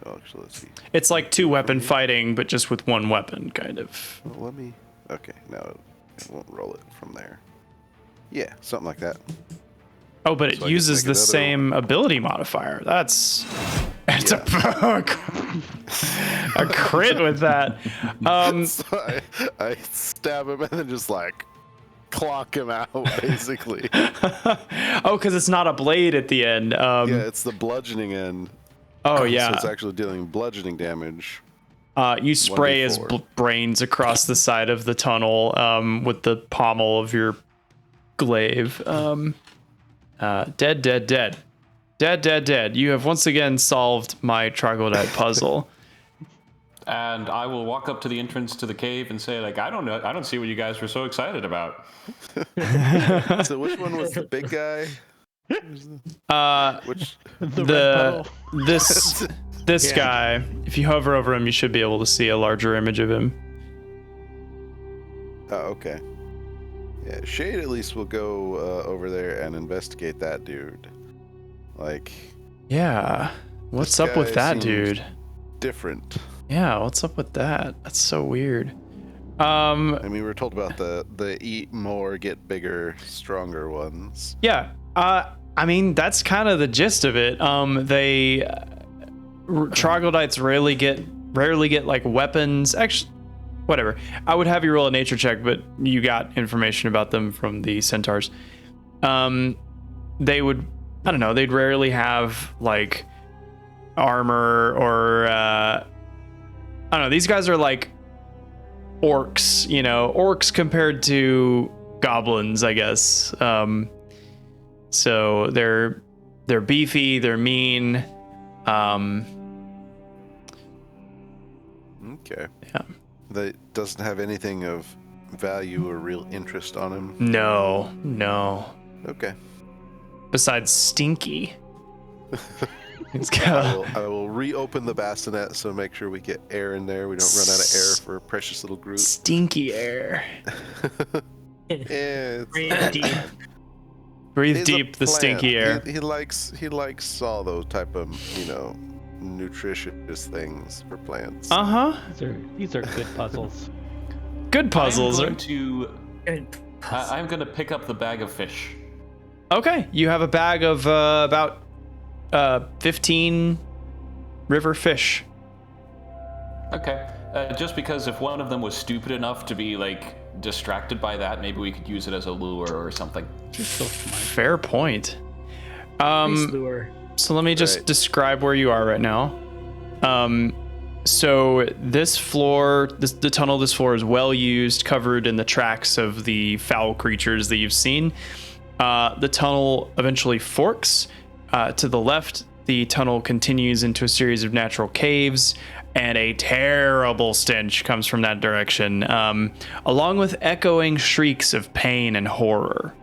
oh, actually, let's see. It's like 2-weapon fighting, but just with 1 weapon, kind of. Well, let me. Okay, no, it won't roll it from there. Yeah, something like that. Oh, but it So I get to uses make the another same ability modifier. That's it's a crit with that. So I stab him and then just like clock him out, basically. Oh, because it's not a blade at the end. Yeah, it's the bludgeoning end. Oh So yeah. it's actually dealing bludgeoning damage. You spray his 1d4. brains across the side of the tunnel with the pommel of your glaive. Dead. Dead. You have once again solved my troglodyte puzzle. And I will walk up to the entrance to the cave and say, like, I don't know, I don't see what you guys were so excited about. So which one was the big guy? Which? This guy. If you hover over him, you should be able to see a larger image of him. Oh, okay. Yeah, Shade at least will go over there and investigate that dude. Like, Yeah. What's This up with guy that, seems dude? Different. Yeah, what's up with that? That's so weird. I mean, we were told about the eat more, get bigger, stronger ones. Yeah. I mean, that's kind of the gist of it. Troglodytes rarely get like weapons. Actually, whatever. I would have you roll a nature check, but you got information about them from the centaurs. They would, I don't know, they'd rarely have like armor or I don't know. These guys are like orcs, you know, orcs compared to goblins, I guess. So they're beefy, they're mean. Okay. Yeah. That doesn't have anything of value or real interest on him. No. Okay. Besides stinky. It's got I will reopen the bassinet so make sure we get air in there. We don't run out of air for a precious little group. stinky air. Yeah, Breathe deep. Breathe he's a deep the plant. stinky air. He likes all those type of, nutritious things for plants. Uh-huh. These are good puzzles. Good puzzles. I'm going Good. I'm going to pick up the bag of fish. Okay, you have a bag of about 15 river fish. Okay. Just because if one of them was stupid enough to be like distracted by that, maybe we could use it as a lure or something. Fair point. Priest lure. So let me just Right. describe where you are right now. So this floor, the tunnel, this floor is well used, covered in the tracks of the foul creatures that you've seen. The tunnel eventually forks. To the left, the tunnel continues into a series of natural caves, and a terrible stench comes from that direction, along with echoing shrieks of pain and horror.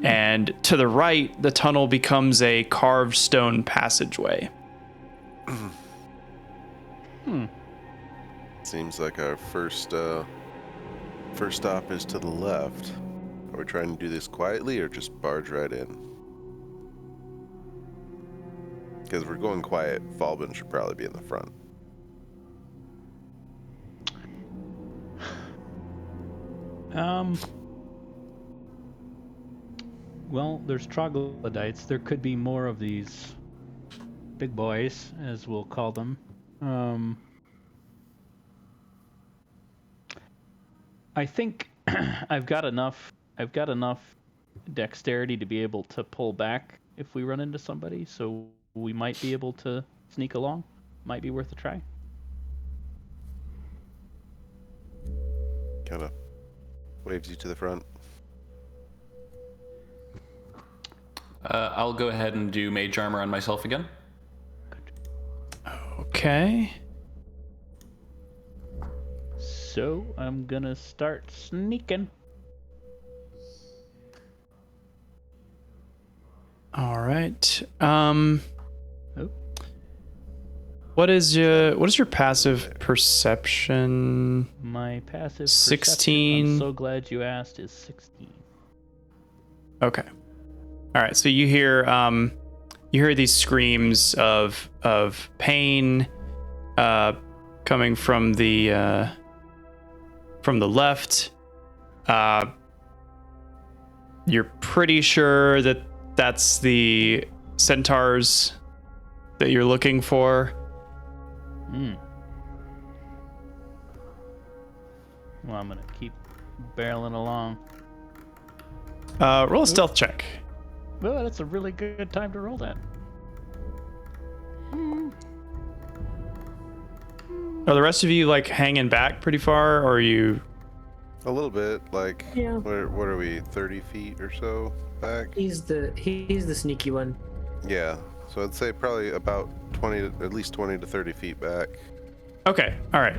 And to the right, the tunnel becomes a carved stone passageway. Seems like our first stop is to the left. Are we trying to do this quietly or just barge right in? Because if we're going quiet, Falbin should probably be in the front. Well, there's troglodytes. There could be more of these big boys, as we'll call them. I think I've got enough dexterity to be able to pull back if we run into somebody, so we might be able to sneak along. Might be worth a try. Kind of waves you to the front. I'll go ahead and do mage armor on myself again. Okay. So I'm gonna start sneaking. All right. Oh. What is your passive perception? My passive 16. perception, I'm so glad you asked, is 16. Okay. All right. So you hear these screams of pain coming from the left. You're pretty sure that that's the centaurs that you're looking for. Well, I'm gonna keep barreling along. Roll a stealth check. Well, that's a really good time to roll that. Are the rest of you like hanging back pretty far, or are you? A little bit, like, Yeah. what are we, 30 feet or so back? He's the sneaky one. Yeah, so I'd say probably about at least 20 to 30 feet back. Okay. All right.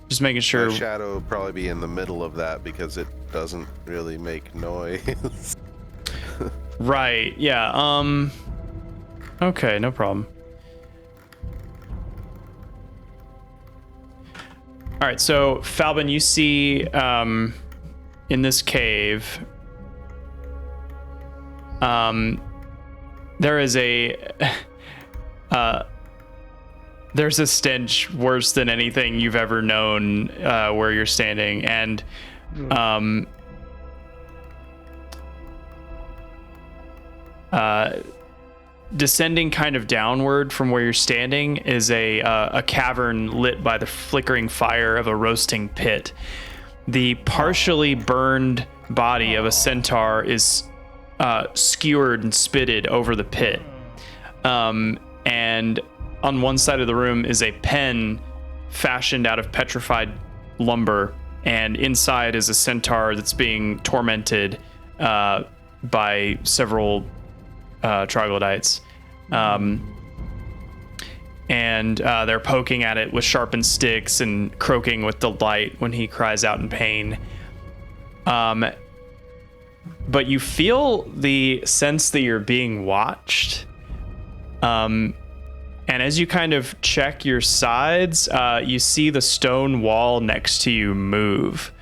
Just making sure. My shadow would probably be in the middle of that because it doesn't really make noise. Right. Yeah. Okay. No problem. All right. So Falbin, you see, in this cave, there is there's a stench worse than anything you've ever known where you're standing, and descending kind of downward from where you're standing is a cavern lit by the flickering fire of a roasting pit. The partially burned body of a centaur is skewered and spitted over the pit. And on one side of the room is a pen fashioned out of petrified lumber, and inside is a centaur that's being tormented by several troglodytes. And they're poking at it with sharpened sticks and croaking with delight when he cries out in pain. But you feel the sense that you're being watched. And as you kind of check your sides, you see the stone wall next to you move.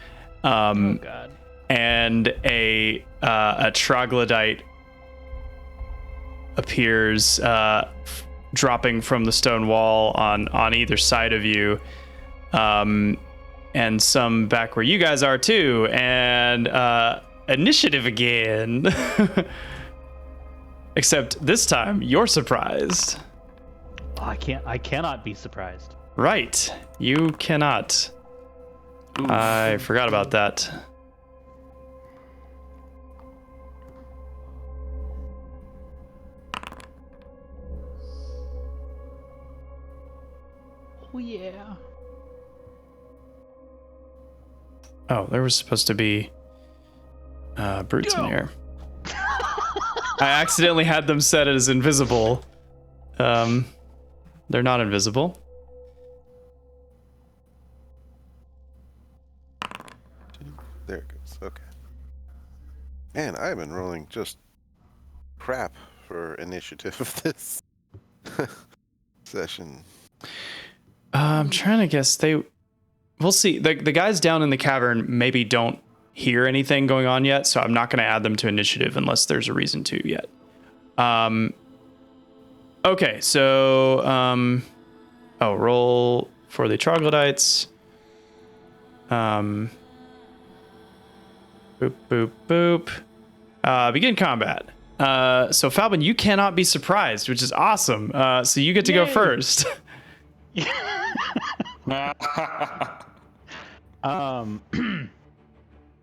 Oh God. And a troglodyte appears, dropping from the stone wall on either side of you, and some back where you guys are too, and initiative again. Except this time you're surprised. Oh, I cannot be surprised. Right, you cannot. Oof. I forgot about that. Oh yeah. Oh, there was supposed to be brutes in here. I accidentally had them set as invisible. They're not invisible. There it goes. Okay. Man, I've been rolling just crap for initiative this session. I'm trying to guess. We'll see. The guys down in the cavern maybe don't hear anything going on yet, so I'm not going to add them to initiative unless there's a reason to yet. Okay, so roll for the troglodytes. Boop boop boop. Begin combat. So Falbin, you cannot be surprised, which is awesome. So you get to go first.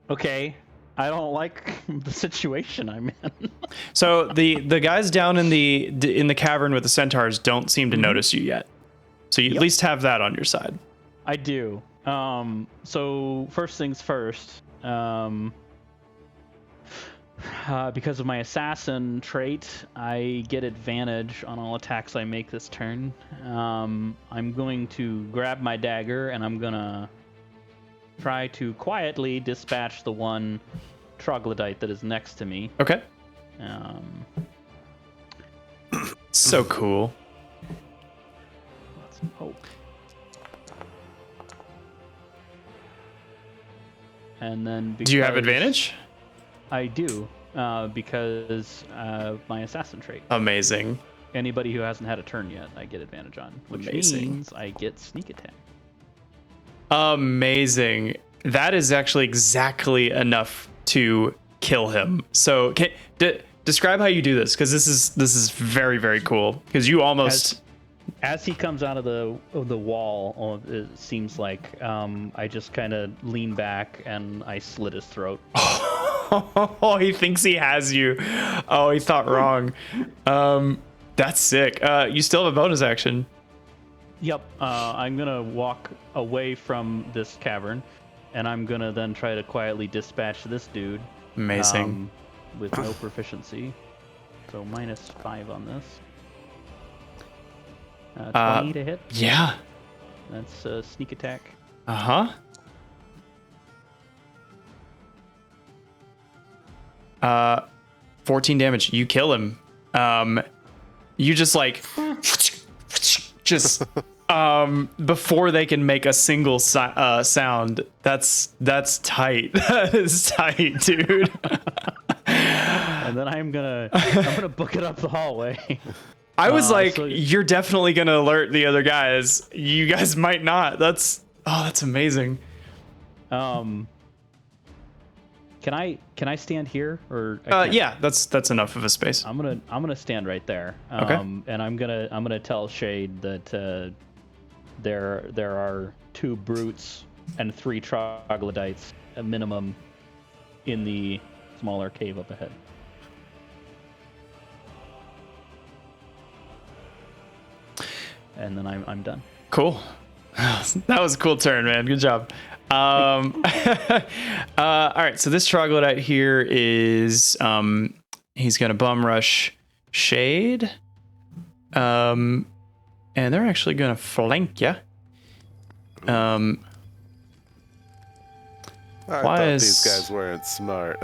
Okay. I don't like the situation I'm in. So the guys down in the cavern with the centaurs don't seem to notice you yet. So you at least have that on your side. I do. So first things first. Because of my assassin trait, I get advantage on all attacks I make this turn. I'm going to grab my dagger and I'm gonna try to quietly dispatch the one troglodyte that is next to me. Okay. So cool. Let's hope. And then Do you have advantage? I do, because my assassin trait. Amazing. Anybody who hasn't had a turn yet, I get advantage on, which Amazing. means I get sneak attack. Amazing. That is actually exactly enough to kill him. So describe how you do this, because this is very, very cool. Because you almost as he comes out of the wall, it seems like I just kind of lean back and I slit his throat. Oh, he thinks he has you. Oh, he thought wrong. That's sick. You still have a bonus action. Yep. I'm gonna walk away from this cavern, and I'm gonna then try to quietly dispatch this dude. Amazing. With no proficiency, so -5 on this. 20 to hit. Yeah. That's a sneak attack. 14 damage. You kill him. You just before they can make a single sound. That's tight. That is tight, dude. And then I'm gonna book it up the hallway. I was like, so- you're definitely gonna alert the other guys. You guys might not. That's amazing. Can I stand here or? I can't? Yeah, that's enough of a space. I'm gonna stand right there. Okay. And I'm gonna tell Shade that there are 2 brutes and 3 troglodytes a minimum in the smaller cave up ahead. And then I'm done. Cool. That was a cool turn, man. Good job. All right, so this troglodyte here is he's gonna bum rush Shade. And they're actually gonna flank you. I Why thought is- these guys weren't smart.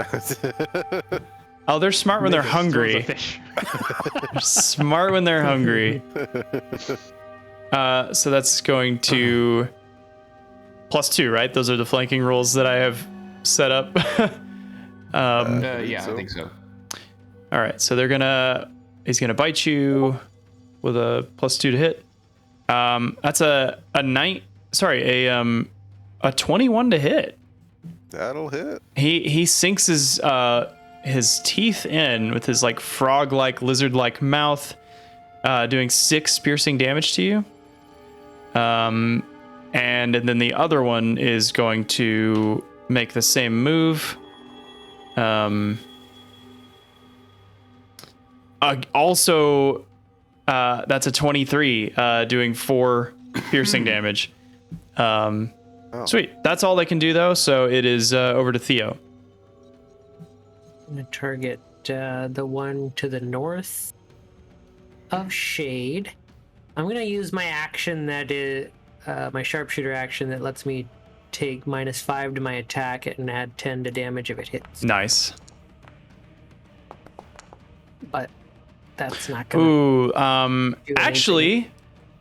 Oh, they're smart when they're hungry. Fish. Smart when they're hungry. So that's going to +2, right? Those are the flanking rules that I have set up. Yeah, so. I think so. All right, so he's gonna bite you with a +2 to hit. That's a 21 to hit. That'll hit. He sinks his teeth in with his like frog-like, lizard-like mouth, doing 6 piercing damage to you. And then the other one is going to make the same move. Also, that's a 23, doing 4 piercing damage. Sweet. That's all they can do though. So it is over to Theo. I'm gonna target the one to the north of Shade. I'm gonna use my action that is my sharpshooter action that lets me take -5 to my attack and add 10 to damage if it hits. Nice. But that's not gonna. Ooh. anything. Actually,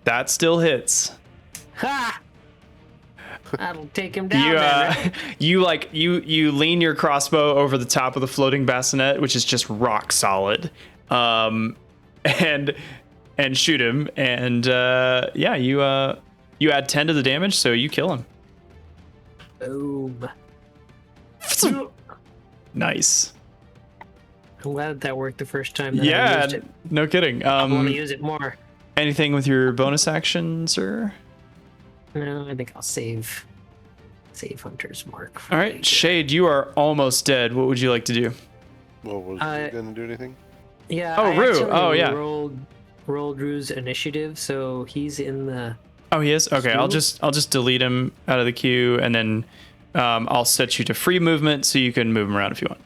that still hits. Ha! That'll take him down. You then, right? you lean your crossbow over the top of the floating bassinet, which is just rock solid, and shoot him, and yeah, you add 10 to the damage, so you kill him. Boom. Nice. I'm glad that worked the first time that I Yeah, used it. no kidding. I want to use it more. Anything with your bonus action, sir? No, I think I'll save Hunter's Mark. for All right, later. Shade, you are almost dead. What would you like to do? Well, was he gonna do anything? Yeah. Oh, I Rue. actually Oh, yeah. Rolled Rue's initiative, so he's in the. Oh, he is? Okay, I'll just delete him out of the queue, and then I'll set you to free movement so you can move him around if you want.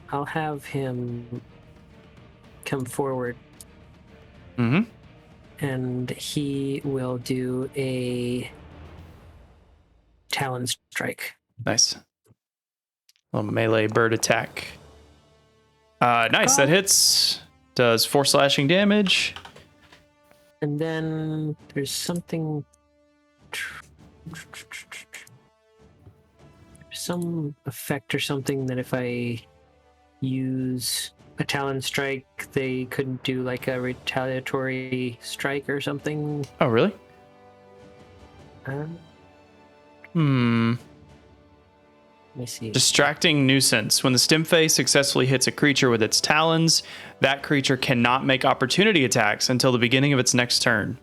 I'll have him come forward, Mm-hmm. and he will do a Talon Strike. Nice. A little melee bird attack. Nice, that hits. Does 4 slashing damage. And then there's something. Some effect or something that if I use a Talon Strike, they couldn't do like a retaliatory strike or something. Oh, really? Let me see. Distracting nuisance. When the Stimfay successfully hits a creature with its talons, that creature cannot make opportunity attacks until the beginning of its next turn.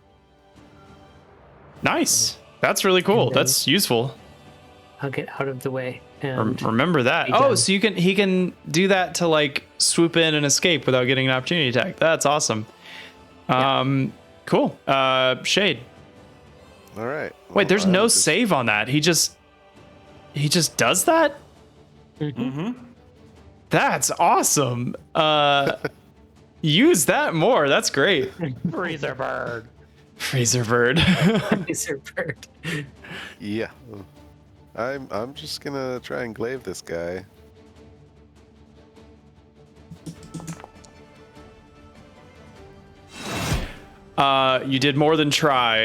Nice. That's really cool. And then- That's useful. I'll get out of the way. And Remember that. be Oh, done. so he can do that to like swoop in and escape without getting an opportunity attack. That's awesome. Cool. Shade. All right. Wait, there's Well, no I'm just- save on that. He just does that? That's awesome. Use that more. That's great. Freezer bird. Freezer bird. Laser bird. Yeah. I'm just gonna try and glaive this guy. You did more than try.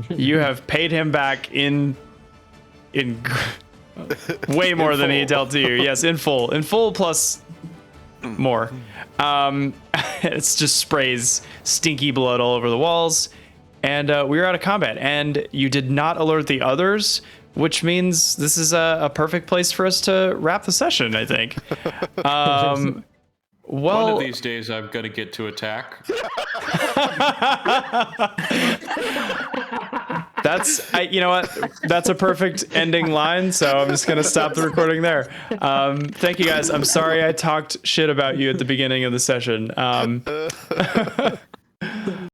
You have paid him back in way more than he full. dealt to you. Yes, in full plus more. It's just sprays stinky blood all over the walls, and we were out of combat. And you did not alert the others, which means this is a perfect place for us to wrap the session, I think. Well, One of these days, I'm gonna get to attack. you know what? That's a perfect ending line, so I'm just gonna stop the recording there. Thank you guys. I'm sorry I talked shit about you at the beginning of the session.